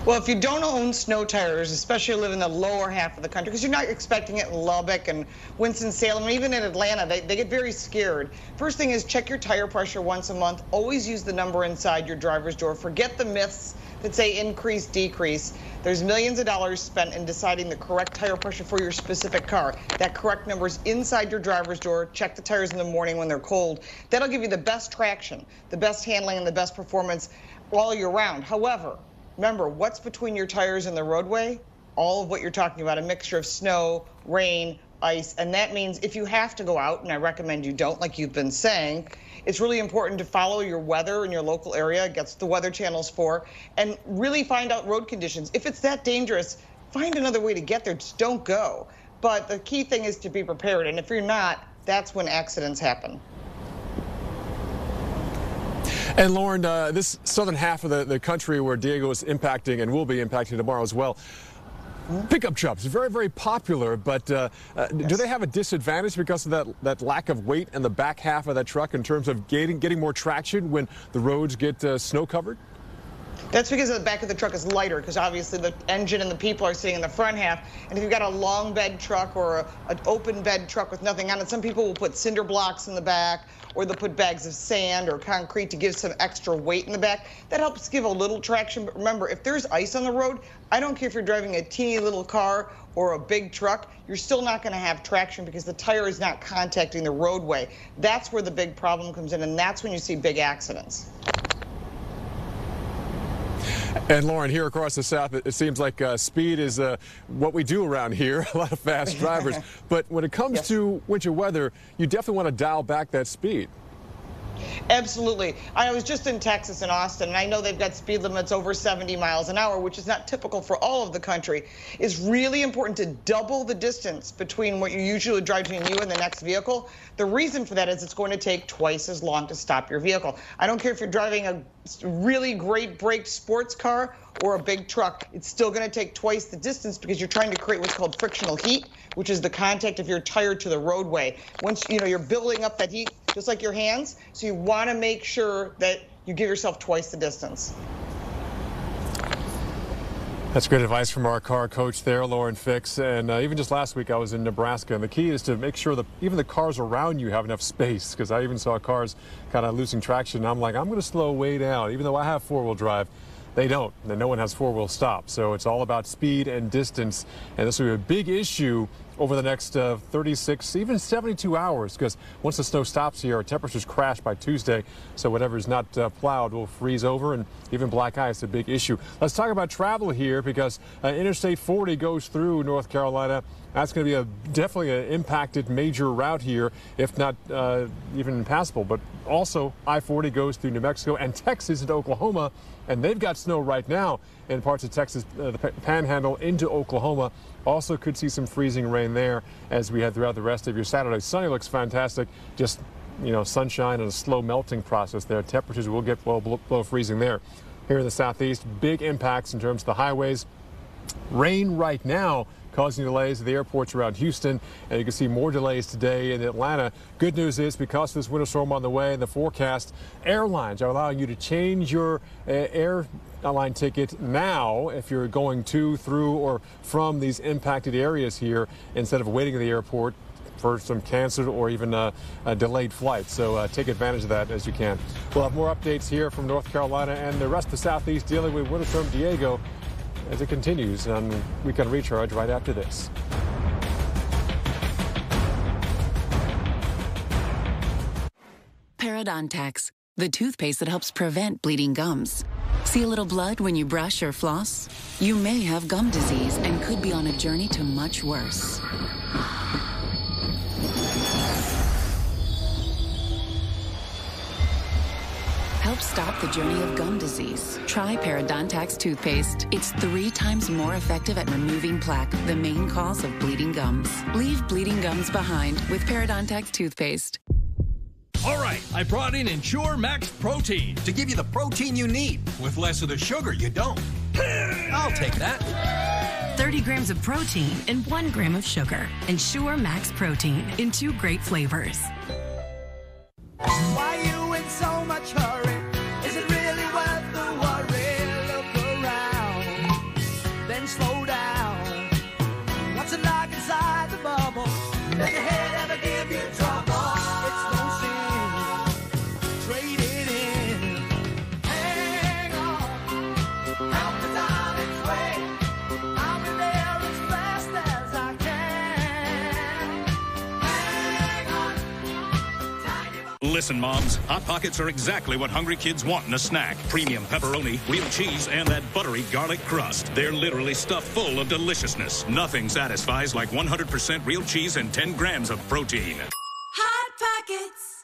Speaker 4: Well, if you don't own snow tires, especially live in the lower half of the country, because you're not expecting it in Lubbock and Winston-Salem, and even in Atlanta, they get very scared. First thing is check your tire pressure once a month. Always use the number inside your driver's door. Forget the myths that say increase, decrease. There's millions of dollars spent in deciding the correct tire pressure for your specific car. That correct number is inside your driver's door. Check the tires in the morning when they're cold. That'll give you the best traction, the best handling, and the best performance all year round. However, remember, what's between your tires and the roadway? All of what you're talking about, a mixture of snow, rain, ice, and that means if you have to go out, and I recommend you don't, like you've been saying, it's really important to follow your weather in your local area. That's the Weather Channel's for, and really find out road conditions. If it's that dangerous, find another way to get there. Just don't go. But the key thing is to be prepared, and if you're not, that's when accidents happen.
Speaker 17: And Lauren, this southern half of the country where Deigo is impacting and will be impacting tomorrow as well, Pickup trucks are very, very popular, but do they have a disadvantage because of that lack of weight in the back half of that truck in terms of getting more traction when the roads get snow covered?
Speaker 4: That's because the back of the truck is lighter, because obviously the engine and the people are sitting in the front half. And if you've got a long bed truck or an open bed truck with nothing on it, some people will put cinder blocks in the back, or they'll put bags of sand or concrete to give some extra weight in the back. That helps give a little traction. But remember, if there's ice on the road, I don't care if you're driving a teeny little car or a big truck, you're still not going to have traction because the tire is not contacting the roadway. That's where the big problem comes in, and that's when you see big accidents.
Speaker 17: And Lauren, here across the South, it seems like speed is what we do around here, a lot of fast drivers. But when it comes to winter weather, you definitely want to dial back that speed.
Speaker 4: Absolutely. I was just in Texas, in Austin, and I know they've got speed limits over 70 miles an hour, which is not typical for all of the country. It's really important to double the distance between what you usually drive between you and the next vehicle. The reason for that is it's going to take twice as long to stop your vehicle. I don't care if you're driving a really great braked sports car or a big truck. It's still going to take twice the distance because you're trying to create what's called frictional heat, which is the contact of your tire to the roadway. Once you're building up that heat, just like your hands, so you want to make sure that you give yourself twice the distance.
Speaker 17: That's great advice from our car coach there, Lauren Fix. And even just last week, I was in Nebraska, and the key is to make sure that even the cars around you have enough space, because I even saw cars kind of losing traction. And I'm like, I'm going to slow way down, even though I have four-wheel drive. They don't, and no one has four-wheel stop. So it's all about speed and distance, and this will be a big issue over the next 36, even 72 hours, because once the snow stops here, our temperatures crash by Tuesday, so whatever's not plowed will freeze over, and even black ice, a big issue. Let's talk about travel here, because Interstate 40 goes through North Carolina. That's going to be definitely an impacted major route here, if not even impassable. But also, I-40 goes through New Mexico and Texas into Oklahoma, and they've got snow right now in parts of Texas, the Panhandle into Oklahoma. Also could see some freezing rain there as we head throughout the rest of your Saturday. Sunny looks fantastic. Just, sunshine and a slow melting process there. Temperatures will get below freezing there. Here in the southeast, big impacts in terms of the highways. Rain right now causing delays at the airports around Houston, and you can see more delays today in Atlanta. Good news is, because of this winter storm on the way and the forecast, airlines are allowing you to change your airline ticket now if you're going to, through, or from these impacted areas here, instead of waiting at the airport for some canceled or even a delayed flight. So take advantage of that as you can. We'll have more updates here from North Carolina and the rest of the Southeast dealing with Winter Storm Deigo as it continues on Weekend Recharge right after this.
Speaker 5: Parodontax, the toothpaste that helps prevent bleeding gums. See a little blood when you brush or floss? You may have gum disease and could be on a journey to much worse. Help stop the journey of gum disease. Try Parodontax toothpaste. It's 3 times more effective at removing plaque, the main cause of bleeding gums. Leave bleeding gums behind with Parodontax toothpaste.
Speaker 7: All right, I brought in Ensure Max Protein to give you the protein you need with less of the sugar you don't. I'll take that.
Speaker 22: 30 grams of protein and 1 gram of sugar. Ensure Max Protein in 2 great flavors.
Speaker 8: Why you in so much hurry? Is it really worth the worry? Look around, then slow down. What's it like inside the bubble? Does your head ever give you trouble? It's no sin, trade it in. Hang on, help is on its way. I'll be there as fast as I can. Hang on.
Speaker 9: Listen, moms, Hot Pockets are exactly what hungry kids want in a snack. Premium pepperoni, real cheese, and that buttery garlic crust. They're literally stuffed full of deliciousness. Nothing satisfies like 100% real cheese and 10 grams of protein.
Speaker 8: Hot Pockets.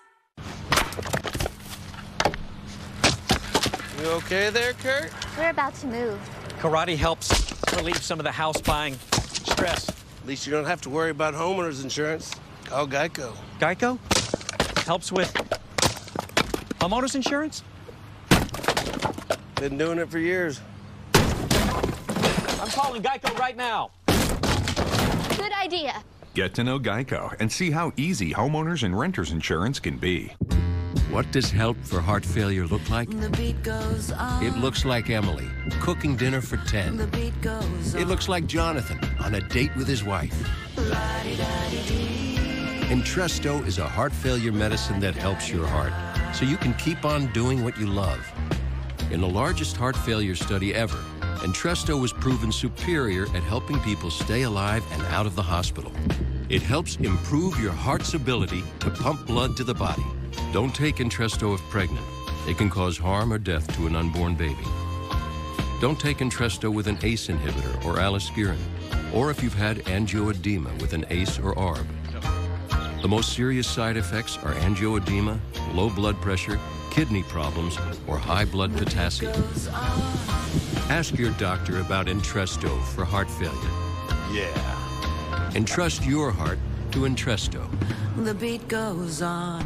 Speaker 12: You okay there, Kurt?
Speaker 13: We're about to move.
Speaker 12: Karate helps relieve some of the house buying stress.
Speaker 8: At least you don't have to worry about homeowners insurance. Call Geico.
Speaker 12: Geico? Helps with homeowners insurance?
Speaker 8: Been doing it for years.
Speaker 12: I'm calling Geico right now.
Speaker 11: Good idea.
Speaker 13: Get to know Geico and see how easy homeowners and renters insurance can be.
Speaker 14: What does help for heart failure look like?
Speaker 8: The beat goes on.
Speaker 14: It looks like Emily cooking dinner for 10.
Speaker 8: The beat goes on.
Speaker 14: It looks like Jonathan on a date with his wife. Entresto is a heart failure medicine that helps your heart, so you can keep on doing what you love. In the largest heart failure study ever, Entresto was proven superior at helping people stay alive and out of the hospital. It helps improve your heart's ability to pump blood to the body. Don't take Entresto if pregnant. It can cause harm or death to an unborn baby. Don't take Entresto with an ACE inhibitor or aliskiren, or if you've had angioedema with an ACE or ARB. The most serious side effects are angioedema, low blood pressure, kidney problems, or high blood potassium. Ask your doctor about Entresto for heart failure. Yeah. Entrust your heart to Entresto.
Speaker 8: The beat goes on.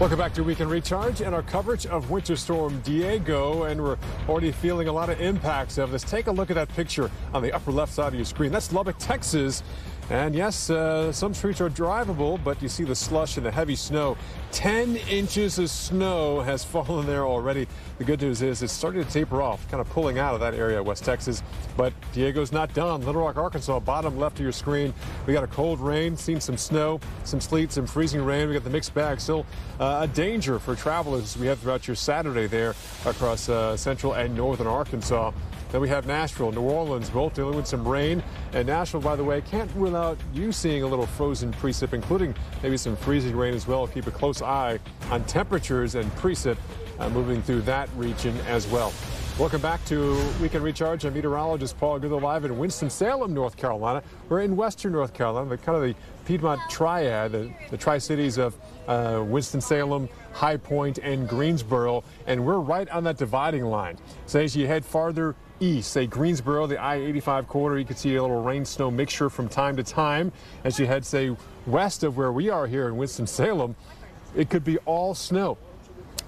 Speaker 17: Welcome back to Weekend Recharge and our coverage of Winter Storm Deigo, and we're already feeling a lot of impacts of this. Take a look at that picture on the upper left side of your screen. That's Lubbock, Texas. And yes, some streets are drivable, but you see the slush and the heavy snow. 10 inches of snow has fallen there already. The good news is it's starting to taper off, kind of pulling out of that area, West Texas. But Diego's not done. Little Rock, Arkansas, bottom left of your screen. We got a cold rain, seen some snow, some sleet, some freezing rain. We got the mixed bag. Still a danger for travelers we have throughout your Saturday there across central and northern Arkansas. Then we have Nashville, New Orleans, both dealing with some rain. And Nashville, by the way, can't rule out you seeing a little frozen precip, including maybe some freezing rain as well. Keep a close eye on temperatures and precip moving through that region as well. Welcome back to Weekend Recharge. I'm meteorologist Paul Goodell live in Winston-Salem, North Carolina. We're in western North Carolina, kind of the Piedmont Triad, the Tri-Cities of Winston-Salem, High Point, and Greensboro. And we're right on that dividing line. So as you head farther east, say Greensboro, the I-85 corridor, you can see a little rain-snow mixture from time to time. As you head, say, west of where we are here in Winston-Salem, it could be all snow.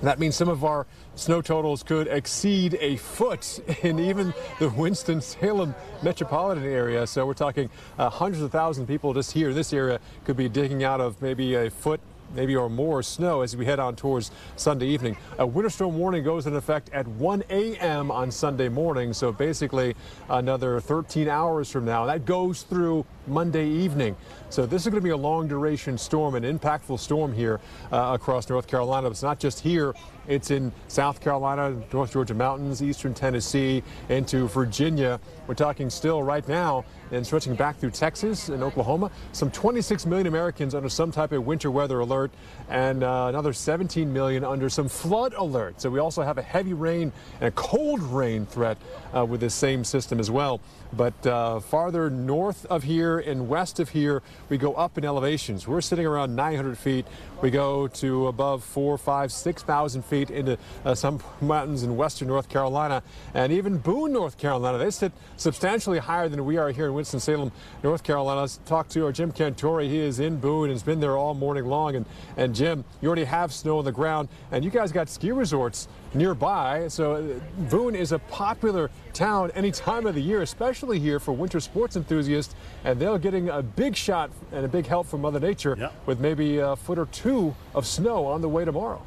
Speaker 17: That means some of our snow totals could exceed a foot in even the Winston-Salem metropolitan area. So we're talking hundreds of thousands of people just here in this area could be digging out of maybe a foot, maybe or more snow as we head on towards Sunday evening. A winter storm warning goes into effect at 1 a.m. on Sunday morning, so basically another 13 hours from now. That goes through Monday evening. So this is going to be a long duration storm, an impactful storm here across North Carolina. It's not just here. It's in South Carolina, North Georgia mountains, eastern Tennessee, into Virginia. We're talking still right now and stretching back through Texas and Oklahoma. Some 26 million Americans under some type of winter weather alert, and another 17 million under some flood alert. So we also have a heavy rain and a cold rain threat with this same system as well. But farther north of here and west of here, we go up in elevations. We're sitting around 900 feet. We go to above 4,000, 5,000, 6,000 feet into some mountains in western North Carolina, and even Boone, North Carolina. They sit substantially higher than we are here in Winston-Salem, North Carolina. Let's talk to our Jim Cantori. He is in Boone and has been there all morning long. And Jim, you already have snow on the ground, and you guys got ski resorts nearby. So Boone is a popular town any time of the year, especially here for winter sports enthusiasts, and they're getting a big shot and a big help from Mother Nature with maybe a foot or two of snow on the way tomorrow.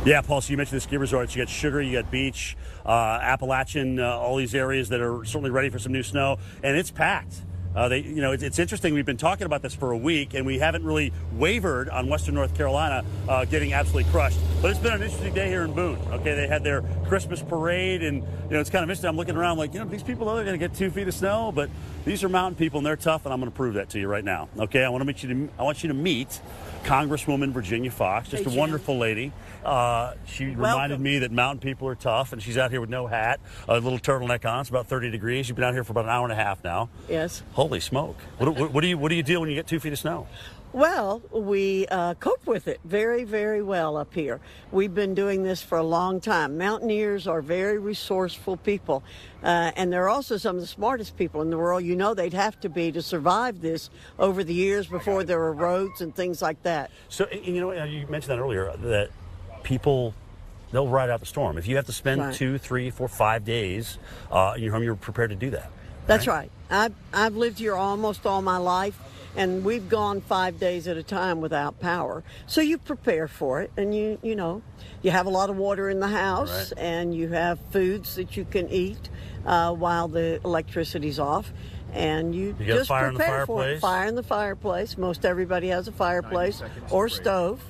Speaker 3: Yeah, Paul, so you mentioned the ski resorts. You got Sugar, you got Beach, Appalachian, all these areas that are certainly ready for some new snow, and it's packed. It's interesting. We've been talking about this for a week, and we haven't really wavered on western North Carolina getting absolutely crushed. But it's been an interesting day here in Boone. Okay, they had their Christmas parade, and it's kind of interesting. I'm looking around like, these people are going to get 2 feet of snow, but These are mountain people, and they're tough, and I'm going to prove that to you right now. Okay, I want you to meet Congresswoman Virginia Fox, just a wonderful lady. She reminded me that mountain people are tough, and she's out here with no hat, a little turtleneck on. It's about 30 degrees. You've been out here for about an hour and a half now.
Speaker 15: Yes. Holy
Speaker 3: smoke! What do you do when you get 2 feet of snow?
Speaker 15: Well, we cope with it very, very well up here. We've been doing this for a long time. Mountaineers are very resourceful people, and they're also some of the smartest people in the world. You know they'd have to be to survive this over the years before there were roads and things like that.
Speaker 3: So, you know, you mentioned that earlier, that people, they'll ride out the storm. If you have to spend 2, 3, 4, 5 days in your home, you're prepared to do that.
Speaker 15: That's right. I've lived here almost all my life. And we've gone 5 days at a time without power. So you prepare for it, and you know, you have a lot of water in the house, and you have foods that you can eat while the electricity's off. And you just prepare for it. Fire in the fireplace. Most everybody has a fireplace or stove.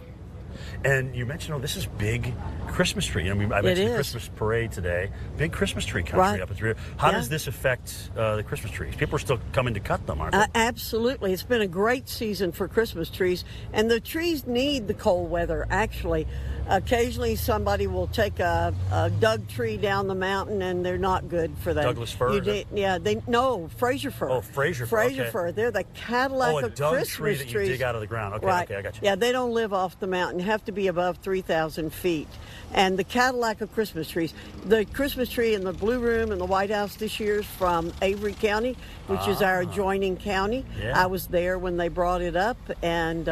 Speaker 3: And you mentioned, this is big Christmas tree. I mean, I mentioned the Christmas parade today. Big Christmas tree country up here. How does this affect the Christmas trees? People are still coming to cut them, aren't they?
Speaker 15: Absolutely. It's been a great season for Christmas trees, and the trees need the cold weather, actually. Occasionally somebody will take a Doug tree down the mountain, and they're not good for that.
Speaker 3: Douglas fir?
Speaker 15: Fraser fir.
Speaker 3: Oh, Fraser fir.
Speaker 15: Fraser fir. They're the Cadillac of
Speaker 3: Doug
Speaker 15: Christmas
Speaker 3: tree that you
Speaker 15: trees.
Speaker 3: dig out of the ground. Okay,
Speaker 15: right.
Speaker 3: Okay, I got you.
Speaker 15: Yeah, they don't live off the mountain. You have to be above 3,000 feet. And the Cadillac of Christmas trees. The Christmas tree in the Blue Room in the White House this year is from Avery County, which is our adjoining county.
Speaker 3: Yeah.
Speaker 15: I was there when they brought it up, and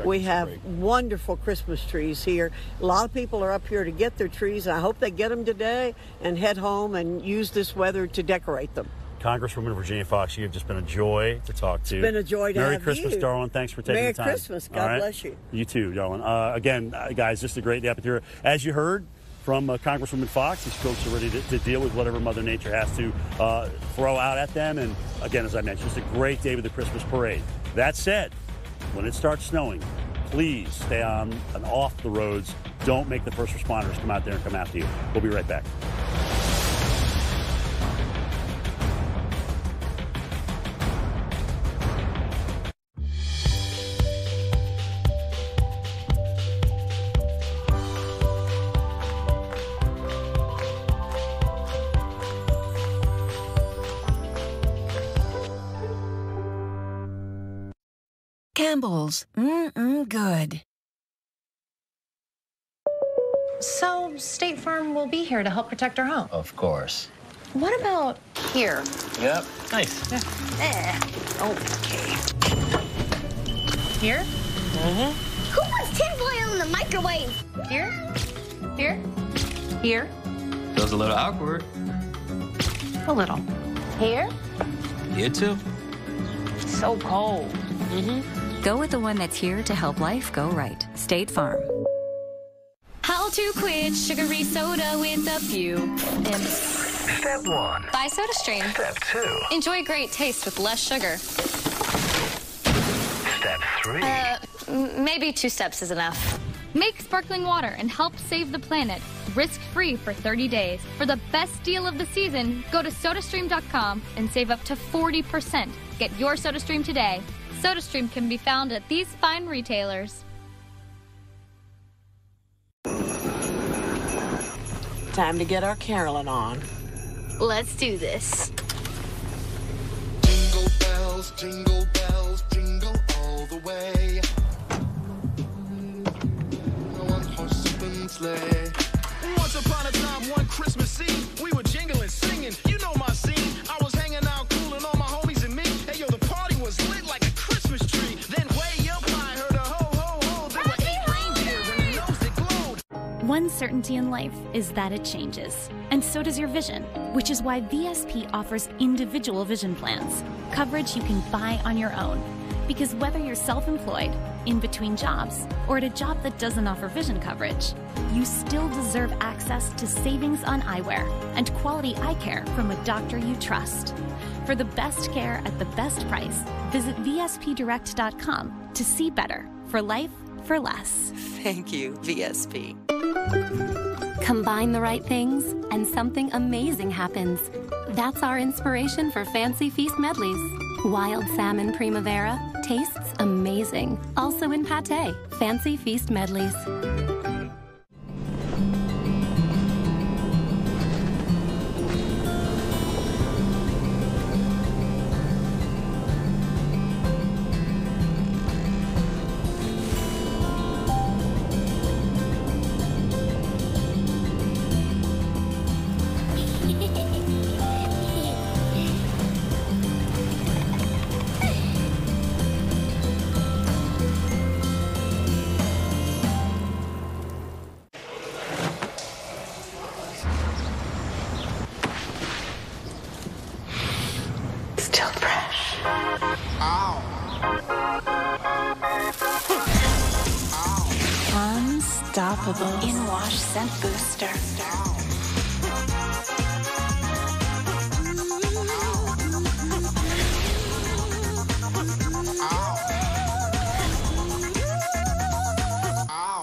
Speaker 15: we have wonderful Christmas trees here. A lot of people are up here to get their trees. I hope they get them today and head home and use this weather to decorate them.
Speaker 3: Congresswoman Virginia Fox, you have just been a joy to talk to.
Speaker 15: It's been a joy to
Speaker 3: have you.
Speaker 15: Merry Christmas,
Speaker 3: darling. Thanks for taking
Speaker 15: Merry
Speaker 3: the time.
Speaker 15: Merry Christmas. God bless you.
Speaker 3: You too, darling. Again, guys, just a great day up here. As you heard from Congresswoman Fox, these folks are ready to deal with whatever Mother Nature has to throw out at them. And again, as I mentioned, just a great day with the Christmas parade. That said, when it starts snowing, please stay on and off the roads. Don't make the first responders come out there and come after you. We'll be right back.
Speaker 16: Campbell's. Good.
Speaker 18: So, State Farm will be here to help protect our home.
Speaker 19: Of course.
Speaker 18: What about here?
Speaker 19: Yep. Nice.
Speaker 18: Okay. Here?
Speaker 11: Who puts tinfoil in the microwave?
Speaker 18: Here? Here? Here?
Speaker 19: Feels a little awkward.
Speaker 18: A little. Here?
Speaker 19: You too.
Speaker 18: So cold.
Speaker 25: Go with the one that's here to help life go right. State Farm.
Speaker 20: How to quit sugary soda with a few imps.
Speaker 1: Step 1.
Speaker 20: Buy SodaStream.
Speaker 1: Step 2.
Speaker 20: Enjoy great taste with less sugar.
Speaker 1: Step 3.
Speaker 20: Maybe 2 steps is enough. Make sparkling water and help save the planet. Risk-free for 30 days. For the best deal of the season, go to SodaStream.com and save up to 40%. Get your SodaStream today. SodaStream can be found at these fine retailers.
Speaker 15: Time to get our Carolyn on.
Speaker 20: Let's do this.
Speaker 21: Jingle bells, jingle all the way. One horse open sleigh. Once upon a time, one Christmas Eve, we were jingling, singing. You know my scene. I was hanging out, cool, and all my homies and me. Hey, yo, the party was lit like a Christmas tree. Then way up high, heard a ho, ho, ho. There were 8 reindeer and a nose that glowed.
Speaker 26: One certainty in life is that it changes, and so does your vision, which is why VSP offers individual vision plans, coverage you can buy on your own. Because whether you're self-employed, in between jobs, or at a job that doesn't offer vision coverage, you still deserve access to savings on eyewear and quality eye care from a doctor you trust. For the best care at the best price, visit VSPdirect.com to see better for life for less.
Speaker 27: Thank you, VSP.
Speaker 25: Combine the right things, and something amazing happens.
Speaker 2: That's our inspiration for Fancy Feast medleys. Wild Salmon Primavera tastes amazing. Also in pate, Fancy Feast medleys.
Speaker 5: Still fresh. Unstoppable. In-wash scent booster.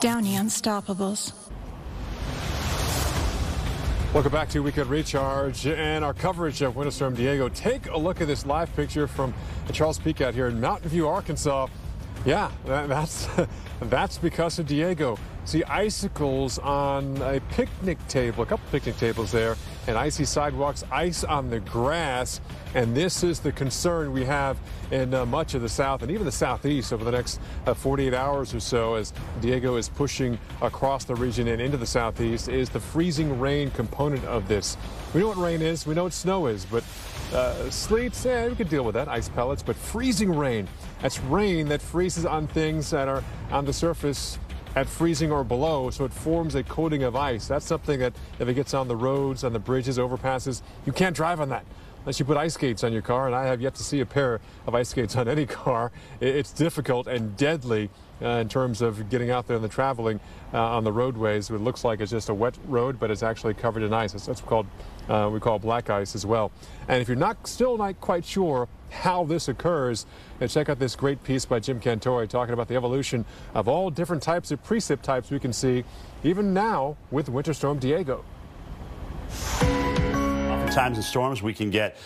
Speaker 5: Downy Unstoppables.
Speaker 17: Welcome back to Weekend Recharge and our coverage of Winter Storm Deigo. Take a look at this live picture from Charles Peak out here in Mountain View, Arkansas. Yeah, that's because of Deigo. See icicles on a picnic table, a couple picnic tables there, and icy sidewalks, ice on the grass. And this is the concern we have in much of the south and even the southeast over the next 48 hours or so as Deigo is pushing across the region and into the southeast is the freezing rain component of this. We know what rain is, we know what snow is, but sleet, we could deal with that, ice pellets, but freezing rain, that's rain that freezes on things that are on the surface at freezing or below, so it forms a coating of ice. That's something that if it gets on the roads, on the bridges, overpasses, you can't drive on that unless you put ice skates on your car, and I have yet to see a pair of ice skates on any car. It's difficult and deadly in terms of getting out there and the traveling on the roadways. It looks like it's just a wet road, but it's actually covered in ice. That's called, we call black ice as well. And if you're still not quite sure how this occurs, check out this great piece by Jim Cantore talking about the evolution of all different types of precip types we can see even now with Winter Storm Deigo.
Speaker 3: Oftentimes in storms we can get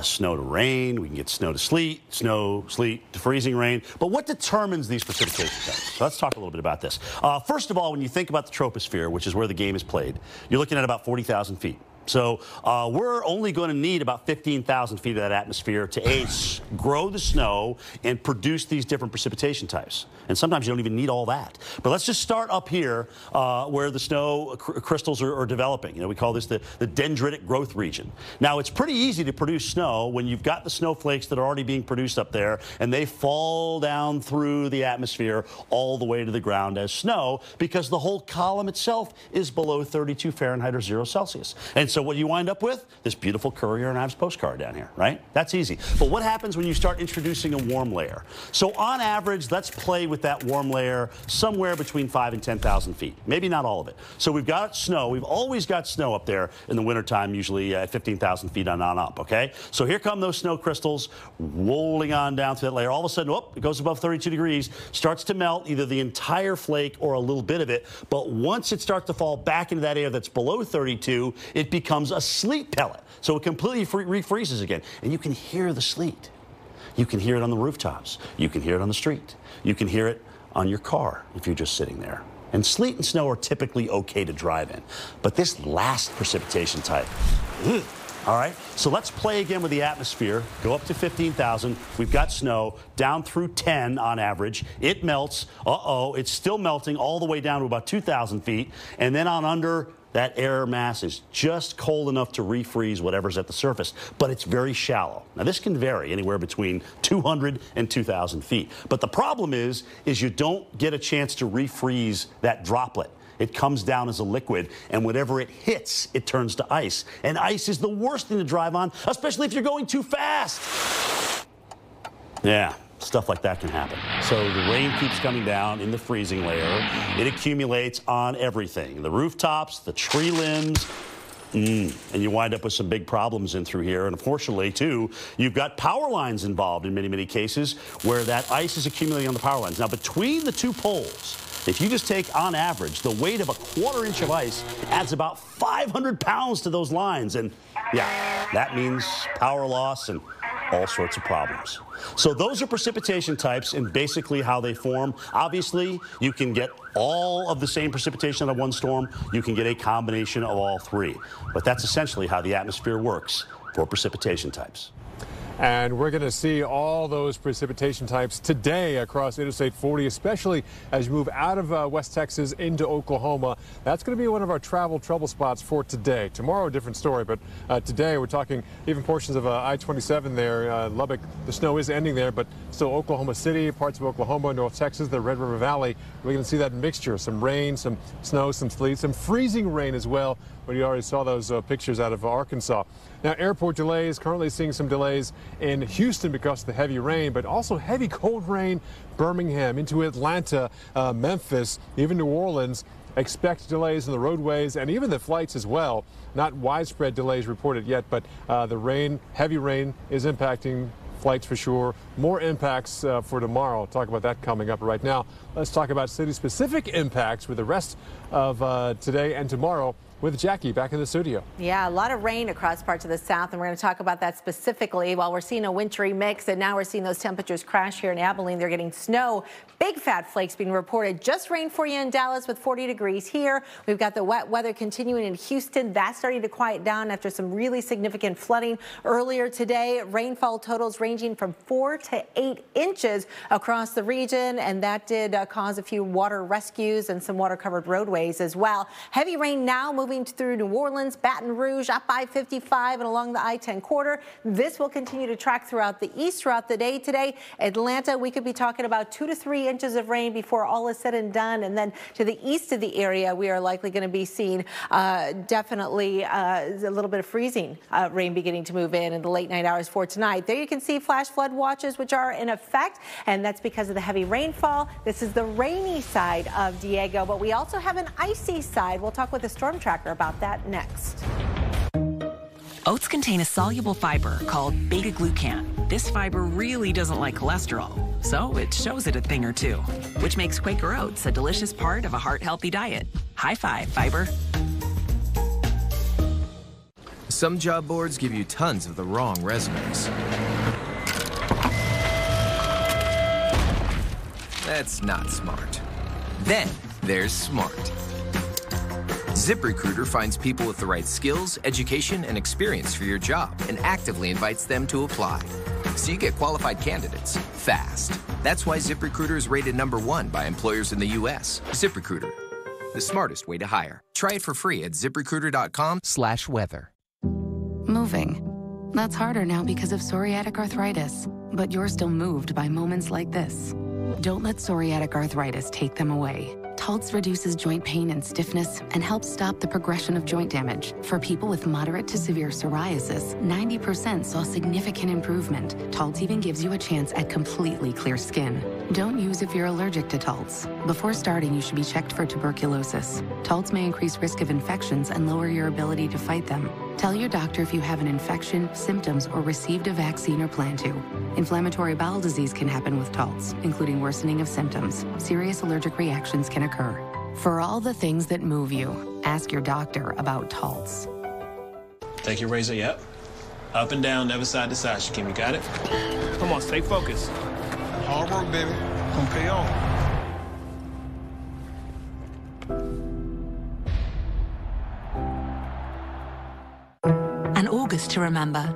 Speaker 3: snow to rain, we can get snow to sleet, snow, sleet to freezing rain. But what determines these precipitation types? So let's talk a little bit about this. First of all, when you think about the troposphere, which is where the game is played, you're looking at about 40,000 feet. So we're only going to need about 15,000 feet of that atmosphere to grow the snow and produce these different precipitation types. And sometimes you don't even need all that. But let's just start up here where the snow crystals are developing. You know, we call this the dendritic growth region. Now, it's pretty easy to produce snow when you've got the snowflakes that are already being produced up there, and they fall down through the atmosphere all the way to the ground as snow because the whole column itself is below 32 Fahrenheit or 0 Celsius. And so what you wind up with? This beautiful Courier and Ives postcard down here, right? That's easy. But what happens when you start introducing a warm layer? So on average, let's play with that warm layer somewhere between 5,000 and 10,000 feet. Maybe not all of it. So we've got snow. We've always got snow up there in the wintertime, usually at 15,000 feet on up, okay? So here come those snow crystals rolling on down to that layer. All of a sudden, whoop, it goes above 32 degrees, starts to melt either the entire flake or a little bit of it. But once it starts to fall back into that air that's below 32, it becomes a sleet pellet. So it completely refreezes again. And you can hear the sleet. You can hear it on the rooftops. You can hear it on the street. You can hear it on your car if you're just sitting there. And sleet and snow are typically okay to drive in. But this last precipitation type, all right, so let's play again with the atmosphere. Go up to 15,000. We've got snow down through 10 on average. It melts. It's still melting all the way down to about 2,000 feet. And then on under, that air mass is just cold enough to refreeze whatever's at the surface, but it's very shallow. Now, this can vary anywhere between 200 and 2,000 feet. But the problem is you don't get a chance to refreeze that droplet. It comes down as a liquid, and whenever it hits, it turns to ice. And ice is the worst thing to drive on, especially if you're going too fast. Yeah. Stuff like that can happen. So the rain keeps coming down in the freezing layer. It accumulates on everything. The rooftops, the tree limbs, and you wind up with some big problems in through here. And unfortunately, too, you've got power lines involved in many, many cases where that ice is accumulating on the power lines. Now, between the two poles, If you just take, on average, the weight of a quarter inch of ice adds about 500 pounds to those lines. And, yeah, that means power loss and all sorts of problems. So those are precipitation types and basically how they form. Obviously, you can get all of the same precipitation out of one storm. You can get a combination of all three. But that's essentially how the atmosphere works for precipitation types.
Speaker 17: And we're going to see all those precipitation types today across Interstate 40, especially as you move out of West Texas into Oklahoma. That's going to be one of our travel trouble spots for today. Tomorrow, a different story, but today we're talking even portions of I-27 there. Lubbock, the snow is ending there, but still Oklahoma City, parts of Oklahoma, North Texas, the Red River Valley. We're going to see that mixture, some rain, some snow, some sleet, some freezing rain as well. But you already saw those pictures out of Arkansas. Now, airport delays, currently seeing some delays in Houston because of the heavy rain, but also heavy cold rain, Birmingham into Atlanta, Memphis, even New Orleans. Expect delays in the roadways and even the flights as well. Not widespread delays reported yet, but the rain, heavy rain, is impacting flights for sure. More impacts for tomorrow. I'll talk about that coming up. Right now, let's talk about city-specific impacts with the rest of today and tomorrow with Jackie back in the studio.
Speaker 4: Yeah, a lot of rain across parts of the south, and we're going to talk about that specifically. While we're seeing a wintry mix, and now we're seeing those temperatures crash here in Abilene. They're getting snow, big fat flakes being reported. Just rain for you in Dallas with 40 degrees here. We've got the wet weather continuing in Houston. That's starting to quiet down after some really significant flooding earlier today. Rainfall totals ranging from 4 to 8 inches across the region, and that did cause a few water rescues and some water-covered roadways as well. Heavy rain now moving through New Orleans, Baton Rouge, up I-55 and along the I-10 corridor. This will continue to track throughout the east throughout the day today. Atlanta, we could be talking about 2 to 3 inches of rain before all is said and done. And then to the east of the area, we are likely going to be seeing definitely a little bit of freezing rain beginning to move in the late night hours for tonight. There you can see flash flood watches, which are in effect, and that's because of the heavy rainfall. This is the rainy side of Deigo, but we also have an icy side. We'll talk with the storm tracker about that next.
Speaker 6: Oats contain a soluble fiber called beta-glucan. This fiber really doesn't like cholesterol, so it shows it a thing or two, which makes Quaker Oats a delicious part of a heart-healthy diet. High five, fiber.
Speaker 7: Some job boards give you tons of the wrong resumes. That's not smart. Then there's smart. ZipRecruiter finds people with the right skills, education, and experience for your job and actively invites them to apply. So you get qualified candidates fast. That's why ZipRecruiter is rated #1 by employers in the U.S. ZipRecruiter, the smartest way to hire. Try it for free at ZipRecruiter.com/weather.
Speaker 25: Moving. That's harder now because of psoriatic arthritis, but you're still moved by moments like this. Don't let psoriatic arthritis take them away. Taltz reduces joint pain and stiffness and helps stop the progression of joint damage. For people with moderate to severe psoriasis, 90% saw significant improvement. Taltz even gives you a chance at completely clear skin. Don't use if you're allergic to Taltz. Before starting, you should be checked for tuberculosis. Taltz may increase risk of infections and lower your ability to fight them. Tell your doctor if you have an infection, symptoms, or received a vaccine or plan to. Inflammatory bowel disease can happen with Taltz, including worsening of symptoms. Serious allergic reactions can occur. For all the things that move you, ask your doctor about Taltz.
Speaker 19: Take your razor, yep. Up and down, never side to side, Shakim, you got it? Come on, stay focused.
Speaker 21: Hard work, baby. Gonna pay off.
Speaker 10: An August to remember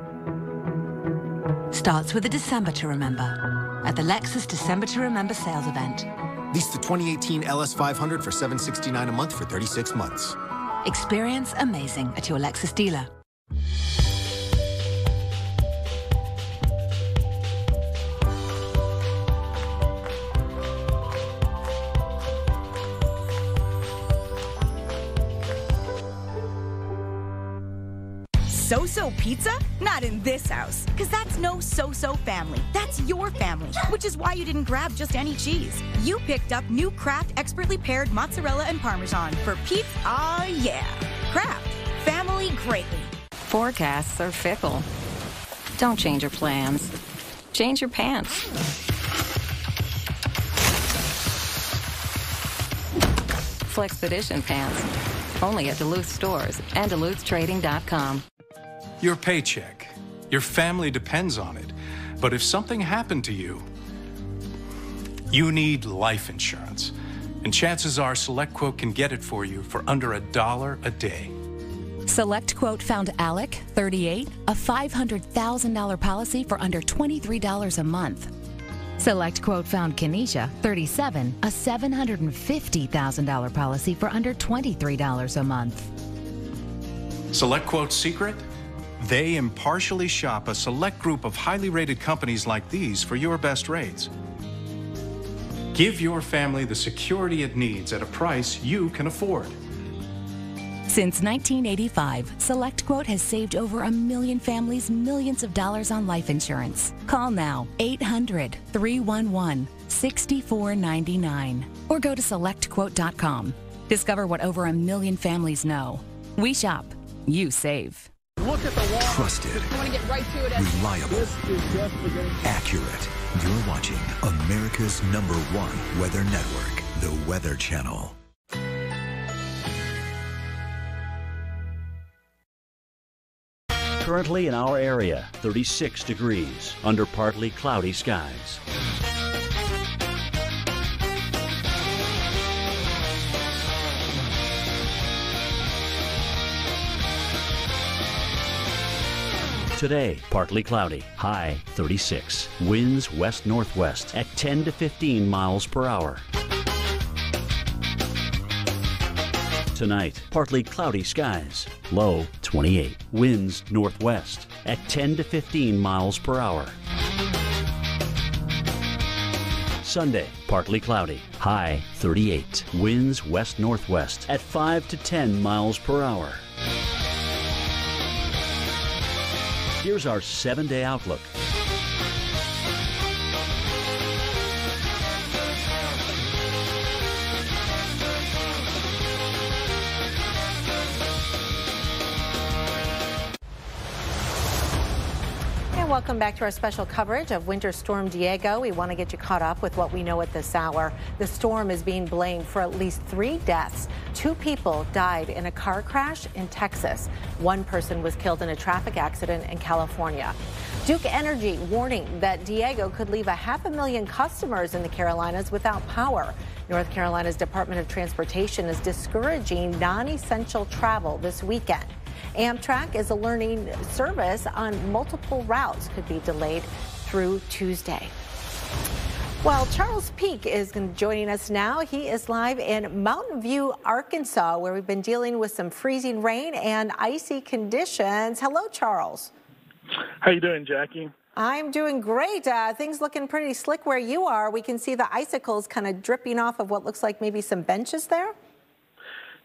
Speaker 10: starts with a December to remember at the Lexus December to Remember sales event.
Speaker 23: Lease the 2018 LS500 for $769 a month for 36 months.
Speaker 10: Experience amazing at your Lexus dealer.
Speaker 24: So-so pizza? Not in this house, because that's no so-so family. That's your family, which is why you didn't grab just any cheese. You picked up new Kraft expertly paired mozzarella and Parmesan for pizza. Ah, yeah. Kraft. Family greatly.
Speaker 25: Forecasts are fickle. Don't change your plans. Change your pants.
Speaker 8: helpful expedition fans. Only at Duluth stores and DuluthTrading.com.
Speaker 9: Your paycheck. Your family depends on it. But if something happened to you, you need life insurance. And chances are SelectQuote can get it for you for under $1 a day.
Speaker 25: SelectQuote found Alec, 38, a $500,000 policy for under $23 a month. SelectQuote found Kenesha, 37, a $750,000 policy for under $23 a month.
Speaker 9: SelectQuote's secret? They impartially shop a select group of highly rated companies like these for your best rates. Give your family the security it needs at a price you can afford.
Speaker 25: Since 1985, SelectQuote has saved over 1 million families millions of dollars on life insurance. Call now, 800-311-6499, or go to SelectQuote.com. Discover what over 1 million families know. We shop, you save.
Speaker 21: Look at the wall.
Speaker 1: Trusted,
Speaker 21: I want to get right to it.
Speaker 1: reliable, accurate. You're watching America's #1 weather network, the Weather Channel.
Speaker 12: Currently in our area, 36 degrees under partly cloudy skies. Today, partly cloudy, high 36. Winds west-northwest at 10 to 15 miles per hour. Tonight, partly cloudy skies, low 28. Winds northwest at 10 to 15 miles per hour. Sunday, partly cloudy, high 38. Winds west-northwest at 5 to 10 miles per hour. Here's our 7-day outlook.
Speaker 4: Welcome back to our special coverage of Winter Storm Deigo. We want to get you caught up with what we know at this hour. The storm is being blamed for at least 3 deaths. 2 people died in a car crash in Texas. 1 person was killed in a traffic accident in California. Duke Energy warning that Deigo could leave 500,000 customers in the Carolinas without power. North Carolina's Department of Transportation is discouraging non-essential travel this weekend. Amtrak is alerting service on multiple routes could be delayed through Tuesday. Well, Charles Peak is joining us now. He is live in Mountain View, Arkansas, where we've been dealing with some freezing rain and icy conditions. Hello, Charles.
Speaker 13: How you doing, Jackie?
Speaker 4: I'm doing great. Things looking pretty slick where you are. We can see the icicles kind of dripping off of what looks like maybe some benches there.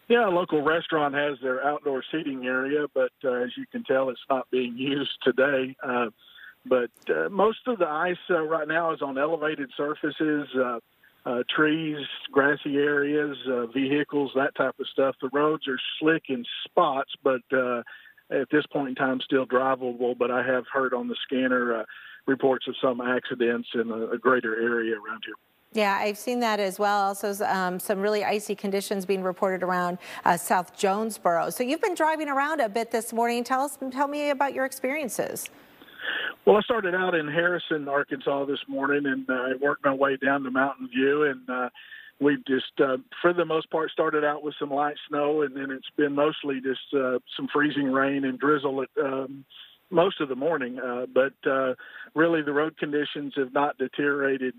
Speaker 13: Yeah, a local restaurant has their outdoor seating area, but as you can tell, it's not being used today. But most of the ice right now is on elevated surfaces, trees, grassy areas, vehicles, that type of stuff. The roads are slick in spots, but at this point in time, still drivable. But I have heard on the scanner reports of some accidents in a greater area around here.
Speaker 4: Yeah, I've seen that as well. Also, some really icy conditions being reported around South Jonesboro. So you've been driving around a bit this morning. Tell me about your experiences.
Speaker 13: Well, I started out in Harrison, Arkansas this morning, and I worked my way down to Mountain View. And we just, for the most part, started out with some light snow, and then it's been mostly just some freezing rain and drizzle at most of the morning, but really the road conditions have not deteriorated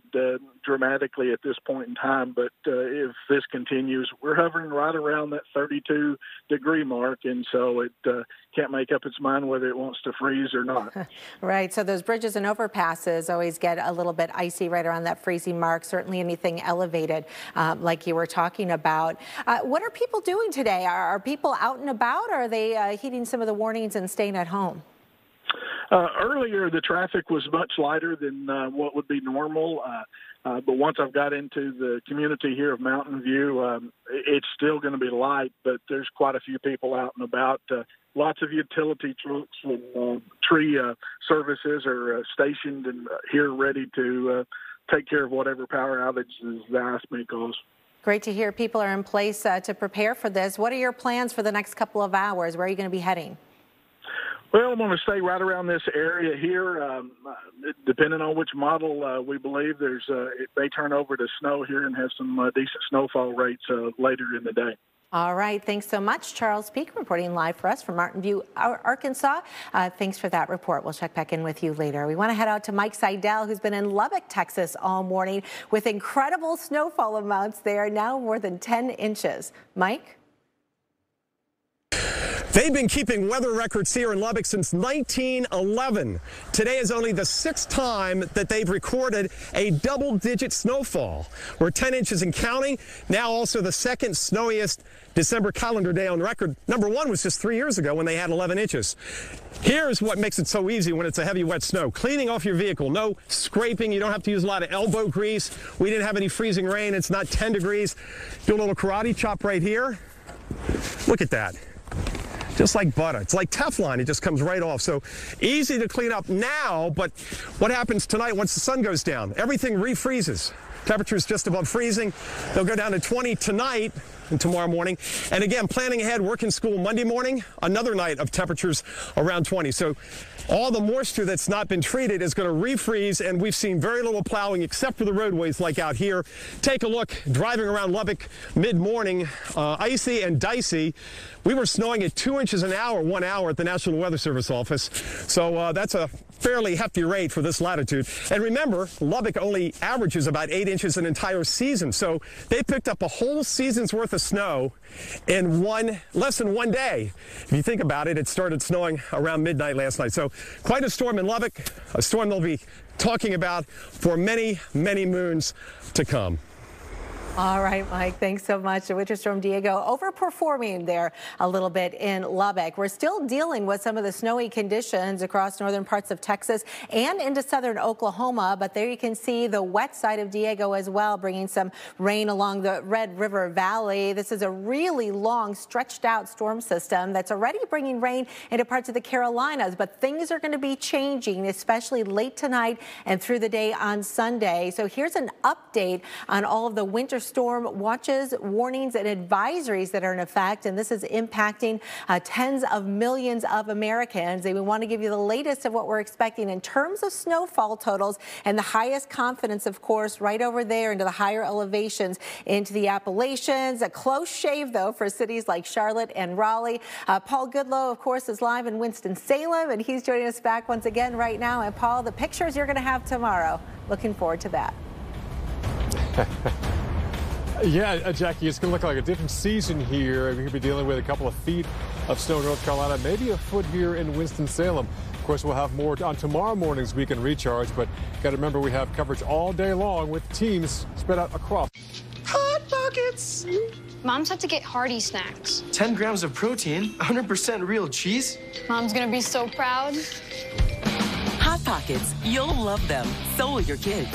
Speaker 13: dramatically at this point in time. But if this continues, we're hovering right around that 32-degree mark, and so it can't make up its mind whether it wants to freeze or not.
Speaker 4: Right, so those bridges and overpasses always get a little bit icy right around that freezing mark, certainly anything elevated like you were talking about. What are people doing today? Are people out and about, or are they heeding some of the warnings and staying at home?
Speaker 13: Earlier, the traffic was much lighter than what would be normal, but once I've got into the community here of Mountain View, it's still going to be light, but there's quite a few people out and about. Lots of utility trucks and tree services are stationed and here ready to take care of whatever power outages the ice may cause.
Speaker 4: Great to hear people are in place to prepare for this. What are your plans for the next couple of hours? Where are you going to be heading?
Speaker 13: Well, I'm going to stay right around this area here. Depending on which model we believe, they turn over to snow here and have some decent snowfall rates later in the day.
Speaker 4: All right. Thanks so much. Charles Peak reporting live for us from Martin View, Arkansas. Thanks for that report. We'll check back in with you later. We want to head out to Mike Seidel, who's been in Lubbock, Texas all morning with incredible snowfall amounts there, now more than 10 inches. Mike?
Speaker 11: They've been keeping weather records here in Lubbock since 1911. Today is only the 6th time that they've recorded a double-digit snowfall. We're 10 inches and counting. Now also the second snowiest December calendar day on record. Number one was just 3 years ago when they had 11 inches. Here's what makes it so easy when it's a heavy, wet snow. Cleaning off your vehicle. No scraping. You don't have to use a lot of elbow grease. We didn't have any freezing rain. It's not 10 degrees. Do a little karate chop right here. Look at that. Just like butter. It's like Teflon. It just comes right off. So easy to clean up now, but what happens tonight once the sun goes down? Everything refreezes. Temperatures just above freezing. They'll go down to 20 tonight and tomorrow morning. And again, planning ahead, working school Monday morning, another night of temperatures around 20. So all the moisture that's not been treated is going to refreeze, and we've seen very little plowing except for the roadways like out here. Take a look, driving around Lubbock mid-morning, icy and dicey. We were snowing at 2 inches an hour, 1 hour at the National Weather Service office. So that's a fairly hefty rate for this latitude. And remember, Lubbock only averages about 8 inches an entire season. So they picked up a whole season's worth of snow in less than 1 day. If you think about it, it started snowing around midnight last night. So quite a storm in Lubbock, a storm they'll be talking about for many, many moons to come.
Speaker 4: All right, Mike, thanks so much. The Winter Storm Deigo overperforming there a little bit in Lubbock. We're still dealing with some of the snowy conditions across northern parts of Texas and into southern Oklahoma, but there you can see the wet side of Deigo as well, bringing some rain along the Red River Valley. This is a really long, stretched out storm system that's already bringing rain into parts of the Carolinas, but things are going to be changing, especially late tonight and through the day on Sunday. So here's an update on all of the winter storm watches, warnings, and advisories that are in effect, and this is impacting tens of millions of Americans. And we want to give you the latest of what we're expecting in terms of snowfall totals, and the highest confidence, of course, right over there into the higher elevations into the Appalachians. A close shave, though, for cities like Charlotte and Raleigh. Paul Goodlow, of course, is live in Winston-Salem, and he's joining us back once again right now. And Paul, the pictures you're going to have tomorrow, looking forward to that.
Speaker 17: Yeah, Jackie, it's going to look like a different season here. We could be dealing with a couple of feet of snow in North Carolina, maybe a foot here in Winston-Salem. Of course, we'll have more on tomorrow morning's Weekend Recharge, but got to remember we have coverage all day long with teams spread out across.
Speaker 14: Hot Pockets!
Speaker 15: Moms have to get hearty snacks.
Speaker 14: 10 grams of protein, 100% real cheese.
Speaker 15: Mom's gonna be so proud.
Speaker 6: Hot Pockets. You'll love them. So will your kids.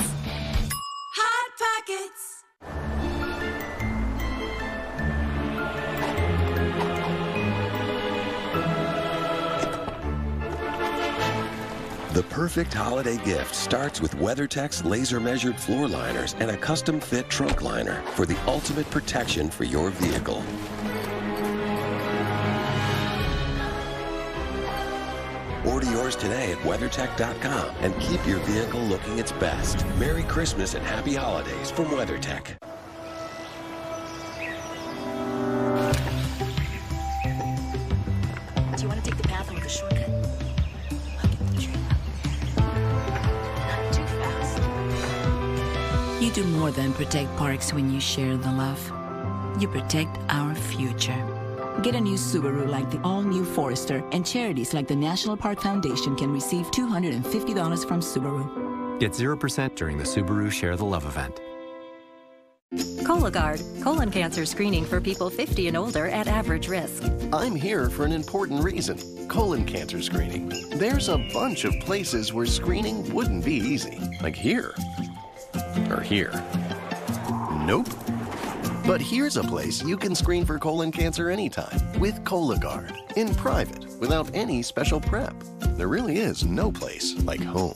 Speaker 15: Hot Pockets!
Speaker 16: The perfect holiday gift starts with WeatherTech's laser-measured floor liners and a custom-fit trunk liner for the ultimate protection for your vehicle. Order yours today at WeatherTech.com and keep your vehicle looking its best. Merry Christmas and Happy Holidays from WeatherTech.
Speaker 15: Do you want to take the path with the shortcut?
Speaker 18: You do more than protect parks when you share the love. You protect our future. Get a new Subaru like the all-new Forester, and charities like the National Park Foundation can receive $250 from Subaru.
Speaker 22: Get 0% during the Subaru Share the Love event.
Speaker 8: Cologuard, colon cancer screening for people 50 and older at average risk.
Speaker 27: I'm here for an important reason, colon cancer screening. There's a bunch of places where screening wouldn't be easy, like here. Or here. Nope. But here's a place you can screen for colon cancer anytime with Cologuard, in private, without any special prep. There really is no place like home.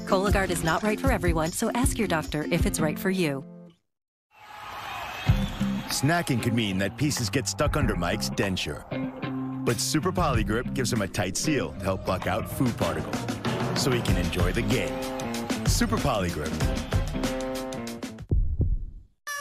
Speaker 8: Cologuard is not right for everyone, so ask your doctor if it's right for you.
Speaker 2: Snacking could mean that pieces get stuck under Mike's denture. But Super Polygrip gives him a tight seal to help block out food particles, so he can enjoy the game. Super Polygrip.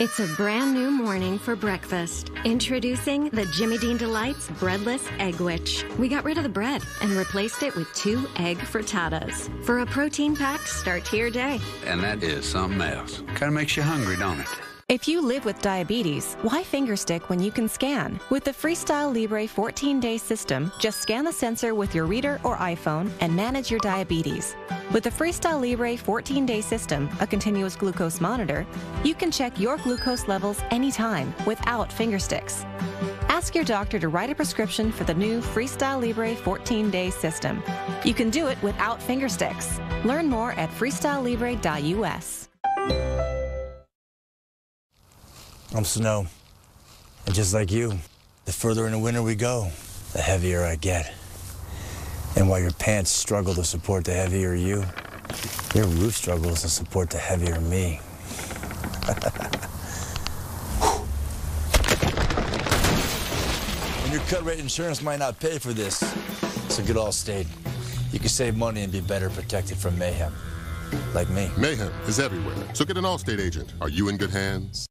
Speaker 3: It's a brand new morning for breakfast. Introducing the Jimmy Dean Delights Breadless Eggwich. We got rid of the bread and replaced it with 2 egg frittatas. For a protein-packed start to your day.
Speaker 5: And that is something else. Kind of makes you hungry, don't it?
Speaker 7: If you live with diabetes, why fingerstick when you can scan? With the Freestyle Libre 14-day system, just scan the sensor with your reader or iPhone and manage your diabetes. With the Freestyle Libre 14-day system, a continuous glucose monitor, you can check your glucose levels anytime without fingersticks. Ask your doctor to write a prescription for the new Freestyle Libre 14-day system. You can do it without fingersticks. Learn more at freestylelibre.us.
Speaker 19: I'm Snow, and just like you, the further in the winter we go, the heavier I get. And while your pants struggle to support the heavier you, your roof struggles to support the heavier me. And your cut rate insurance might not pay for this, so get Allstate. You can save money and be better protected from mayhem, like me.
Speaker 20: Mayhem is everywhere, so get an Allstate agent. Are you in good hands?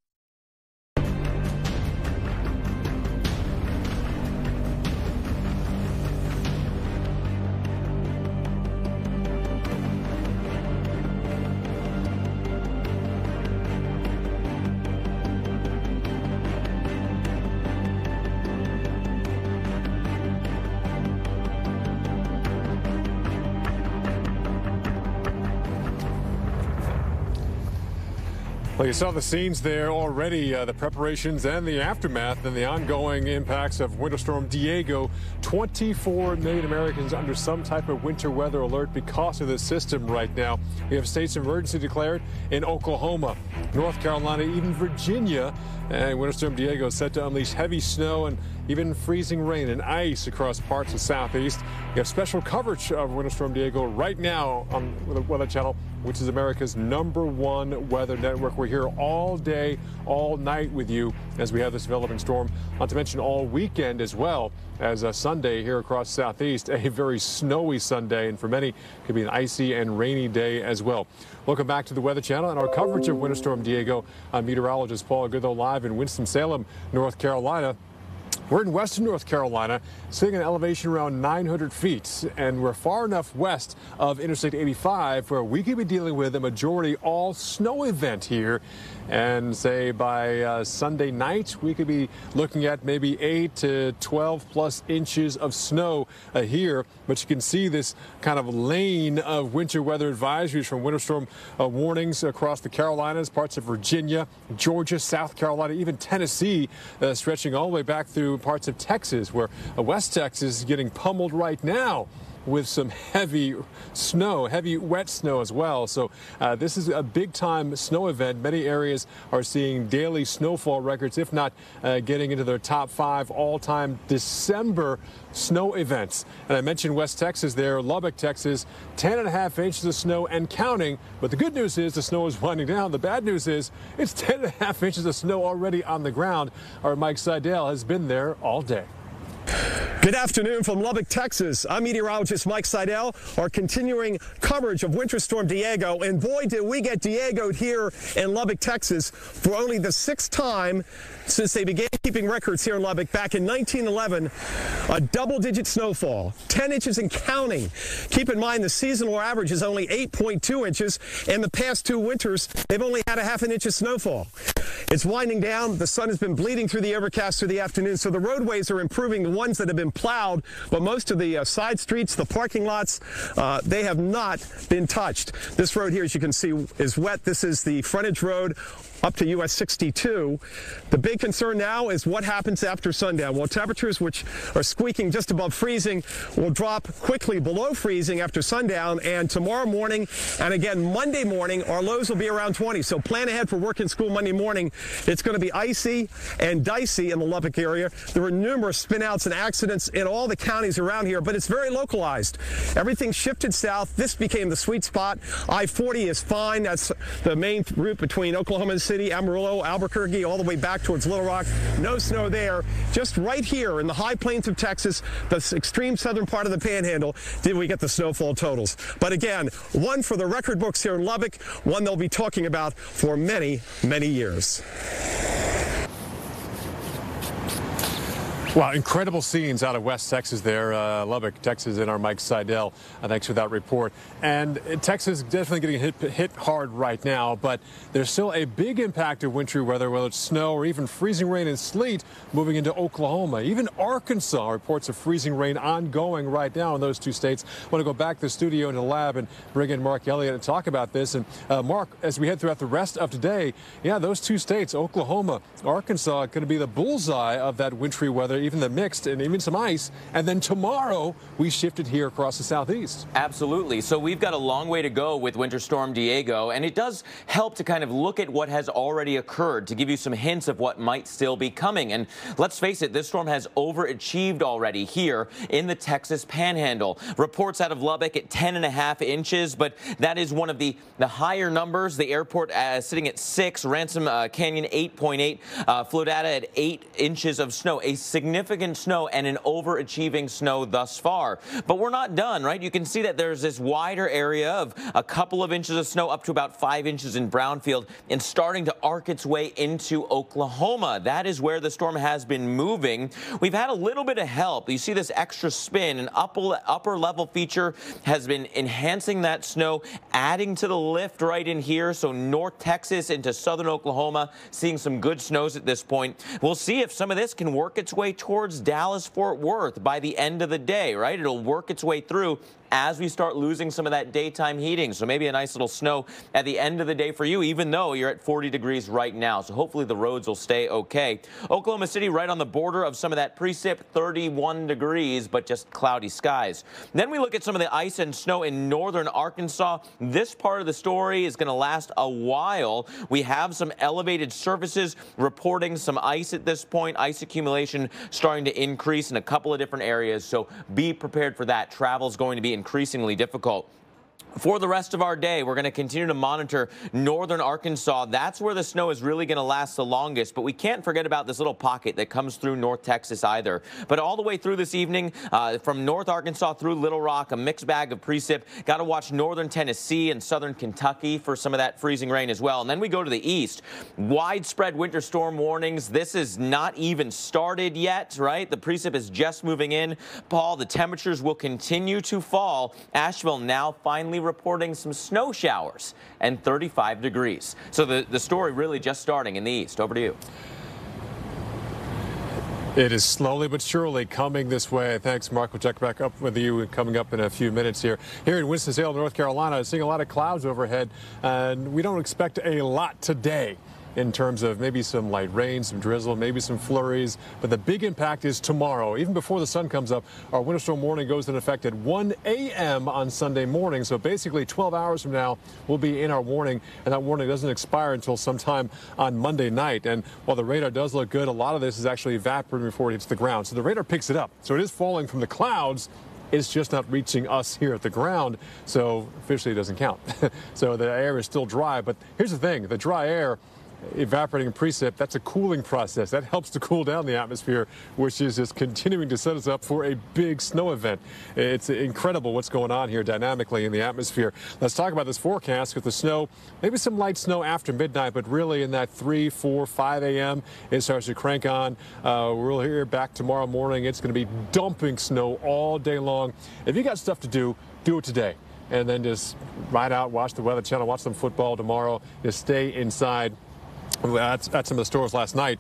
Speaker 17: Well, you saw the scenes there already, the preparations and the aftermath and the ongoing impacts of Winter Storm Deigo. 24 million Americans under some type of winter weather alert because of this system right now. We have states of emergency declared in Oklahoma, North Carolina, even Virginia. And Winter Storm Deigo is set to unleash heavy snow and even freezing rain and ice across parts of the southeast. We have special coverage of Winter Storm Deigo right now on the Weather Channel, which is America's #1 weather network. We're here all day, all night with you as we have this developing storm. Not to mention all weekend as well, as a Sunday here across the southeast, a very snowy Sunday, and for many could be an icy and rainy day as well. Welcome back to the Weather Channel and our coverage of Winter Storm Deigo. I'm meteorologist Paul Goodell live in Winston-Salem, North Carolina. We're in western North Carolina, sitting at an elevation around 900 feet, and we're far enough west of Interstate 85 where we could be dealing with a majority all snow event here. And say by Sunday night, we could be looking at maybe 8 to 12 plus inches of snow here. But you can see this kind of lane of winter weather advisories from winter storm warnings across the Carolinas, parts of Virginia, Georgia, South Carolina, even Tennessee, stretching all the way back through parts of Texas, where West Texas is getting pummeled right now with some heavy snow, heavy wet snow as well. So this is a big time snow event. Many areas are seeing daily snowfall records, if not getting into their top 5 all-time December snow events. And I mentioned West Texas there, Lubbock, Texas, 10.5 inches of snow and counting. But the good news is the snow is winding down. The bad news is it's 10.5 inches of snow already on the ground. Our Mike Seidel has been there all day.
Speaker 11: Good afternoon from Lubbock, Texas. I'm meteorologist Mike Seidel. Our continuing coverage of Winter Storm Deigo, and boy, did we get Diego'd here in Lubbock, Texas for only the 6th time since they began keeping records here in Lubbock back in 1911. A double-digit snowfall, 10 inches and counting. Keep in mind the seasonal average is only 8.2 inches, and the past 2 winters they've only had a ½ an inch of snowfall. It's winding down. The sun has been bleeding through the overcast through the afternoon, so the roadways are improving, the ones that have been plowed, but most of the side streets, the parking lots, they have not been touched. This road here, as you can see, is wet. This is the frontage road up to US 62. The big concern now is what happens after sundown. Well, temperatures, which are squeaking just above freezing, will drop quickly below freezing after sundown, and tomorrow morning and again Monday morning, our lows will be around 20. So plan ahead for work and school Monday morning. It's going to be icy and dicey in the Lubbock area. There were numerous spinouts and accidents in all the counties around here, but it's very localized. Everything shifted south. This became the sweet spot. I-40 is fine. That's the main route between Oklahoma and City, Amarillo, Albuquerque, all the way back towards Little Rock. No snow there. Just right here in the high plains of Texas, the extreme southern part of the Panhandle, did we get the snowfall totals. But again, one for the record books here in Lubbock, one they'll be talking about for many, many years.
Speaker 17: Wow, incredible scenes out of West Texas there, Lubbock, Texas, and our Mike Seidel. Thanks for that report. And Texas definitely getting hit hard right now, but there's still a big impact of wintry weather, whether it's snow or even freezing rain and sleet moving into Oklahoma. Even Arkansas reports of freezing rain ongoing right now in those two states. I want to go back to the studio and the lab and bring in Mark Elliott and talk about this. And Mark, as we head throughout the rest of today, yeah, those two states, Oklahoma, Arkansas, going to be the bullseye of that wintry weather, even the mixed and even some ice. And then tomorrow we shifted here across the southeast.
Speaker 9: Absolutely. So we've got a long way to go with Winter Storm Deigo, and it does help to kind of look at what has already occurred to give you some hints of what might still be coming. And let's face it, this storm has overachieved already here in the Texas Panhandle. Reports out of Lubbock at 10.5 inches, but that is one of the higher numbers. The airport sitting at 6, Ransom Canyon 8.8, Flodata at 8 inches of snow, a significant snow and an overachieving snow thus far. But we're not done, right? You can see that there's this wider area of a couple of inches of snow up to about 5 inches in Brownfield and starting to arc its way into Oklahoma. That is where the storm has been moving. We've had a little bit of help. You see this extra spin, an upper level feature has been enhancing that snow, adding to the lift right in here. So North Texas into southern Oklahoma, seeing some good snows at this point. We'll see if some of this can work its way towards Dallas-Fort Worth by the end of the day, right? It'll work its way through as we start losing some of that daytime heating. So maybe a nice little snow at the end of the day for you, even though you're at 40 degrees right now. So hopefully the roads will stay okay. Oklahoma City right on the border of some of that precip, 31 degrees, but just cloudy skies. Then we look at some of the ice and snow in northern Arkansas. This part of the story is going to last a while. We have some elevated surfaces reporting some ice at this point. Ice accumulation starting to increase in a couple of different areas. So be prepared for that. Travel is going to be increasingly difficult. For the rest of our day, we're going to continue to monitor northern Arkansas. That's where the snow is really going to last the longest. But we can't forget about this little pocket that comes through North Texas either. But all the way through this evening, from North Arkansas through Little Rock, a mixed bag of precip. Got to watch northern Tennessee and southern Kentucky for some of that freezing rain as well. And then we go to the east. Widespread winter storm warnings. This is not even started yet, right? The precip is just moving in. Paul, the temperatures will continue to fall. Asheville now finally reporting some snow showers and 35 degrees. So the story really just starting in the east. Over to you.
Speaker 17: It is slowly but surely coming this way. Thanks, Mark. We'll check back up with you coming up in a few minutes here. Here in Winston-Salem, North Carolina, seeing a lot of clouds overhead, and we don't expect a lot today in terms of maybe some light rain, some drizzle, maybe some flurries. But the big impact is tomorrow. Even before the sun comes up, our winter storm warning goes into effect at 1 a.m. on Sunday morning. So basically 12 hours from now, we'll be in our warning, and that warning doesn't expire until sometime on Monday night. And while the radar does look good, a lot of this is actually evaporating before it hits the ground. So the radar picks it up. So it is falling from the clouds. It's just not reaching us here at the ground, so officially it doesn't count. So the air is still dry. But here's the thing, the dry air evaporating precip, that's a cooling process. That helps to cool down the atmosphere, which is just continuing to set us up for a big snow event. It's incredible what's going on here dynamically in the atmosphere. Let's talk about this forecast with the snow. Maybe some light snow after midnight, but really in that 3, 4, 5 a.m. it starts to crank on. We'll hear back tomorrow morning. It's going to be dumping snow all day long. If you got stuff to do it today. And then just ride out, watch the Weather Channel, watch some football tomorrow. Just stay inside. At some of the stores last night.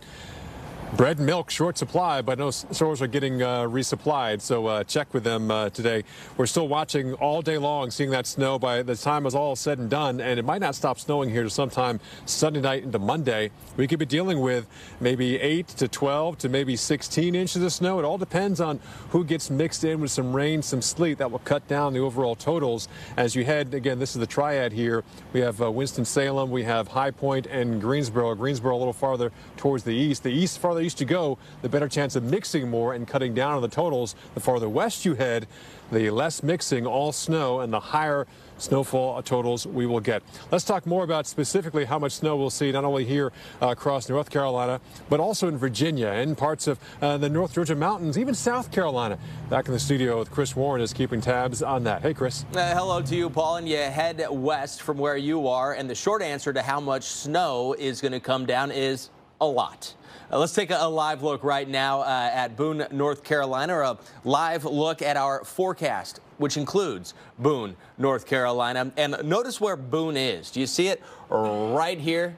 Speaker 17: Bread and milk, short supply, but no stores are getting resupplied, so check with them today. We're still watching all day long, seeing that snow by the time it's all said and done, and it might not stop snowing here to sometime Sunday night into Monday. We could be dealing with maybe 8 to 12 to maybe 16 inches of snow. It all depends on who gets mixed in with some rain, some sleet. That will cut down the overall totals. As you head, again, this is the triad here. We have Winston-Salem, we have High Point, and Greensboro. Greensboro a little farther towards the east. The east farther farther east you go, the better chance of mixing more and cutting down on the totals. The farther west you head, the less mixing, all snow, and the higher snowfall totals we will get. Let's talk more about specifically how much snow we'll see not only here across North Carolina, but also in Virginia and parts of the North Georgia mountains, even South Carolina. Back in the studio with Chris Warren is keeping tabs on that. Hey, Chris.
Speaker 1: Hello to you, Paul. And you head west from where you are. And the short answer to how much snow is going to come down is a lot. Let's take a live look right now at Boone, North Carolina, or a live look at our forecast, which includes Boone, North Carolina. And notice where Boone is. Do you see it right here?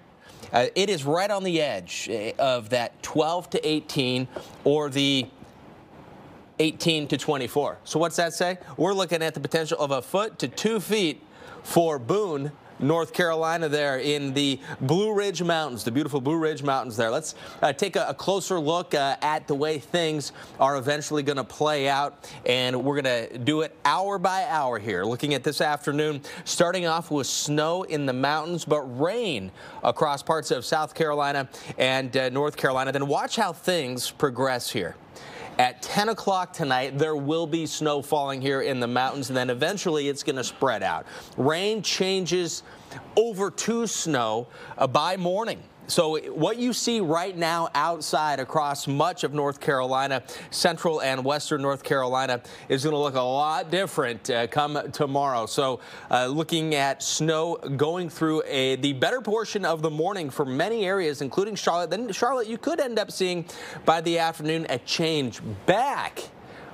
Speaker 1: It is right on the edge of that 12 to 18 or the 18 to 24. So what's that say? We're looking at the potential of a foot to 2 feet for Boone, North Carolina, there in the Blue Ridge Mountains, the beautiful Blue Ridge Mountains there. Let's take a closer look at the way things are eventually going to play out, and we're going to do it hour by hour here, looking at this afternoon, starting off with snow in the mountains, but rain across parts of South Carolina and North Carolina. Then watch how things progress here. At 10 o'clock tonight, there will be snow falling here in the mountains, and then eventually it's going to spread out. Rain changes over to snow by morning. So what you see right now outside across much of North Carolina, central and western North Carolina, is going to look a lot different come tomorrow. So looking at snow going through the better portion of the morning for many areas, including Charlotte. Then Charlotte, you could end up seeing by the afternoon a change back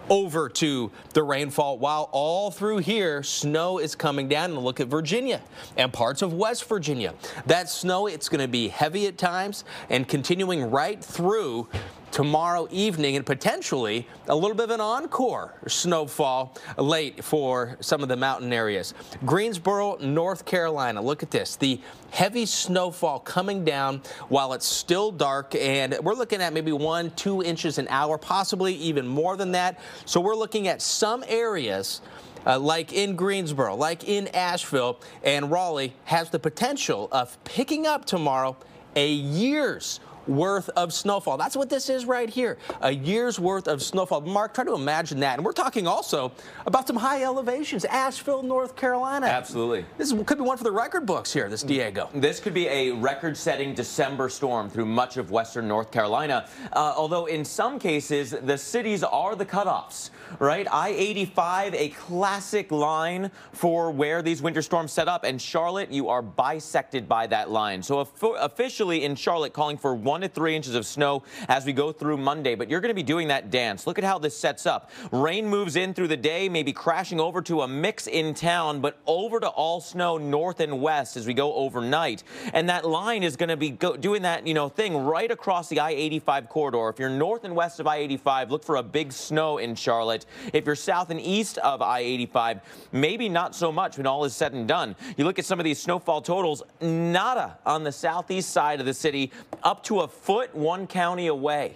Speaker 1: over to the rainfall, while all through here snow is coming down. And look at Virginia and parts of West Virginia. That snow, it's going to be heavy at times and continuing right through tomorrow evening, and potentially a little bit of an encore snowfall late for some of the mountain areas. Greensboro, North Carolina. Look at this. The heavy snowfall coming down while it's still dark, and we're looking at maybe 1-2 inches an hour, possibly even more than that. So we're looking at some areas like in Greensboro, like in Asheville, and Raleigh has the potential of picking up tomorrow a year's worth of snowfall. That's what this is right here, a year's worth of snowfall. Mark, try to imagine that. And we're talking also about some high elevations, Asheville, North Carolina.
Speaker 9: Absolutely.
Speaker 1: This could be one for the record books here, this Deigo.
Speaker 9: This could be a record-setting December storm through much of western North Carolina, although in some cases the cities are the cutoffs, right? I-85, a classic line for where these winter storms set up, and Charlotte, you are bisected by that line. So officially in Charlotte, calling for 1 to 3 inches of snow as we go through Monday, but you're going to be doing that dance. Look at how this sets up. Rain moves in through the day, maybe crashing over to a mix in town, but over to all snow north and west as we go overnight. And that line is going to be doing that, thing right across the I-85 corridor. If you're north and west of I-85, look for a big snow in Charlotte. If you're south and east of I-85, maybe not so much when all is said and done. You look at some of these snowfall totals, nada on the southeast side of the city, up to a foot 1 county away.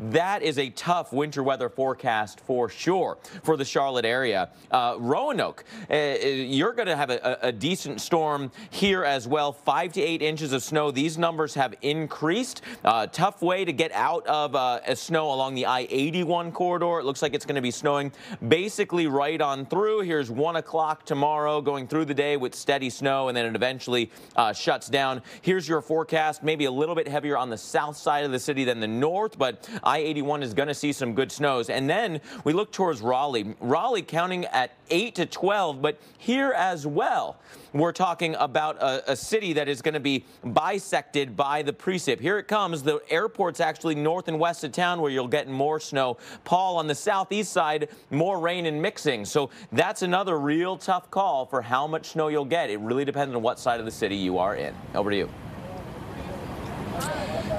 Speaker 9: That is a tough winter weather forecast for sure for the Charlotte area. Roanoke, you're going to have a decent storm here as well. 5 to 8 inches of snow. These numbers have increased. Tough way to get out of snow along the I-81 corridor. It looks like it's going to be snowing basically right on through. Here's 1 o'clock tomorrow, going through the day with steady snow, and then it eventually shuts down. Here's your forecast. Maybe a little bit heavier on the south side of the city than the north, but I-81 is going to see some good snows. And then we look towards Raleigh. Raleigh counting at 8 to 12, but here as well, we're talking about a city that is going to be bisected by the precip. Here it comes. The airport's actually north and west of town where you'll get more snow. Paul, on the southeast side, more rain and mixing. So that's another real tough call for how much snow you'll get. It really depends on what side of the city you are in. Over to you.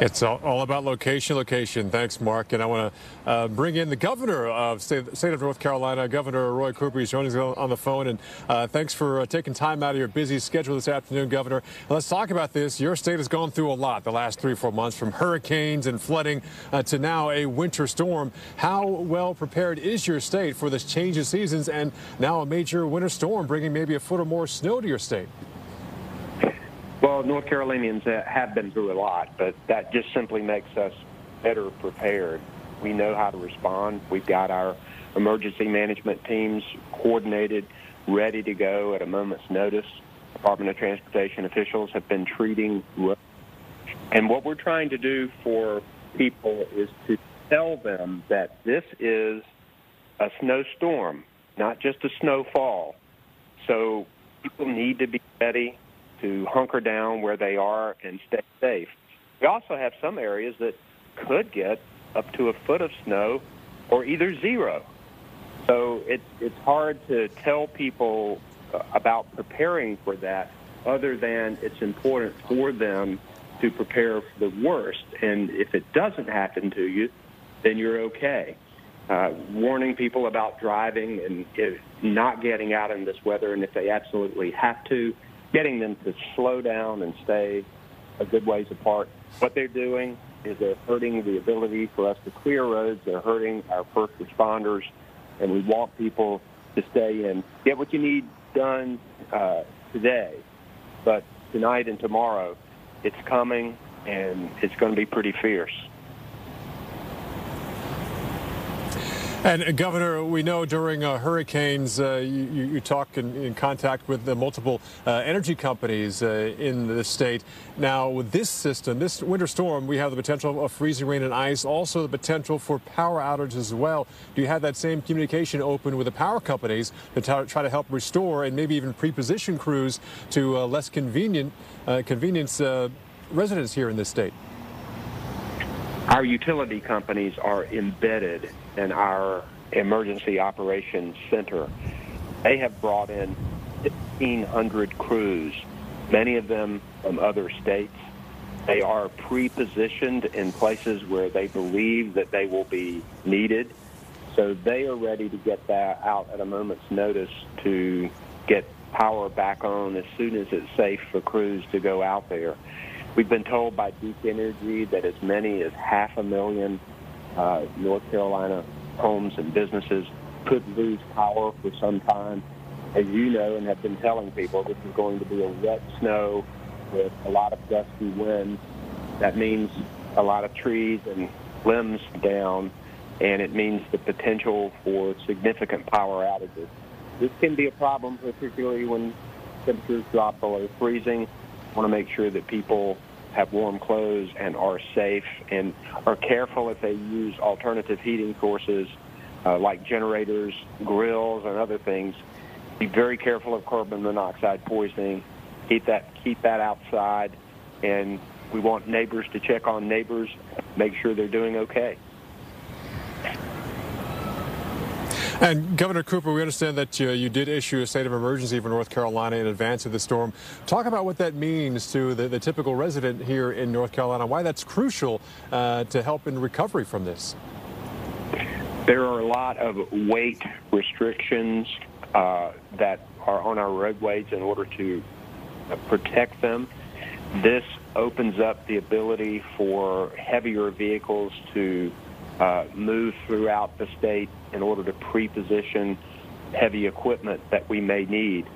Speaker 17: It's all about location. Thanks, Mark. And I want to bring in the governor of state of North Carolina, Governor Roy Cooper. He's joining us on the phone. And thanks for taking time out of your busy schedule this afternoon, Governor. And let's talk about this. Your state has gone through a lot the last 3 or 4 months, from hurricanes and flooding to now a winter storm. How well prepared is your state for this change of seasons and now a major winter storm bringing maybe a foot or more snow to your state?
Speaker 10: Well, North Carolinians have been through a lot, but that just simply makes us better prepared. We know how to respond. We've got our emergency management teams coordinated, ready to go at a moment's notice. Department of Transportation officials have been treating roads. And what we're trying to do for people is to tell them that this is a snowstorm, not just a snowfall. So people need to be ready to hunker down where they are and stay safe. We also have some areas that could get up to a foot of snow or either zero. So it's hard to tell people about preparing for that, other than it's important for them to prepare for the worst. And if it doesn't happen to you, then you're okay. Warning people about driving and not getting out in this weather, and if they absolutely have to, getting them to slow down and stay a good ways apart. What they're doing is they're hurting the ability for us to clear roads. They're hurting our first responders, and we want people to stay in. Get what you need done today, but tonight and tomorrow, it's coming, and it's going to be pretty fierce.
Speaker 17: And Governor, we know during hurricanes, you talk in contact with the multiple energy companies in the state. Now, with this system, this winter storm, we have the potential of freezing rain and ice, also the potential for power outages as well. Do you have that same communication open with the power companies to try to help restore and maybe even pre-position crews to less convenience residents here in this state?
Speaker 10: Our utility companies are embedded in our emergency operations center. They have brought in 1,500 crews, many of them from other states. They are pre-positioned in places where they believe that they will be needed. So they are ready to get that out at a moment's notice to get power back on as soon as it's safe for crews to go out there. We've been told by Duke Energy that as many as 500,000 North Carolina homes and businesses could lose power for some time. As you know and have been telling people, this is going to be a wet snow with a lot of gusty winds. That means a lot of trees and limbs down, and it means the potential for significant power outages. This can be a problem, particularly when temperatures drop below freezing. Want to make sure that people have warm clothes and are safe and are careful if they use alternative heating sources like generators, grills, and other things. Be very careful of carbon monoxide poisoning. Keep that outside, and we want neighbors to check on neighbors, make sure they're doing okay.
Speaker 17: And Governor Cooper, we understand that you did issue a state of emergency for North Carolina in advance of the storm. Talk about what that means to the typical resident here in North Carolina, why that's crucial to help in recovery from this.
Speaker 10: There are a lot of weight restrictions that are on our roadways in order to protect them. This opens up the ability for heavier vehicles to move throughout the state in order to pre-position heavy equipment that we may need.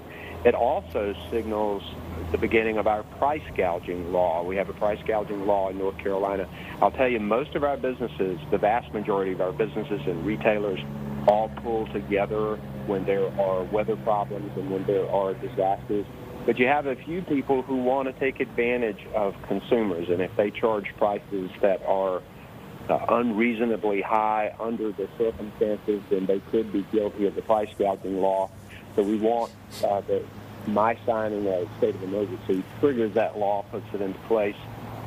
Speaker 10: It also signals the beginning of our price gouging law. We have a price gouging law in North Carolina. I'll tell you, most of our businesses, the vast majority of our businesses and retailers, all pull together when there are weather problems and when there are disasters. But you have a few people who want to take advantage of consumers, and if they charge prices that are unreasonably high under the circumstances, then they could be guilty of the price gouging law. So we want my signing a state of emergency triggers that law, puts it into place.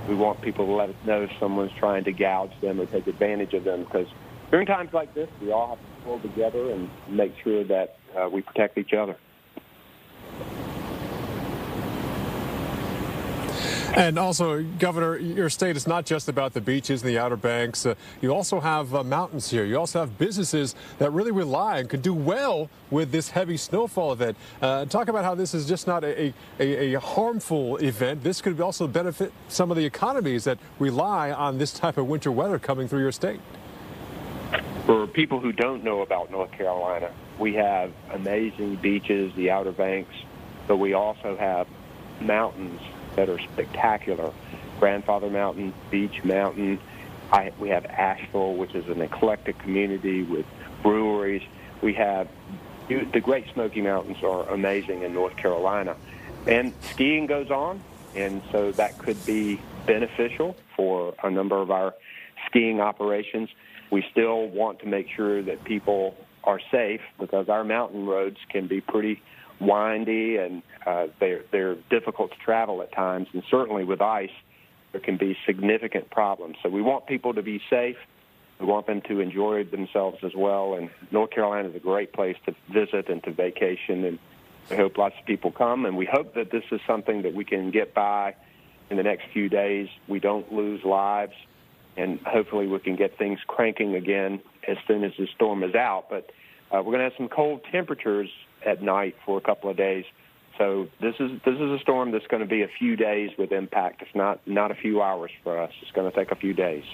Speaker 10: We want people to let us know if someone's trying to gouge them or take advantage of them, because during times like this, we all have to pull together and make sure that we protect each other.
Speaker 17: And also, Governor, your state is not just about the beaches and the Outer Banks. You also have mountains here. You also have businesses that really rely and could do well with this heavy snowfall event. Talk about how this is just not a harmful event. This could also benefit some of the economies that rely on this type of winter weather coming through your state.
Speaker 10: For people who don't know about North Carolina, we have amazing beaches, the Outer Banks, but we also have mountains that are spectacular. Grandfather Mountain, Beach Mountain, We have Asheville, which is an eclectic community with breweries. We have the Great Smoky Mountains are amazing in North Carolina. And skiing goes on, and so that could be beneficial for a number of our skiing operations. We still want to make sure that people are safe because our mountain roads can be pretty windy and they're difficult to travel at times, and certainly with ice there can be significant problems. So we want people to be safe. We want them to enjoy themselves as well, and North Carolina is a great place to visit and to vacation, and we hope lots of people come, and we hope that this is something that we can get by in the next few days. We don't lose lives, and hopefully we can get things cranking again as soon as the storm is out. But we're going to have some cold temperatures at night for a couple of days. So this is a storm that's going to be a few days with impact. It's not a few hours for us. It's going to take a few days.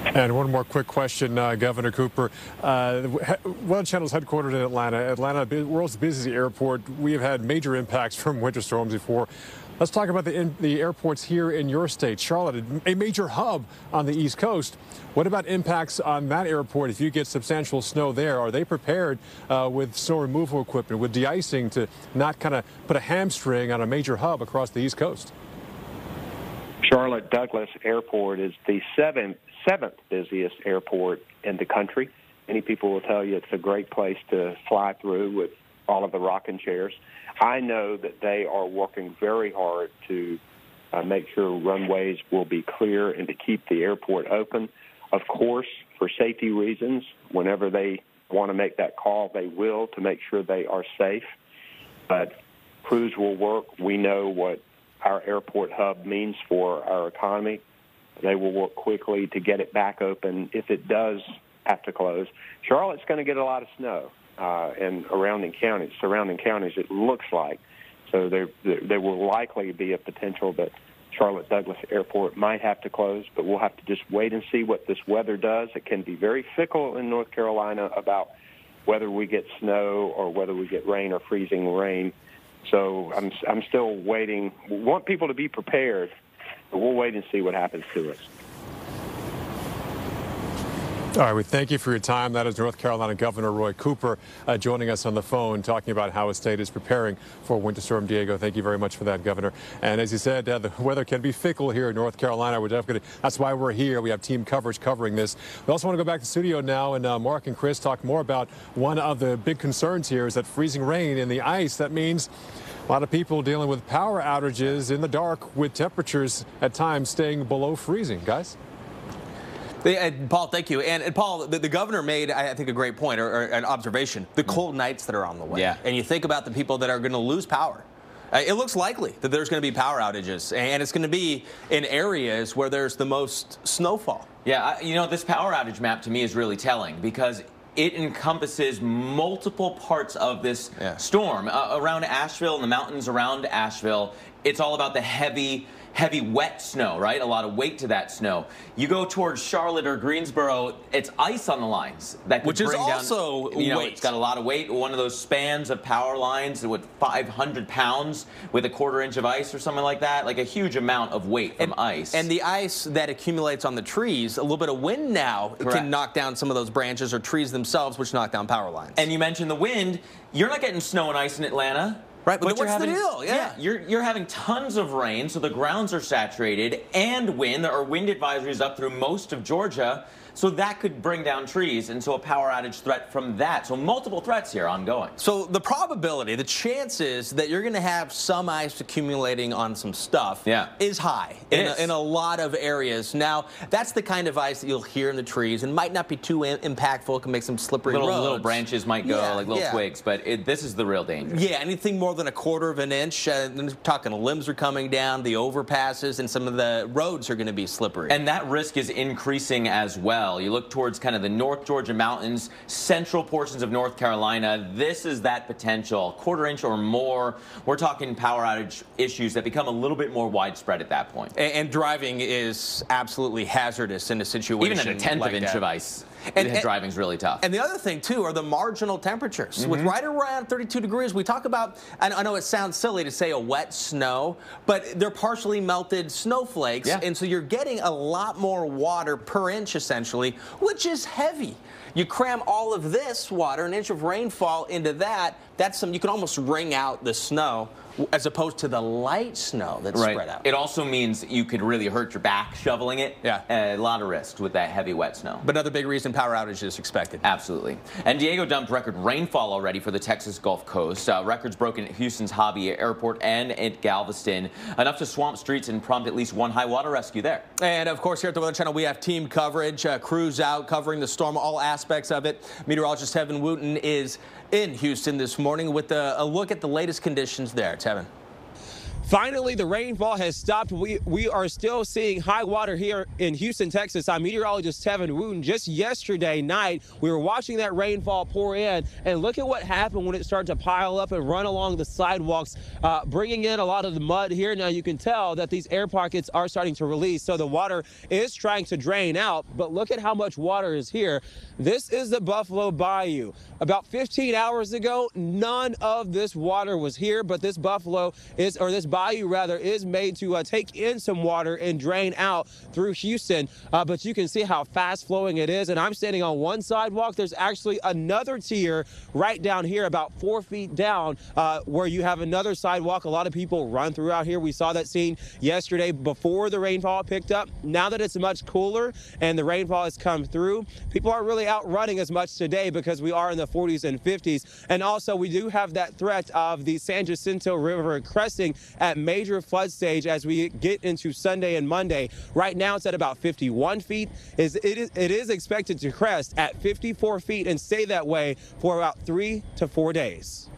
Speaker 17: And one more quick question, Governor Cooper. Weather Channel is headquartered in Atlanta. Atlanta, world's busiest airport. We have had major impacts from winter storms before. Let's talk about the airports here in your state. Charlotte, a major hub on the East Coast. What about impacts on that airport if you get substantial snow there? Are they prepared with snow removal equipment, with de-icing to not kind of put a hamstring on a major hub across the East Coast?
Speaker 10: Charlotte Douglas Airport is the seventh busiest airport in the country. Many people will tell you it's a great place to fly through with all of the rocking chairs. I know that they are working very hard to make sure runways will be clear and to keep the airport open. Of course, for safety reasons, whenever they want to make that call, they will, to make sure they are safe. But crews will work. We know what our airport hub means for our economy. They will work quickly to get it back open if it does have to close. Charlotte's going to get a lot of snow and surrounding counties, it looks like. So there will likely be a potential that Charlotte Douglas Airport might have to close, but we'll have to just wait and see what this weather does. It can be very fickle in North Carolina about whether we get snow or whether we get rain or freezing rain. So I'm still waiting. We want people to be prepared, but we'll wait and see what happens to us.
Speaker 17: All right, we thank you for your time. That is North Carolina Governor Roy Cooper joining us on the phone, talking about how his state is preparing for Winter Storm Deigo. Thank you very much for that, Governor. And as you said, the weather can be fickle here in North Carolina. That's why we're here. We have team coverage covering this. We also want to go back to the studio now, and Mark and Chris talk more about one of the big concerns here is that freezing rain and the ice. That means a lot of people dealing with power outages in the dark with temperatures at times staying below freezing. Guys?
Speaker 1: Paul, thank you. And Paul, the governor made, I think, a great point or an observation. The cold nights that are on the way.
Speaker 9: Yeah.
Speaker 1: And you think about the people that are going to lose power. It looks likely that there's going to be power outages, and it's going to be in areas where there's the most snowfall.
Speaker 9: Yeah, you know, this power outage map to me is really telling because it encompasses multiple parts of this storm. Around Asheville and the mountains around Asheville, it's all about the heavy wet snow, right? A lot of weight to that snow. You go towards Charlotte or Greensboro, it's ice on the lines that could bring down,
Speaker 1: also weight.
Speaker 9: It's got a lot of weight. One of those spans of power lines with 500 pounds with a quarter-inch of ice or something like that, like a huge amount of weight from ice.
Speaker 1: And the ice that accumulates on the trees, a little bit of wind now can knock down some of those branches or trees themselves, which knock down power lines.
Speaker 9: And you mentioned the wind. You're not getting snow and ice in Atlanta.
Speaker 1: Right, but what's
Speaker 9: the
Speaker 1: deal? Yeah,
Speaker 9: you're having tons of rain, so the grounds are saturated, and wind. There are wind advisories up through most of Georgia, so that could bring down trees, and so a power outage threat from that. So multiple threats here ongoing.
Speaker 1: So the probability, the chances that you're going to have some ice accumulating on some stuff is high in a lot of areas. Now, that's the kind of ice that you'll hear in the trees and might not be too impactful. It can make some slippery roads.
Speaker 9: Little branches might go, like little twigs, but this is the real danger.
Speaker 1: Yeah, anything more than a quarter of an inch, talking limbs are coming down, the overpasses, and some of the roads are going to be slippery.
Speaker 9: And that risk is increasing as well. You look towards kind of the North Georgia mountains, central portions of North Carolina. This is that potential, quarter-inch or more. We're talking power outage issues that become a little bit more widespread at that point.
Speaker 1: And driving is absolutely hazardous in a situation
Speaker 9: even at a tenth
Speaker 1: like
Speaker 9: of an inch
Speaker 1: that.
Speaker 9: of ice. And driving's really tough.
Speaker 1: And the other thing, too, are the marginal temperatures. With right around 32 degrees, we talk about, and I know it sounds silly to say a wet snow, but they're partially melted snowflakes. And so you're getting a lot more water per inch, essentially, which is heavy. You cram all of this water, an inch of rainfall, into that. That's you can almost wring out the snow, as opposed to the light snow that's spread out.
Speaker 9: It also means you could really hurt your back shoveling it. A lot of risks with that heavy wet snow.
Speaker 1: But another big reason power outage is expected.
Speaker 9: Absolutely. And Deigo dumped record rainfall already for the Texas Gulf Coast. Records broken at Houston's Hobby Airport and at Galveston, enough to swamp streets and prompt at least one high water rescue there.
Speaker 1: And of course, here at the Weather Channel, we have team coverage, crews out covering the storm, all aspects of it. Meteorologist Tevin Wooten is in Houston this morning with a look at the latest conditions there. Tevin.
Speaker 12: Finally, the rainfall has stopped. We are still seeing high water here in Houston, Texas. I'm meteorologist Tevin Wooten. Just yesterday night, we were watching that rainfall pour in, and look at what happened when it started to pile up and run along the sidewalks, bringing in a lot of the mud here. Now you can tell that these air pockets are starting to release, so the water is trying to drain out, but look at how much water is here. This is the Buffalo Bayou. About 15 hours ago, none of this water was here, but this bayou rather is made to take in some water and drain out through Houston, but you can see how fast flowing it is. And I'm standing on one sidewalk. There's actually another tier right down here about 4 feet down where you have another sidewalk. A lot of people run through out here. We saw that scene yesterday before the rainfall picked up. Now that it's much cooler and the rainfall has come through, people aren't really out running as much today because we are in the 40s and 50s. And also we do have that threat of the San Jacinto River cresting at major flood stage as we get into Sunday and Monday. Right now it's at about 51 feet. It is expected to crest at 54 feet and stay that way for about 3 to 4 days.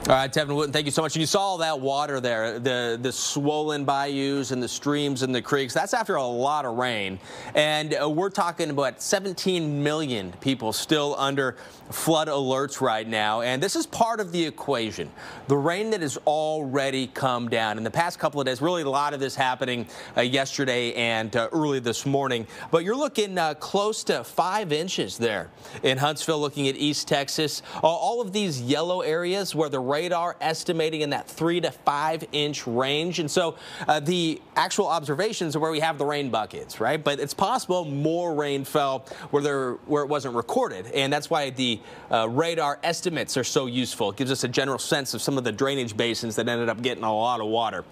Speaker 1: All right, Tevin Wooten, thank you so much. And you saw all that water there, the swollen bayous and the streams and the creeks. That's after a lot of rain. And we're talking about 17 million people still under flood alerts right now. And this is part of the equation. The rain that has already come down in the past couple of days, really a lot of this happening yesterday and early this morning. But you're looking close to 5 inches there in Huntsville, looking at East Texas. All of these yellow areas where the radar estimating in that 3 to 5 inch range. And so the actual observations are where we have the rain buckets, right? But it's possible more rain fell where it wasn't recorded. And that's why the radar estimates are so useful. It gives us a general sense of some of the drainage basins that ended up getting a lot of water.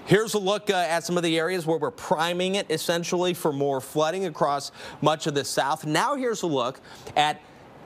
Speaker 1: Here's a look at some of the areas where we're priming it essentially for more flooding across much of the South. Now here's a look at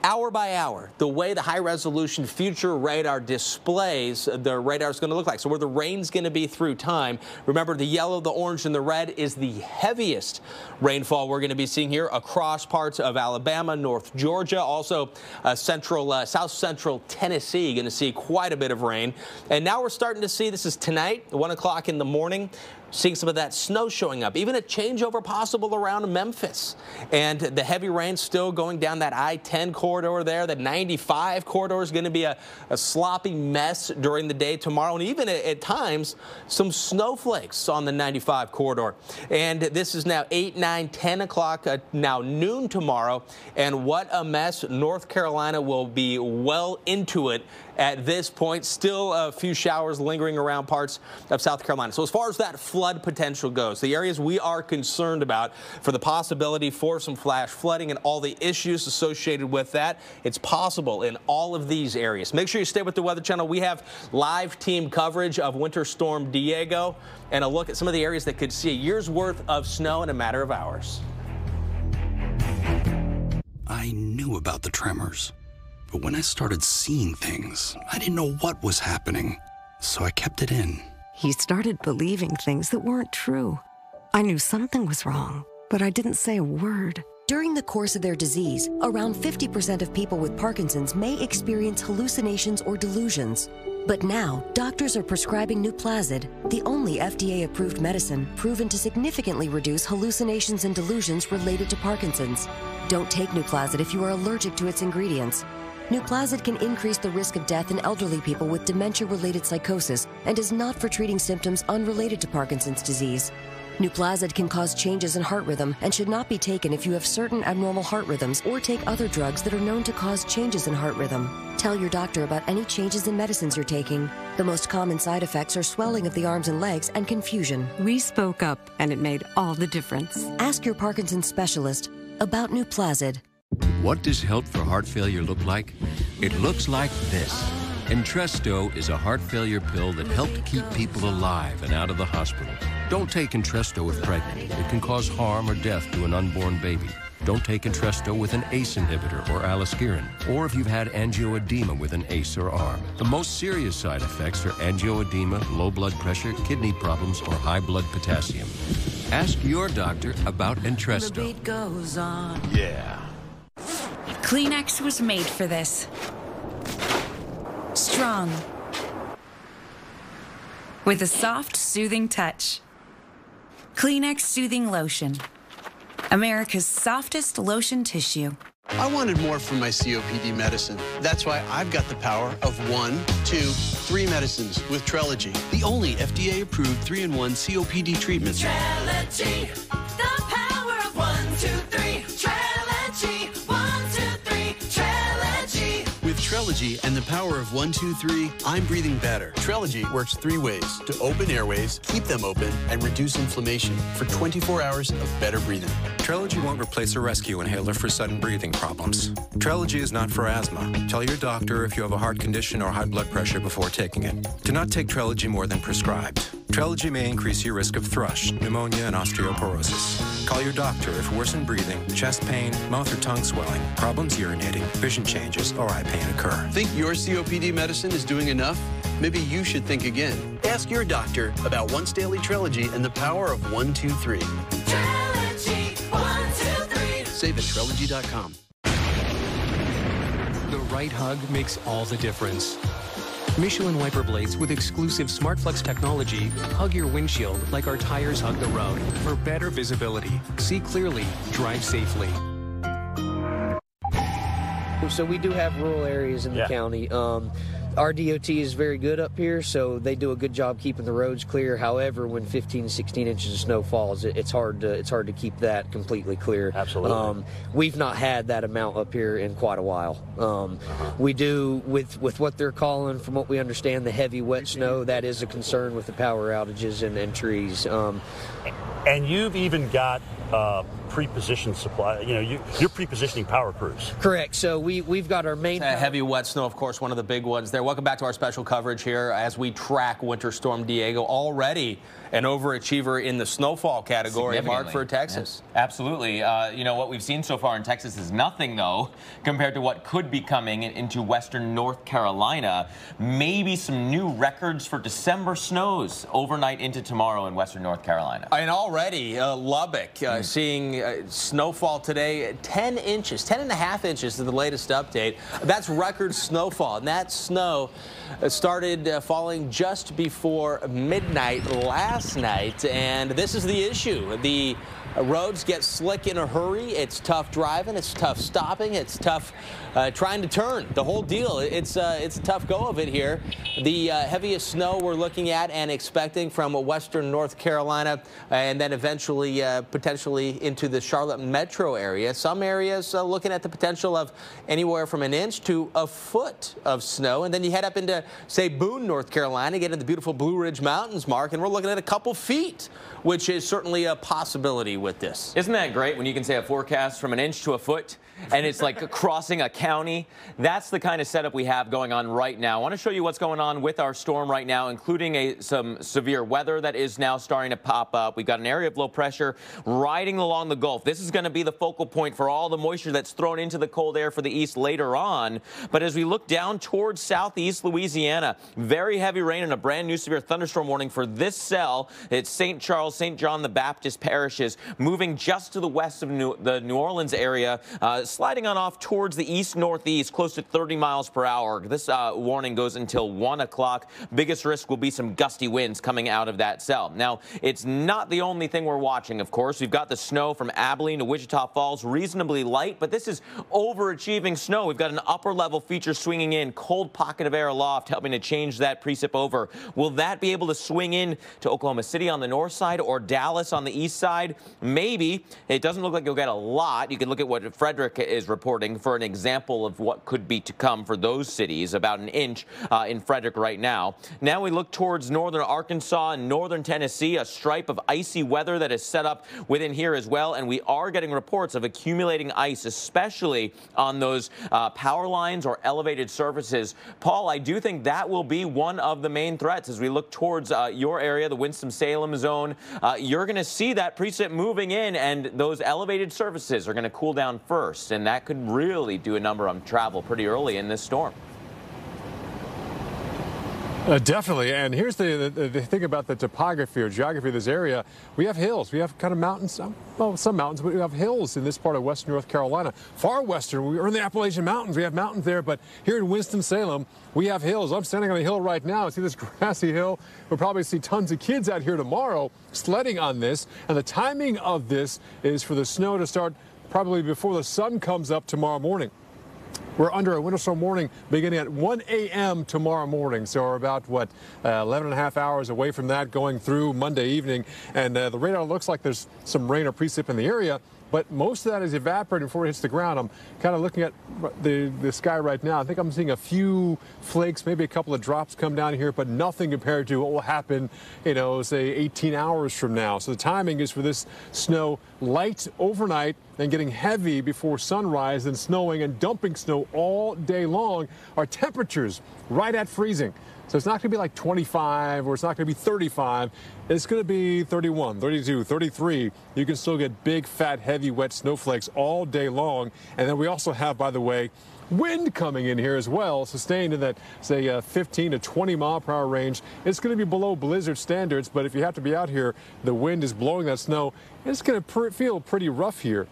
Speaker 1: hour by hour, the way the high-resolution future radar displays the radar is going to look like. So where the rain's going to be through time. Remember, the yellow, the orange, and the red is the heaviest rainfall we're going to be seeing here across parts of Alabama, North Georgia, also south central Tennessee. Going to see quite a bit of rain. And now we're starting to see, this is tonight, 1 o'clock in the morning, seeing some of that snow showing up, even a changeover possible around Memphis. And the heavy rain still going down that I-10 corridor there. The 95 corridor is going to be a sloppy mess during the day tomorrow, and even at times some snowflakes on the 95 corridor. And this is now 8, 9, 10 o'clock, now noon tomorrow. And what a mess. North Carolina will be well into it at this point. Still a few showers lingering around parts of South Carolina. So as far as that flood potential goes, the areas we are concerned about for the possibility for some flash flooding and all the issues associated with that, it's possible in all of these areas. Make sure you stay with the Weather Channel. We have live team coverage of Winter Storm Deigo and a look at some of the areas that could see a year's worth of snow in a matter of hours.
Speaker 5: I knew about the tremors. But when I started seeing things, I didn't know what was happening, so I kept it in.
Speaker 13: He started believing things that weren't true. I knew something was wrong, but I didn't say a word.
Speaker 21: During the course of their disease, around 50% of people with Parkinson's may experience hallucinations or delusions. But now, doctors are prescribing Nuplazid, the only FDA-approved medicine proven to significantly reduce hallucinations and delusions related to Parkinson's. Don't take Nuplazid if you are allergic to its ingredients. Nuplazid can increase the risk of death in elderly people with dementia-related psychosis and is not for treating symptoms unrelated to Parkinson's disease. Nuplazid can cause changes in heart rhythm and should not be taken if you have certain abnormal heart rhythms or take other drugs that are known to cause changes in heart rhythm. Tell your doctor about any changes in medicines you're taking. The most common side effects are swelling of the arms and legs and confusion.
Speaker 13: We spoke up, and it made all the difference.
Speaker 21: Ask your Parkinson's specialist about Nuplazid.
Speaker 4: What does Help for Heart Failure look like? It looks like this. Entresto is a heart failure pill that helped keep people alive and out of the hospital. Don't take Entresto if pregnant. It can cause harm or death to an unborn baby. Don't take Entresto with an ACE inhibitor or aliskiren, or if you've had angioedema with an ACE or ARB. The most serious side effects are angioedema, low blood pressure, kidney problems, or high blood potassium. Ask your doctor about Entresto.
Speaker 18: The beat goes on.
Speaker 4: Yeah.
Speaker 6: Kleenex was made for this. Strong. With a soft, soothing touch. Kleenex Soothing Lotion. America's softest lotion tissue.
Speaker 14: I wanted more from my COPD medicine. That's why I've got the power of 1, 2, 3 medicines with Trelegy, the only FDA-approved 3-in-1 COPD treatment.
Speaker 15: Trelegy, the power of 1, 2, 3. Trelegy, 1, 2, 3. Trelegy.
Speaker 14: With Trelegy and the power of 1, 2, 3, I'm breathing better. Trelegy works 3 ways to open airways, keep them open, and reduce inflammation for 24 hours of better breathing.
Speaker 22: Trelegy won't replace a rescue inhaler for sudden breathing problems. Trelegy is not for asthma. Tell your doctor if you have a heart condition or high blood pressure before taking it. Do not take Trelegy more than prescribed. Trelegy may increase your risk of thrush, pneumonia, and osteoporosis. Call your doctor if worsened breathing, chest pain, mouth or tongue swelling, problems urinating, vision changes, or eye pain occur.
Speaker 14: Think your COPD medicine is doing enough? Maybe you should think again. Ask your doctor about once daily Trelegy and the power of 1, 2, 3.
Speaker 15: Trelegy, 1, 2, 3.
Speaker 14: Save at Trelegy.com.
Speaker 23: The right hug makes all the difference. Michelin wiper blades with exclusive SmartFlex technology hug your windshield like our tires hug the road for better visibility. See clearly, drive safely.
Speaker 24: So we do have rural areas in the county. Our DOT is very good up here, so they do a good job keeping the roads clear. However, when 15 to 16 inches of snow falls, it's hard to keep that completely clear.
Speaker 25: Absolutely.
Speaker 24: We've not had that amount up here in quite a while. We do, with what they're calling, from what we understand, the heavy wet snow, that is a concern with the power outages and trees.
Speaker 25: And you've even got pre-positioned supply. You know, you're pre-positioning power crews.
Speaker 24: Correct. So we've got our main
Speaker 1: heavy wet snow, of course, one of the big ones there. Welcome back to our special coverage here as we track Winter Storm Deigo, already an overachiever in the snowfall category, Mark, for Texas.
Speaker 9: Yeah, absolutely. You know, what we've seen so far in Texas is nothing, though, compared to what could be coming into western North Carolina. Maybe some new records for December snows overnight into tomorrow in western North Carolina.
Speaker 1: And already Lubbock seeing snowfall today, 10 inches, 10.5 inches to the latest update. That's record snowfall. And that snow started falling just before midnight last night. And this is the issue. The roads get slick in a hurry. It's tough driving. It's tough stopping. It's tough trying to turn. The whole deal. It's a tough go of it here. The heaviest snow we're looking at and expecting from western North Carolina, and then eventually potentially into the Charlotte metro area. Some areas looking at the potential of anywhere from an inch to a foot of snow. And then you head up into, say, Boone, North Carolina, get into the beautiful Blue Ridge Mountains, Mark, and we're looking at a couple feet, which is certainly a possibility with this.
Speaker 9: Isn't that great when you can say a forecast from an inch to a foot and it's like crossing a county? That's the kind of setup we have going on right now. I want to show you what's going on with our storm right now, including some severe weather that is now starting to pop up. We've got an area of low pressure riding along the Gulf. This is going to be the focal point for all the moisture that's thrown into the cold air for the east later on. But as we look down towards southeast Louisiana, very heavy rain and a brand new severe thunderstorm warning for this cell. It's St. Charles, St. John the Baptist parishes, moving just to the west of the New Orleans area. sliding on off towards the east-northeast, close to 30 miles per hour. This warning goes until 1 o'clock. Biggest risk will be some gusty winds coming out of that cell. Now, it's not the only thing we're watching, of course. We've got the snow from Abilene to Wichita Falls, reasonably light, but this is overachieving snow. We've got an upper-level feature swinging in, cold pocket of air aloft, helping to change that precip over. Will that be able to swing in to Oklahoma City on the north side or Dallas on the east side? Maybe. It doesn't look like you'll get a lot. You can look at what Frederick is reporting for an example of what could be to come for those cities, about an inch in Frederick right now. Now we look towards northern Arkansas and northern Tennessee, a stripe of icy weather that is set up within here as well, and we are getting reports of accumulating ice, especially on those power lines or elevated surfaces. Paul, I do think that will be one of the main threats as we look towards your area, the Winston-Salem zone. You're going to see that precip moving in, and those elevated surfaces are going to cool down first, and that could really do a number on travel pretty early in this storm.
Speaker 17: Definitely, and here's the thing about the topography or geography of this area. We have hills, we have kind of mountains, well, some mountains, but we have hills in this part of western North Carolina. Far western, we're in the Appalachian Mountains, we have mountains there, but here in Winston-Salem, we have hills. I'm standing on a hill right now. See this grassy hill? We'll probably see tons of kids out here tomorrow sledding on this, and the timing of this is for the snow to start probably before the sun comes up tomorrow morning. We're under a winter storm warning beginning at 1 a.m. tomorrow morning. So we're about, 11 and a half hours away from that going through Monday evening. And the radar looks like there's some rain or precip in the area, but most of that is evaporating before it hits the ground. I'm kind of looking at the sky right now. I think I'm seeing a few flakes, maybe a couple of drops come down here, but nothing compared to what will happen, say 18 hours from now. So the timing is for this snow light overnight, then getting heavy before sunrise, then snowing and dumping snow all day long. Our temperatures right at freezing. So it's not going to be like 25 or it's not going to be 35. It's going to be 31, 32, 33. You can still get big, fat, heavy, wet snowflakes all day long. And then we also have, by the way, wind coming in here as well, sustained in that, say, 15 to 20 mile per hour range. It's going to be below blizzard standards, but if you have to be out here, the wind is blowing that snow. It's going to feel pretty rough here.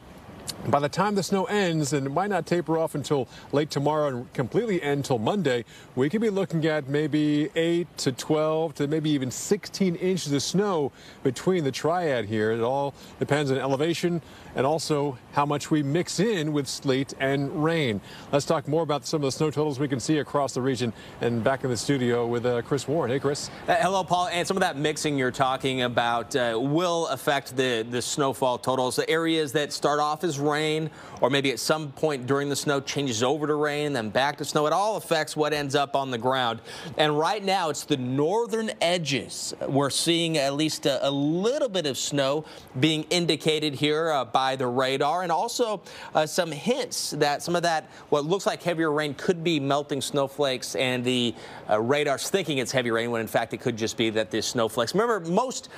Speaker 17: By the time the snow ends, and it might not taper off until late tomorrow and completely end until Monday, we could be looking at maybe 8 to 12 to maybe even 16 inches of snow between the triad here. It all depends on elevation and also how much we mix in with sleet and rain. Let's talk more about some of the snow totals we can see across the region, and back in the studio with Chris Warren. Hey, Chris.
Speaker 1: Hello, Paul. And some of that mixing you're talking about will affect the snowfall totals. The areas that start off as rain, or maybe at some point during the snow changes over to rain, then back to snow. It all affects what ends up on the ground. And right now, it's the northern edges. We're seeing at least a little bit of snow being indicated here by the radar, and also some hints that some of that, what looks like heavier rain, could be melting snowflakes, and the radar's thinking it's heavy rain when in fact it could just be that this snowflakes. Remember, most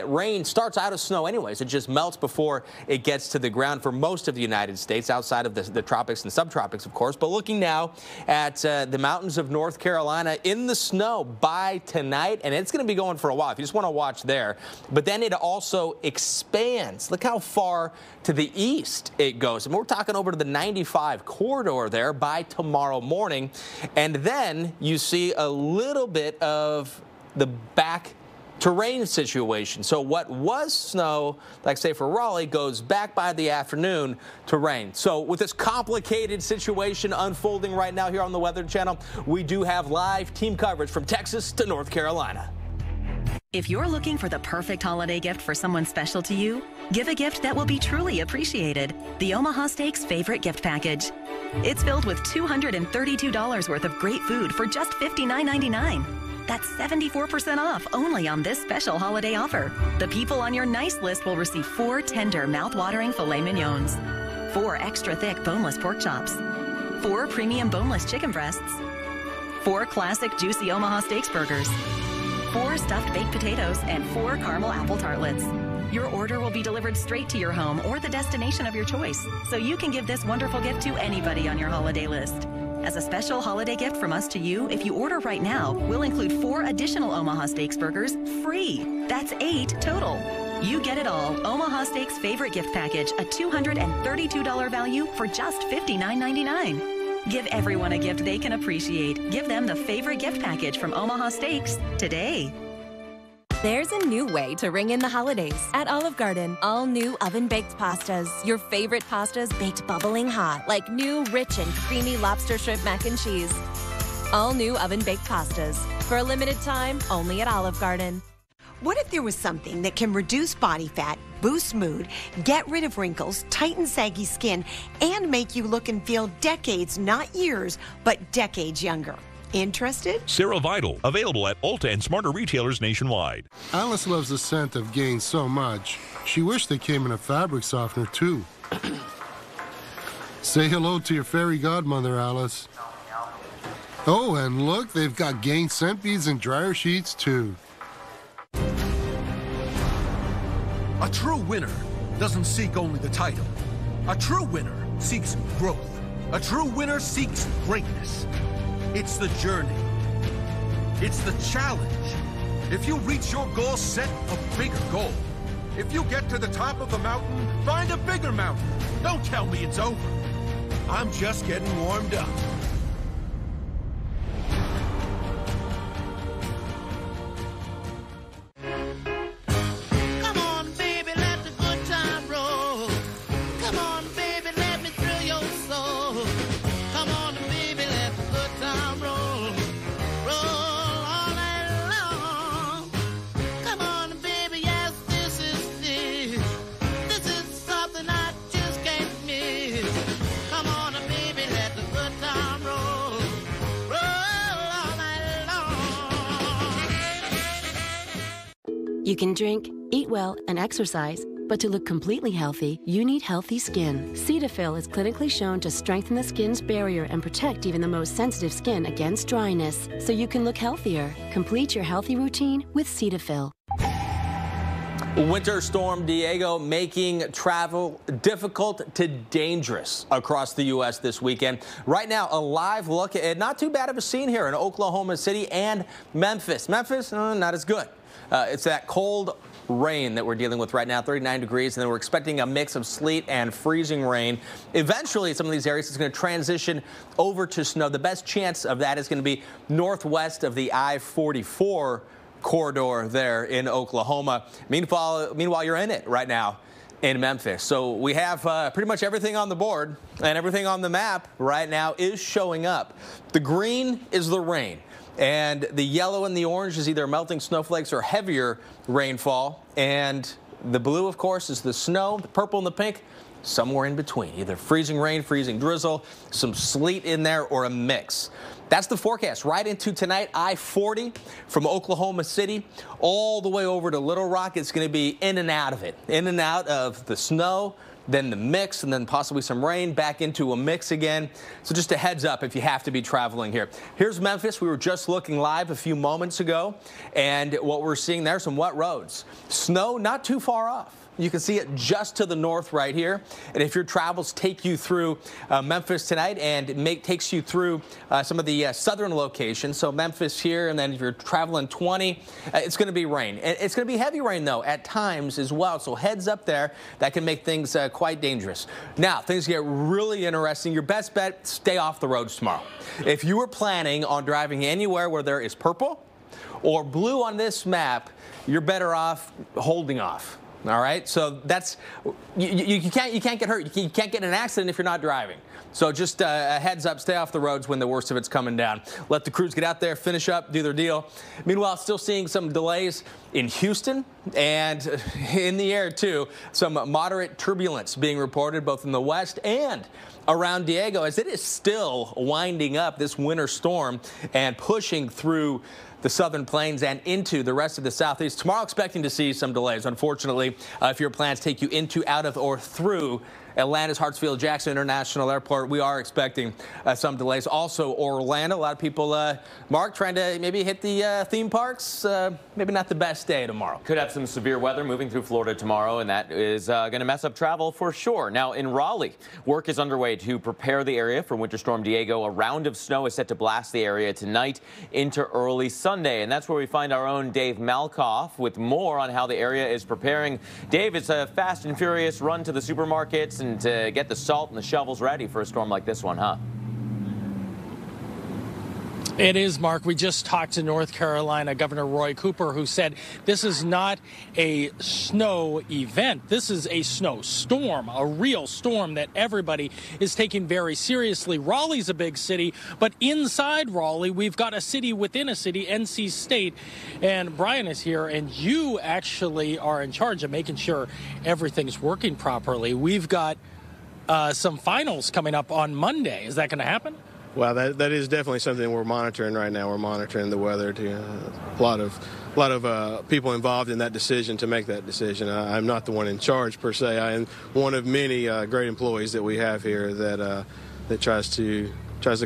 Speaker 1: rain starts out of snow anyways. It just melts before it gets to the ground for most of the United States, outside of the tropics and subtropics, of course. But looking now at the mountains of North Carolina in the snow by tonight, and it's going to be going for a while if you just want to watch there. But then it also expands. Look how far to the east it goes. And we're talking over to the 95 corridor there by tomorrow morning. And then you see a little bit of the back terrain situation. So what was snow, like say for Raleigh, goes back by the afternoon to rain. So with this complicated situation unfolding right now here on the Weather Channel, we do have live team coverage from Texas to North Carolina.
Speaker 2: If you're looking for the perfect holiday gift for someone special to you, give a gift that will be truly appreciated. The Omaha Steaks Favorite Gift Package. It's filled with $232 worth of great food for just $59.99. That's 74% off only on this special holiday offer. The people on your nice list will receive 4 tender, mouth-watering filet mignons, 4 extra thick boneless pork chops, 4 premium boneless chicken breasts, 4 classic juicy Omaha Steaks burgers, 4 stuffed baked potatoes, and 4 caramel apple tartlets. Your order will be delivered straight to your home or the destination of your choice, so you can give this wonderful gift to anybody on your holiday list. As a special holiday gift from us to you, if you order right now, we'll include 4 additional Omaha Steaks burgers free. That's 8 total. You get it all. Omaha Steaks favorite gift package, a $232 value for just $59.99. Give everyone a gift they can appreciate. Give them the favorite gift package from Omaha Steaks today.
Speaker 3: There's a new way to ring in the holidays at Olive Garden. All new oven-baked pastas. Your favorite pastas baked bubbling hot, like new, rich, and creamy lobster shrimp mac and cheese. All new oven-baked pastas. For a limited time, only at Olive Garden.
Speaker 7: What if there was something that can reduce body fat, boost mood, get rid of wrinkles, tighten saggy skin, and make you look and feel decades, not years, but decades younger? Interested?
Speaker 8: Sarah Vital, available at Ulta and smarter retailers nationwide.
Speaker 16: Alice loves the scent of Gain so much. She wished they came in a fabric softener, too. Say hello to your fairy godmother, Alice. Oh, and look, they've got Gain scent beads and dryer sheets, too.
Speaker 19: A true winner doesn't seek only the title. A true winner seeks growth. A true winner seeks greatness. It's the journey. It's the challenge. If you reach your goal, set a bigger goal. If you get to the top of the mountain, find a bigger mountain. Don't tell me it's over. I'm just getting warmed up.
Speaker 26: You can drink, eat well, and exercise, but to look completely healthy, you need healthy skin. Cetaphil is clinically shown to strengthen the skin's barrier and protect even the most sensitive skin against dryness, so you can look healthier. Complete your healthy routine with Cetaphil.
Speaker 1: Winter Storm Deigo making travel difficult to dangerous across the U.S. this weekend. Right now, a live look at not too bad of a scene here in Oklahoma City and Memphis. Memphis, not as good. It's that cold rain that we're dealing with right now, 39 degrees, and then we're expecting a mix of sleet and freezing rain. Eventually, some of these areas it's going to transition over to snow. The best chance of that is going to be northwest of the I-44 corridor there in Oklahoma. Meanwhile, you're in it right now in Memphis. So we have pretty much everything on the board, and everything on the map right now is showing up. The green is the rain. And the yellow and the orange is either melting snowflakes or heavier rainfall. And the blue, of course, is the snow. The purple and the pink, somewhere in between. Either freezing rain, freezing drizzle, some sleet in there, or a mix. That's the forecast right into tonight. I-40 from Oklahoma City all the way over to Little Rock. It's going to be in and out of it. In and out of the snow, then the mix, and then possibly some rain, back into a mix again. So just a heads up if you have to be traveling here. Here's Memphis. We were just looking live a few moments ago, and what we're seeing there, some wet roads. Snow not too far off. You can see it just to the north right here. And if your travels take you through Memphis tonight and takes you through some of the southern locations, so Memphis here, and then if you're traveling 20, it's going to be rain. It's going to be heavy rain, though, at times as well. So heads up there. That can make things quite dangerous. Now, things get really interesting. Your best bet, stay off the roads tomorrow. If you were planning on driving anywhere where there is purple or blue on this map, you're better off holding off. All right, so that's you can't get hurt. You can't get in an accident if you're not driving. So just a heads up, stay off the roads when the worst of it's coming down. Let the crews get out there, finish up, do their deal. Meanwhile, still seeing some delays in Houston and in the air too. Some moderate turbulence being reported both in the west and around Deigo as it is still winding up this winter storm and pushing through the southern plains and into the rest of the southeast. Tomorrow expecting to see some delays. Unfortunately, if your plans take you into, out of, or through Atlanta's Hartsfield-Jackson International Airport, we are expecting some delays. Also, Orlando, a lot of people, Mark, trying to maybe hit the theme parks. Maybe not the best day tomorrow.
Speaker 9: Could have some severe weather moving through Florida tomorrow, and that is going to mess up travel for sure. Now, in Raleigh, work is underway to prepare the area for Winter Storm Deigo. A round of snow is set to blast the area tonight into early Sunday, and that's where we find our own Dave Malkoff with more on how the area is preparing. Dave, it's a fast and furious run to the supermarkets and to get the salt and the shovels ready for a storm like this one, huh?
Speaker 5: It is, Mark. We just talked to North Carolina Governor Roy Cooper, who said this is not a snow event. This is a snow storm, a real storm that everybody is taking very seriously. Raleigh's a big city, but inside Raleigh, we've got a city within a city, NC State. And Brian is here, and you actually are in charge of making sure everything's working properly. We've got some finals coming up on Monday. Is that going to happen?
Speaker 10: Well, that is definitely something we're monitoring right now. We're monitoring the weather. A lot of people involved in that decision to make that decision. I'm not the one in charge per se. I am one of many great employees that we have here that tries to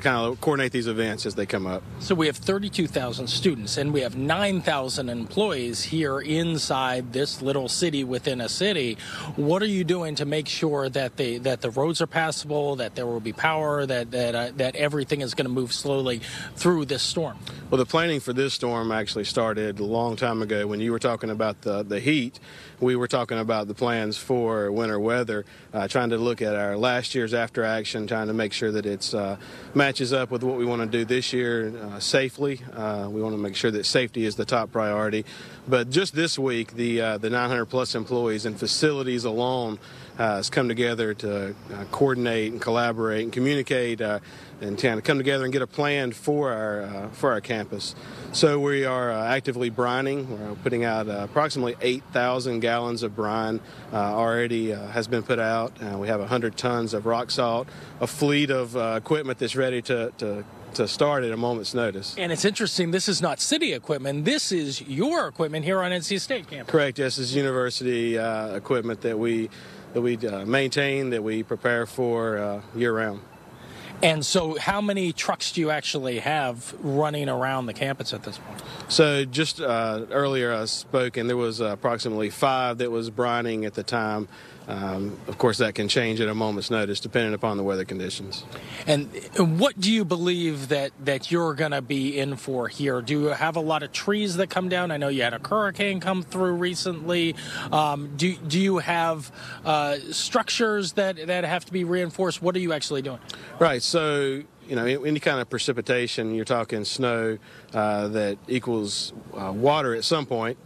Speaker 10: kind of coordinate these events as they come up.
Speaker 5: So we have 32,000 students and we have 9,000 employees here inside this little city within a city. What are you doing to make sure that the roads are passable, that there will be power, that everything is going to move slowly through this storm?
Speaker 10: Well, the planning for this storm actually started a long time ago. When you were talking about the heat, we were talking about the plans for winter weather, trying to look at our last year's after action, trying to make sure that it's matches up with what we want to do this year safely. We want to make sure that safety is the top priority. But just this week, the 900-plus employees and facilities alone has come together to coordinate and collaborate and communicate and kind of come together and get a plan for our campus. So we are actively brining. We're putting out approximately 8,000 gallons of brine already has been put out. We have 100 tons of rock salt, a fleet of equipment that's ready to start at a moment's notice.
Speaker 5: And it's interesting, this is not city equipment. This is your equipment here on NC State campus.
Speaker 10: Correct. Yes, this is university equipment that we maintain, that we prepare for year-round.
Speaker 5: And so how many trucks do you actually have running around the campus at this point?
Speaker 10: So just earlier I spoke, and there was approximately 5 that was brining at the time. Of course, that can change at a moment's notice depending upon the weather conditions.
Speaker 5: And what do you believe that you're going to be in for here? Do you have a lot of trees that come down? I know you had a hurricane come through recently. Do you have structures that have to be reinforced? What are you actually doing?
Speaker 10: Right. So, any kind of precipitation, you're talking snow that equals water at some point.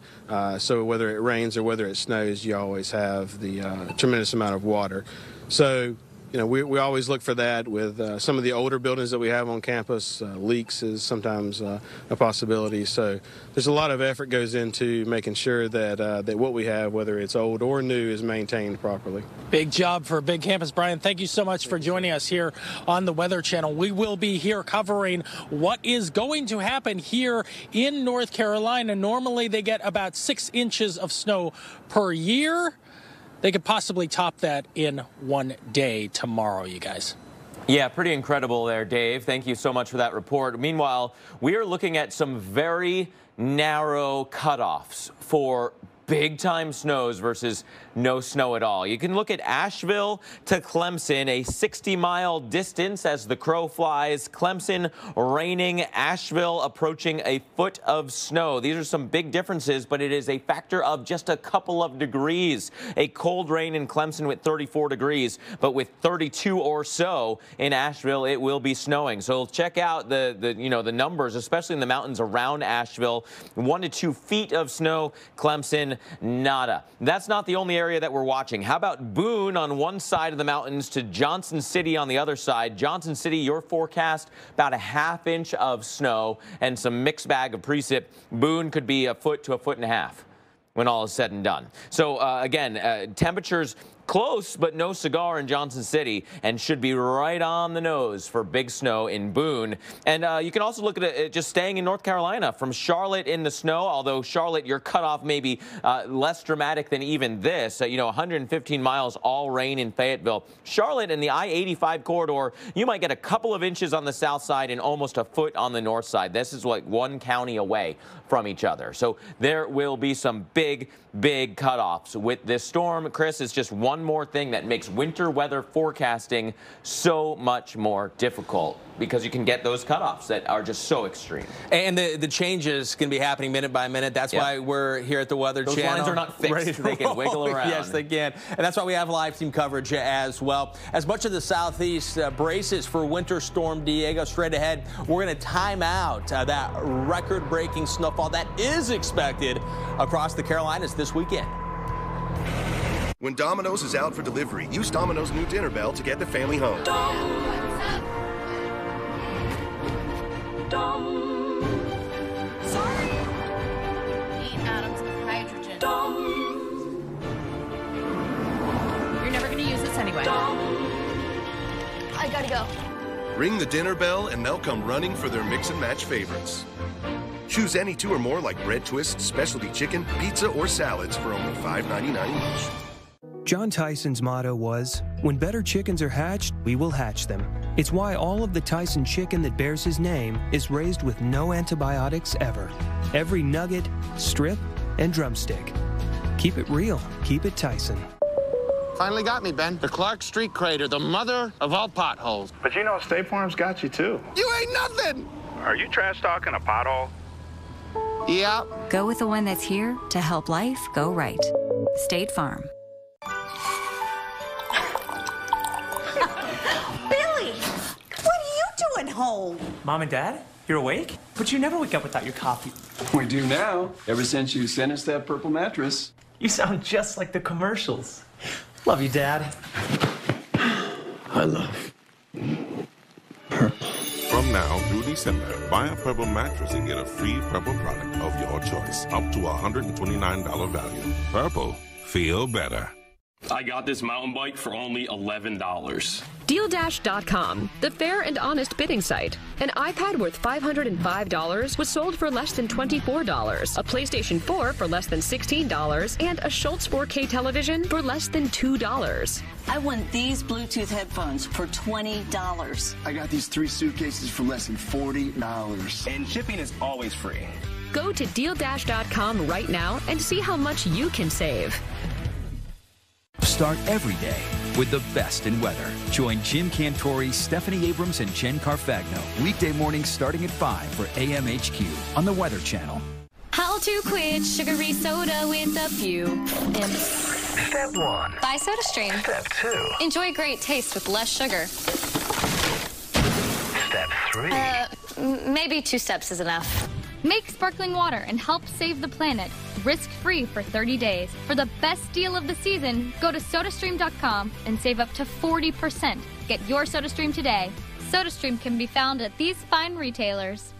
Speaker 10: So whether it rains or whether it snows, you always have the tremendous amount of water. So, we always look for that with some of the older buildings that we have on campus. Leaks is sometimes a possibility. So there's a lot of effort goes into making sure that what we have, whether it's old or new, is maintained properly.
Speaker 5: Big job for a big campus. Brian, thank you so much for joining us here on the Weather Channel. We will be here covering what is going to happen here in North Carolina. Normally they get about 6 inches of snow per year. They could possibly top that in one day tomorrow, you guys.
Speaker 9: Yeah, pretty incredible there, Dave. Thank you so much for that report. Meanwhile, we are looking at some very narrow cutoffs for big-time snows versus no snow at all. You can look at Asheville to Clemson, a 60-mile distance as the crow flies. Clemson raining, Asheville approaching a foot of snow. These are some big differences, but it is a factor of just a couple of degrees. A cold rain in Clemson with 34 degrees, but with 32 or so in Asheville, it will be snowing. So check out the numbers, especially in the mountains around Asheville. 1 to 2 feet of snow, Clemson, nada. That's not the only area that we're watching. How about Boone on one side of the mountains to Johnson City on the other side? Johnson City, your forecast, about a ½ inch of snow and some mixed bag of precip. Boone could be 1 to 1.5 feet when all is said and done. So again, temperatures Close, but no cigar in Johnson City, and should be right on the nose for big snow in Boone. And you can also look at it just staying in North Carolina from Charlotte in the snow, although Charlotte, your cutoff may be less dramatic than even this. 115 miles, all rain in Fayetteville. Charlotte and the I-85 corridor, you might get a couple of inches on the south side and almost a foot on the north side. This is like one county away from each other. So there will be some big cutoffs with this storm. Chris, is just one more thing that makes winter weather forecasting so much more difficult, because you can get those cutoffs that are just so extreme.
Speaker 1: And the changes can be happening minute by minute. That's why we're here at the Weather Channel.
Speaker 9: Those lines are not fixed. They can wiggle around.
Speaker 1: Yes, they can. And that's why we have live team coverage as well. As much of the southeast braces for Winter Storm Deigo. Straight ahead, we're going to time out that record-breaking snowfall that is expected across the Carolinas this weekend.
Speaker 11: When Domino's is out for delivery, use Domino's new dinner bell to get the family home.
Speaker 15: Sorry. Need atoms of hydrogen.
Speaker 12: You're never going to use this anyway.
Speaker 15: I gotta go.
Speaker 11: Ring the dinner bell and they'll come running for their mix and match favorites. Choose any two or more like bread twists, specialty chicken, pizza, or salads for only $5.99 each.
Speaker 13: John Tyson's motto was, "When better chickens are hatched, we will hatch them." It's why all of the Tyson chicken that bears his name is raised with no antibiotics ever. Every nugget, strip, and drumstick. Keep it real. Keep it Tyson.
Speaker 18: Finally got me, Ben. The Clark Street crater, the mother of all potholes.
Speaker 20: But you know, State Farm's got you, too.
Speaker 18: You ain't nothing!
Speaker 20: Are you trash talking a pothole?
Speaker 18: Yeah.
Speaker 21: Go with the one that's here to help life go right. State Farm.
Speaker 27: Billy, what are you doing home?
Speaker 28: Mom and Dad, you're awake? But you never wake up without your coffee.
Speaker 29: We do now, ever since you sent us that purple mattress.
Speaker 28: You sound just like the commercials. Love you, Dad.
Speaker 29: I love purple.
Speaker 30: From now through December, buy a Purple mattress and get a free Purple product of your choice, up to $129 value. Purple, feel better.
Speaker 31: I got this mountain bike for only $11.
Speaker 32: DealDash.com, the fair and honest bidding site. An iPad worth $505 was sold for less than $24, a PlayStation 4 for less than $16, and a Schultz 4K television for less than $2.
Speaker 33: I won these Bluetooth headphones for $20.
Speaker 34: I got these 3 suitcases for less than $40.
Speaker 31: And shipping is always free.
Speaker 32: Go to DealDash.com right now and see how much you can save.
Speaker 35: Start every day with the best in weather. Join Jim Cantori, Stephanie Abrams, and Jen Carfagno weekday mornings starting at 5 for AMHQ on the Weather Channel.
Speaker 36: How to quit sugary soda with a few M's.
Speaker 19: Step 1.
Speaker 36: Buy SodaStream.
Speaker 19: Step 2.
Speaker 36: Enjoy great taste with less sugar.
Speaker 19: Step 3.
Speaker 36: Maybe 2 steps is enough.
Speaker 37: Make sparkling water and help save the planet, risk-free for 30 days. For the best deal of the season, go to SodaStream.com and save up to 40%. Get your SodaStream today. SodaStream can be found at these fine retailers.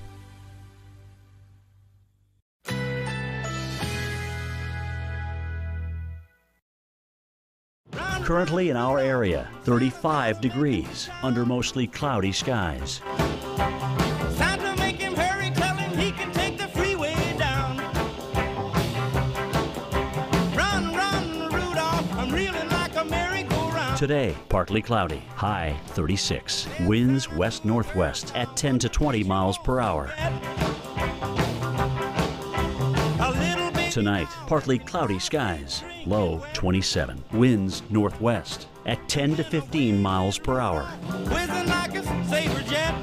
Speaker 38: Currently in our area, 35 degrees under mostly cloudy skies.
Speaker 15: Time to make him hurry, tell him he can take the freeway down. Run, run, Rudolph, I'm reeling like a merry-go-round.
Speaker 38: Today, partly cloudy, high 36. Winds west-northwest at 10 to 20 miles per hour. Tonight, partly cloudy skies, low 27. Winds northwest at 10 to 15 miles per hour.
Speaker 15: Whizzing like a saber jet.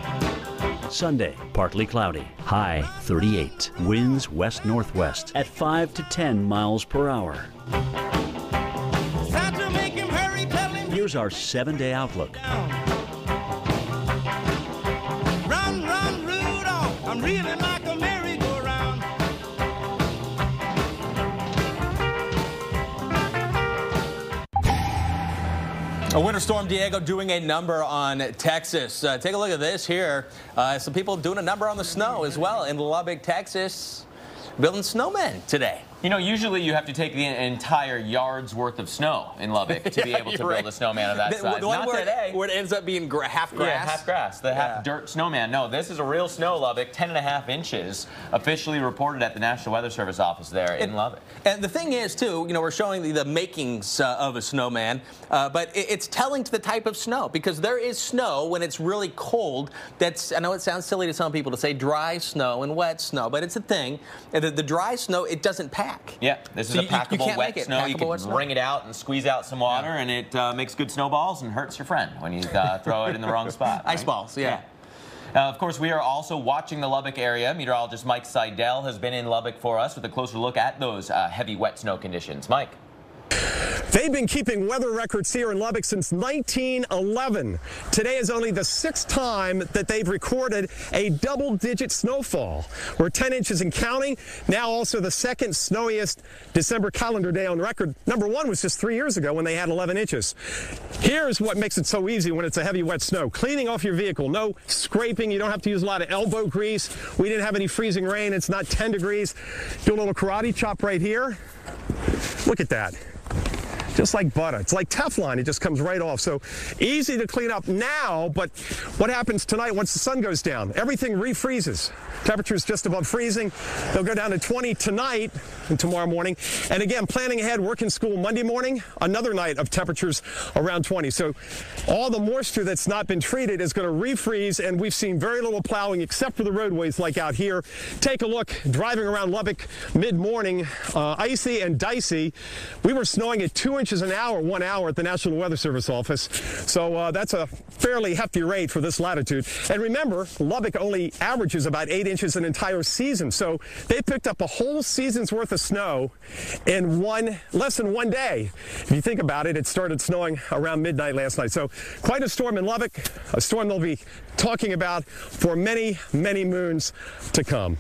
Speaker 38: Sunday, partly cloudy, high 38. Winds west-northwest at 5 to 10 miles per hour.
Speaker 15: Time to make him hurry, tell him.
Speaker 38: Here's our 7-day outlook.
Speaker 15: Run, run, Rudolph, I'm reeling like a merry-go-round.
Speaker 1: A winter storm Deigo doing a number on Texas. Take a look at this here. Some people doing a number on the snow as well in Lubbock, Texas, building snowmen today.
Speaker 2: You know, usually you have to take the entire yard's worth of snow in Lubbock to be able to build a snowman of that size.
Speaker 1: Not
Speaker 2: where,
Speaker 1: today. Where it ends up being half grass.
Speaker 2: Yeah, half grass. The half dirt snowman. No, this is a real snow, Lubbock. 10.5 inches officially reported at the National Weather Service office there in Lubbock.
Speaker 1: And the thing is, too, you know, we're showing the makings of a snowman, but it's telling to the type of snow, because there is snow when it's really cold. That's, I know it sounds silly to some people to say dry snow and wet snow, but it's a thing. The dry snow, it doesn't pack.
Speaker 2: Yeah, this is a packable wet snow. You can wring it out and squeeze out some water, and it makes good snowballs and hurts your friend when you throw it in the wrong spot.
Speaker 1: Ice balls, yeah.
Speaker 2: Of course, we are also watching the Lubbock area. Meteorologist Mike Seidel has been in Lubbock for us with a closer look at those heavy wet snow conditions. Mike.
Speaker 3: They've been keeping weather records here in Lubbock since 1911. Today is only the 6th time that they've recorded a double-digit snowfall. We're 10 inches and counting. Now also the second snowiest December calendar day on record. Number 1 was just 3 years ago when they had 11 inches. Here's what makes it so easy when it's a heavy wet snow. Cleaning off your vehicle. No scraping. You don't have to use a lot of elbow grease. We didn't have any freezing rain. It's not 10 degrees. Do a little karate chop right here. Look at that. Just like butter. It's like Teflon. It just comes right off. So easy to clean up now, but what happens tonight once the sun goes down? Everything refreezes. Temperatures just above freezing. They'll go down to 20 tonight and tomorrow morning. And again, planning ahead, working school Monday morning, another night of temperatures around 20. So all the moisture that's not been treated is going to refreeze, and we've seen very little plowing except for the roadways like out here. Take a look, driving around Lubbock mid-morning, icy and dicey. We were snowing at 2 inches an hour, 1 hour at the National Weather Service office. So that's a fairly hefty rate for this latitude. And remember, Lubbock only averages about 8 inches an entire season. So they picked up a whole season's worth of snow in less than 1 day. If you think about it, it started snowing around midnight last night. So quite a storm in Lubbock, a storm they'll be talking about for many, many moons to come.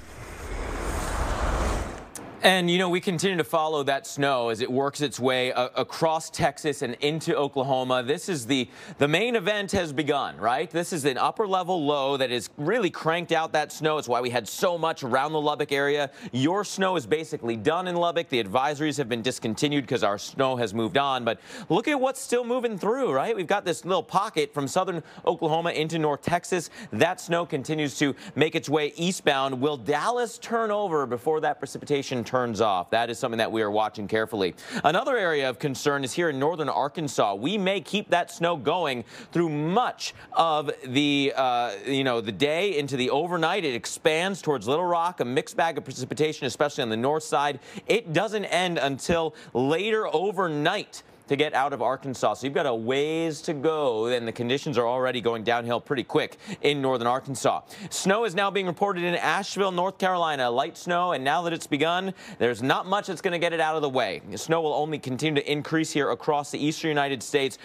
Speaker 2: And, you know, we continue to follow that snow as it works its way across Texas and into Oklahoma. This is the main event has begun, right? This is an upper-level low that has really cranked out that snow. It's why we had so much around the Lubbock area. Your snow is basically done in Lubbock. The advisories have been discontinued because our snow has moved on. But look at what's still moving through, right? We've got this little pocket from southern Oklahoma into North Texas. That snow continues to make its way eastbound. Will Dallas turn over before that precipitation turns off? That is something that we are watching carefully. Another area of concern is here in northern Arkansas. We may keep that snow going through much of the the day into the overnight. It expands towards Little Rock, a mixed bag of precipitation, especially on the north side. It doesn't end until later overnight to get out of Arkansas. So you've got a ways to go, and the conditions are already going downhill pretty quick in northern Arkansas. Snow is now being reported in Asheville, North Carolina. Light snow, and now that it's begun, there's not much that's going to get it out of the way. The snow will only continue to increase here across the eastern United States,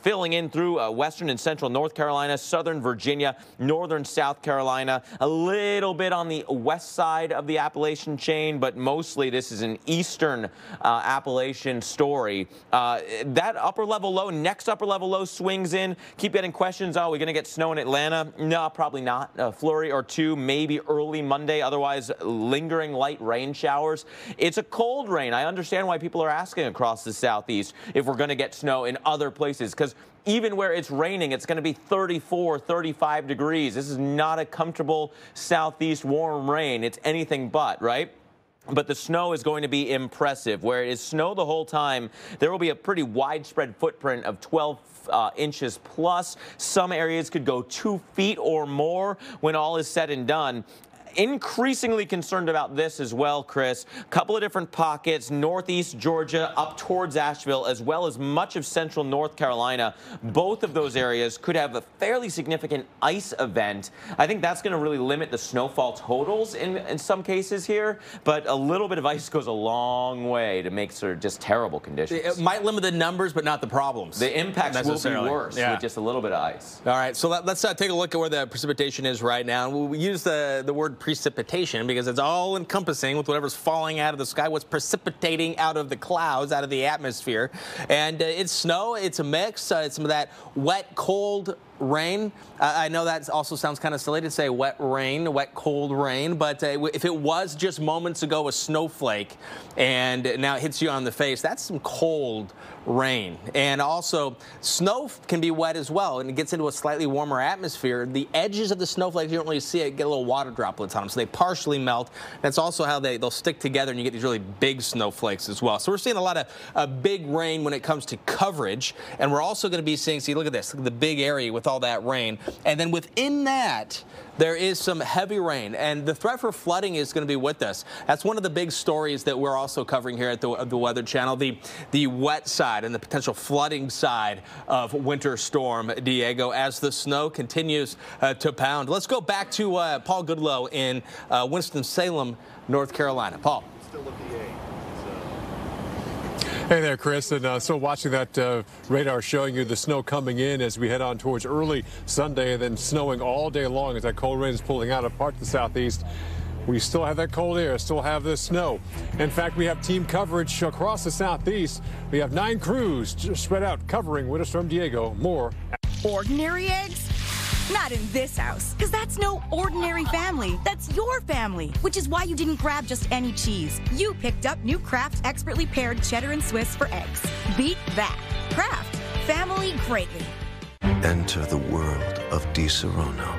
Speaker 2: filling in through western and central North Carolina, southern Virginia, northern South Carolina, a little bit on the west side of the Appalachian chain, but mostly this is an eastern Appalachian story. That upper-level low, next upper-level low swings in. Keep getting questions. Oh, are we going to get snow in Atlanta? No, probably not. A flurry or two, maybe early Monday. Otherwise, lingering light rain showers. It's a cold rain. I understand why people are asking across the southeast if we're going to get snow in other places, because even where it's raining, it's going to be 34, 35 degrees. This is not a comfortable southeast warm rain. It's anything but, right? But the snow is going to be impressive. Where it is snow the whole time, there will be a pretty widespread footprint of 12 inches plus. Some areas could go 2 feet or more when all is said and done. Increasingly concerned about this as well, Chris. A couple of different pockets, northeast Georgia up towards Asheville, as well as much of central North Carolina. Both of those areas could have a fairly significant ice event. I think that's going to really limit the snowfall totals in some cases here, but a little bit of ice goes a long way to make sort of just terrible conditions.
Speaker 1: It might limit the numbers, but not the problems.
Speaker 2: The impacts will be worse with just a little bit of ice.
Speaker 1: All right, so let's take a look at where the precipitation is right now. We use the word precipitation because it's all encompassing with whatever's falling out of the sky, what's precipitating out of the clouds, out of the atmosphere. And it's snow, it's a mix, it's some of that wet, cold rain. I know that also sounds kind of silly to say wet rain, wet, cold rain, but if it was just moments ago a snowflake and now it hits you on the face, that's some cold rain. And also, snow can be wet as well, and it gets into a slightly warmer atmosphere. The edges of the snowflakes, you don't really see it, get a little water droplets on them, so they partially melt. That's also how they'll stick together, and you get these really big snowflakes as well. So we're seeing a lot of big rain when it comes to coverage, and we're also going to be seeing, see, look at this, look at the big area with all that rain. And then within that, there is some heavy rain, and the threat for flooding is going to be with us. That's one of the big stories that we're also covering here at the Weather Channel, the wet side and the potential flooding side of Winter Storm Deigo as the snow continues to pound. Let's go back to Paul Goodlow in Winston-Salem, North Carolina. Paul.
Speaker 4: Hey there, Chris. And so watching that radar showing you the snow coming in as we head on towards early Sunday and then snowing all day long as that cold rain is pulling out of parts of the southeast. We still have that cold air, still have the snow. In fact, we have team coverage across the southeast. We have 9 crews just spread out covering Winter Storm Deigo. More.
Speaker 5: Ordinary eggs? Not in this house, because that's no ordinary family. That's your family, which is why you didn't grab just any cheese. You picked up new Kraft expertly paired cheddar and Swiss for eggs. Beat that. Kraft. Family greatly.
Speaker 6: Enter the world of Di Serono.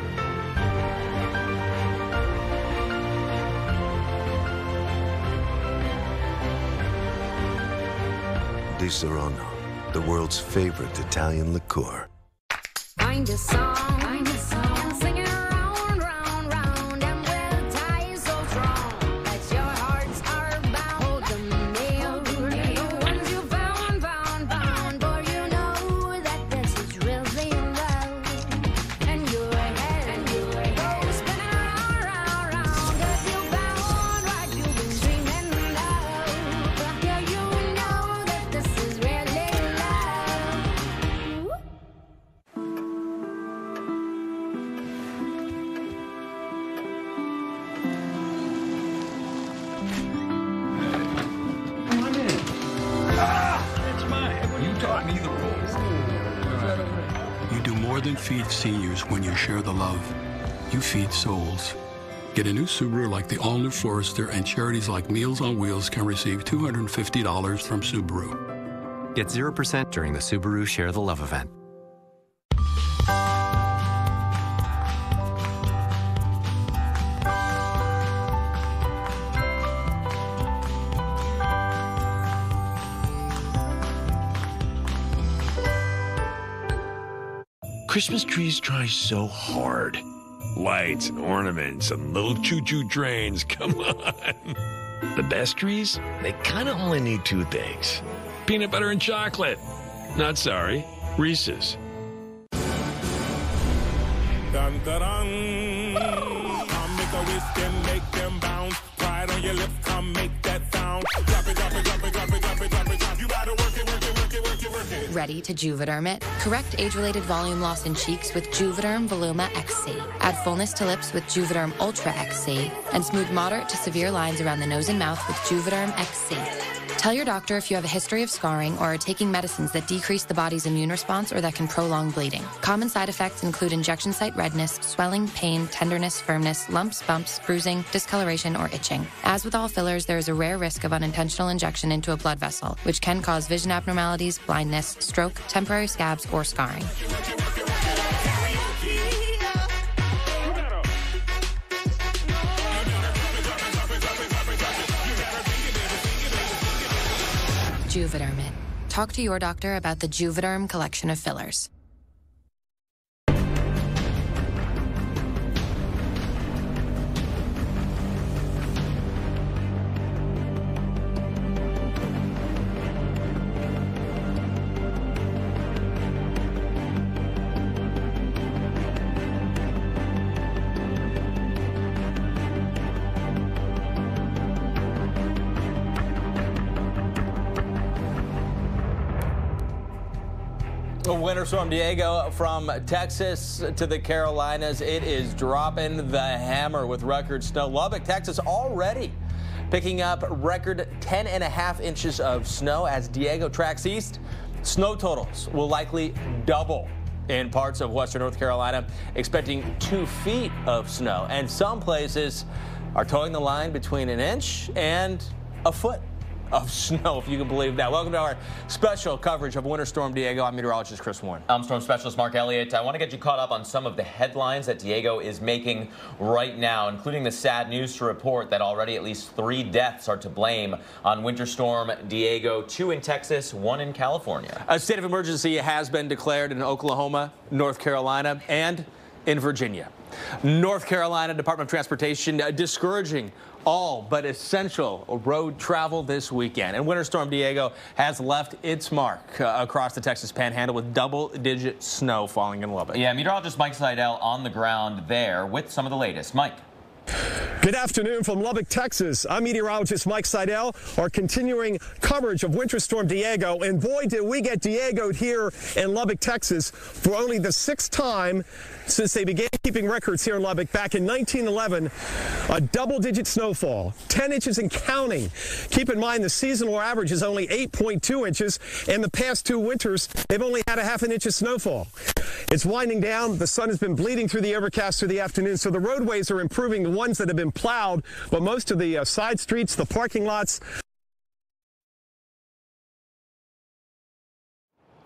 Speaker 6: Di Serono, the world's favorite Italian liqueur.
Speaker 7: Find a song, and sing it round, round, round, and with ties so strong that your hearts are bound. Hold them near, the ones you found, for you know that this is really love. And your head goes spinning round, round, round, 'cause you found what you've been dreaming of. Yeah, you know that this is really love.
Speaker 8: You do more than feed seniors when you share the love. You feed souls. Get a new Subaru like the all-new Forester, and charities like Meals on Wheels can receive $250 from Subaru.
Speaker 9: Get 0% during the Subaru Share the Love event.
Speaker 10: Christmas trees try so hard. Lights and ornaments and little choo-choo trains, come on. The best trees, they kind of only need 2 things. Peanut butter and chocolate. Not sorry, Reese's.
Speaker 11: Dun, dun, dun. Come make a wish and make them bounce. Pride on your lips, come make that sound. Drop it, drop it, drop it, drop it, drop it, drop it, drop it. You gotta work it, work it, work it, work it, work it.
Speaker 12: Ready to Juvederm it? Correct age-related volume loss in cheeks with Juvederm Voluma XC. Add fullness to lips with Juvederm Ultra XC. And smooth moderate to severe lines around the nose and mouth with Juvederm XC. Tell your doctor if you have a history of scarring or are taking medicines that decrease the body's immune response or that can prolong bleeding. Common side effects include injection site redness, swelling, pain, tenderness, firmness, lumps, bumps, bruising, discoloration, or itching. As with all fillers, there is a rare risk of unintentional injection into a blood vessel, which can cause vision abnormalities, blindness, stroke, temporary scabs, or scarring. Juvederm it. Talk to your doctor about the Juvederm collection of fillers.
Speaker 1: Winter Storm Deigo from Texas to the Carolinas. It is dropping the hammer with record snow. Lubbock, Texas already picking up record 10.5 inches of snow as Deigo tracks east. Snow totals will likely double in parts of western North Carolina, expecting 2 feet of snow. And some places are towing the line between an inch and a foot of snow, if you can believe that. Welcome to our special coverage of Winter Storm Deigo. I'm meteorologist Chris Warren.
Speaker 2: I'm Storm Specialist Mark Elliott. I want to get you caught up on some of the headlines that Deigo is making right now, including the sad news to report that already at least 3 deaths are to blame on Winter Storm Deigo, 2 in Texas, 1 in California.
Speaker 1: A state of emergency has been declared in Oklahoma, North Carolina, and in Virginia. North Carolina Department of Transportation discouraging all but essential road travel this weekend. And Winter Storm Deigo has left its mark across the Texas Panhandle with double-digit snow falling in Lubbock.
Speaker 2: Yeah, meteorologist Mike Seidel on the ground there with some of the latest. Mike.
Speaker 3: Good afternoon from Lubbock, Texas. I'm meteorologist Mike Seidel. Our continuing coverage of Winter Storm Deigo, and boy, did we get Diego'd here in Lubbock, Texas, for only the 6th time since they began keeping records here in Lubbock back in 1911. A double-digit snowfall, 10 inches and counting. Keep in mind the seasonal average is only 8.2 inches, and the past 2 winters they've only had a ½ an inch of snowfall. It's winding down. The sun has been bleeding through the overcast through the afternoon, so the roadways are improving, the ones that have been plowed, but most of the side streets, the parking lots.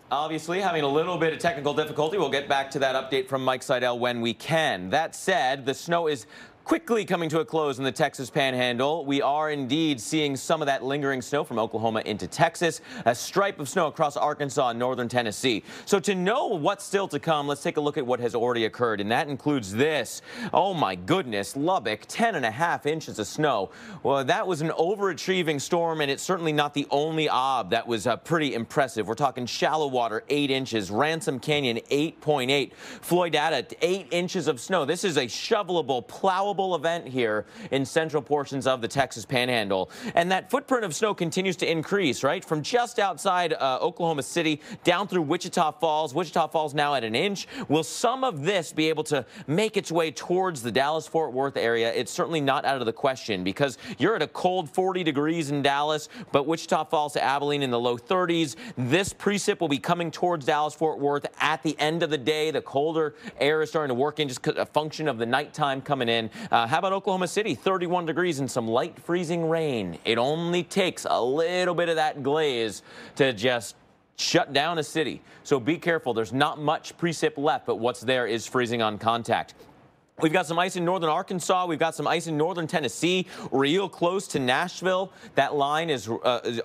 Speaker 2: Obviously, having a little bit of technical difficulty. We'll get back to that update from Mike Seidel when we can. That said, the snow is quickly coming to a close in the Texas Panhandle. We are indeed seeing some of that lingering snow from Oklahoma into Texas, a stripe of snow across Arkansas and northern Tennessee. So to know what's still to come, let's take a look at what has already occurred, and that includes this. Oh my goodness, Lubbock, 10.5 inches of snow. Well, that was an overachieving storm, and it's certainly not the only ob that was pretty impressive. We're talking Shallow Water, 8 inches, Ransom Canyon, 8.8, Floydada, 8 inches of snow. This is a shovelable, plowable event here in central portions of the Texas Panhandle. And that footprint of snow continues to increase, right? From just outside Oklahoma City down through Wichita Falls. Wichita Falls now at 1 inch. Will some of this be able to make its way towards the Dallas-Fort Worth area? It's certainly not out of the question because you're at a cold 40 degrees in Dallas, but Wichita Falls to Abilene in the low 30s. This precip will be coming towards Dallas-Fort Worth at the end of the day. The colder air is starting to work in, just a function of the nighttime coming in. How about Oklahoma City? 31 degrees and some light freezing rain. It only takes a little bit of that glaze to just shut down a city. So be careful. There's not much precip left, but what's there is freezing on contact. We've got some ice in northern Arkansas. We've got some ice in northern Tennessee, real close to Nashville. That line is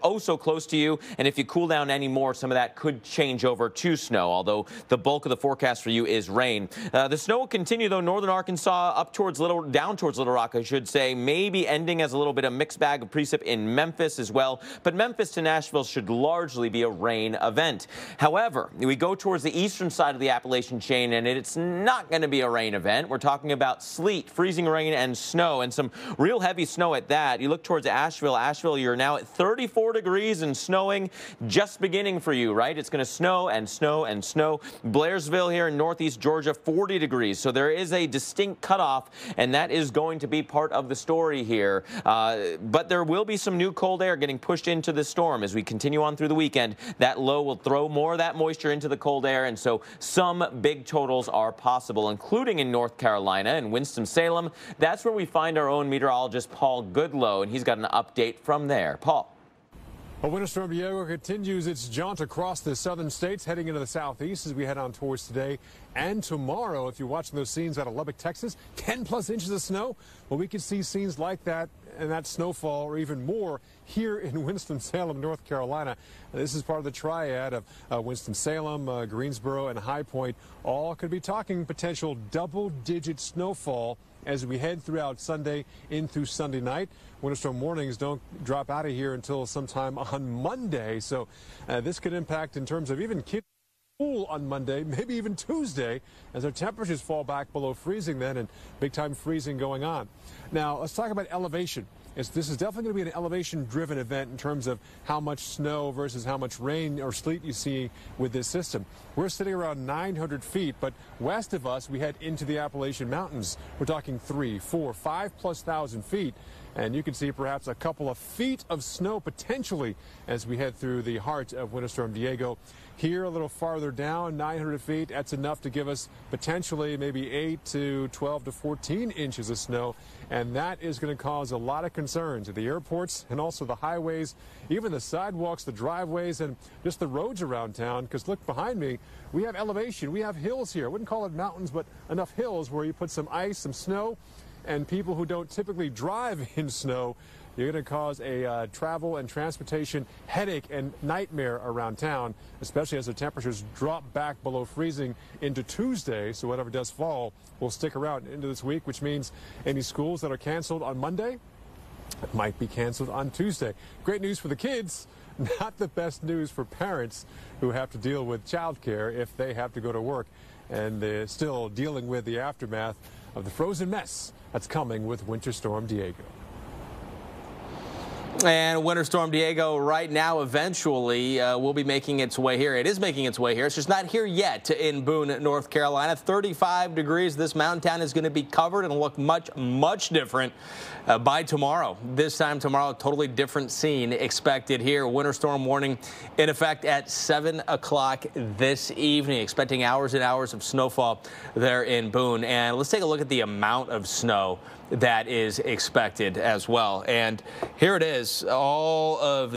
Speaker 2: oh so close to you. And if you cool down any more, some of that could change over to snow, although the bulk of the forecast for you is rain. The snow will continue, though, northern Arkansas up towards down towards Little Rock, I should say, maybe ending as a little bit of mixed bag of precip in Memphis as well. But Memphis to Nashville should largely be a rain event. However, we go towards the eastern side of the Appalachian chain, and it's not going to be a rain event. We're talking about sleet, freezing rain, and snow, and some real heavy snow at that. You look towards Asheville. Asheville, you're now at 34 degrees and snowing, just beginning for you, right? It's going to snow and snow and snow. Blairsville here in northeast Georgia, 40 degrees. So there is a distinct cutoff, and that is going to be part of the story here. But there will be some new cold air getting pushed into the storm as we continue on through the weekend. That low will throw more of that moisture into the cold air, and so some big totals are possible, including in North Carolina and Winston-Salem. That's where we find our own meteorologist, Paul Goodlow, and he's got an update from there. Paul.
Speaker 4: Well, Winter Storm Deigo continues its jaunt across the southern states, heading into the southeast as we head on towards today and tomorrow. If you're watching those scenes out of Lubbock, Texas, 10+ inches of snow, well, we could see scenes like that and that snowfall or even more here in Winston-Salem, North Carolina. This is part of the triad of Winston-Salem, Greensboro, and High Point. All could be talking potential double-digit snowfall as we head throughout Sunday in through Sunday night. Winter storm warnings don't drop out of here until sometime on Monday. So this could impact in terms of even kids cool on Monday, maybe even Tuesday, as our temperatures fall back below freezing then, and big-time freezing going on. Now, let's talk about elevation. This is definitely going to be an elevation-driven event in terms of how much snow versus how much rain or sleet you see with this system. We're sitting around 900 feet, but west of us, we head into the Appalachian Mountains. We're talking 3, 4, 5+ thousand feet. And you can see perhaps a couple of feet of snow potentially as we head through the heart of Winter Storm Deigo. Here, a little farther down, 900 feet, that's enough to give us potentially maybe 8 to 12 to 14 inches of snow. And that is going to cause a lot of concerns at the airports and also the highways, even the sidewalks, the driveways, and just the roads around town. Because look behind me, we have elevation, we have hills here. I wouldn't call it mountains, but enough hills where you put some ice, some snow, and people who don't typically drive in snow, you're going to cause a travel and transportation headache and nightmare around town, especially as the temperatures drop back below freezing into Tuesday. So whatever does fall will stick around into this week, which means any schools that are canceled on Monday might be canceled on Tuesday. Great news for the kids, not the best news for parents who have to deal with childcare if they have to go to work, and they're still dealing with the aftermath of the frozen mess that's coming with Winter Storm Deigo.
Speaker 1: And Winter Storm Deigo right now eventually will be making its way here. It is making its way here. It's just not here yet in Boone, North Carolina. 35 degrees. This mountain town is going to be covered and look much, much different by tomorrow. This time tomorrow, a totally different scene expected here. Winter storm warning in effect at 7 o'clock this evening. Expecting hours and hours of snowfall there in Boone. And let's take a look at the amount of snow that is expected as well. And here it is, all of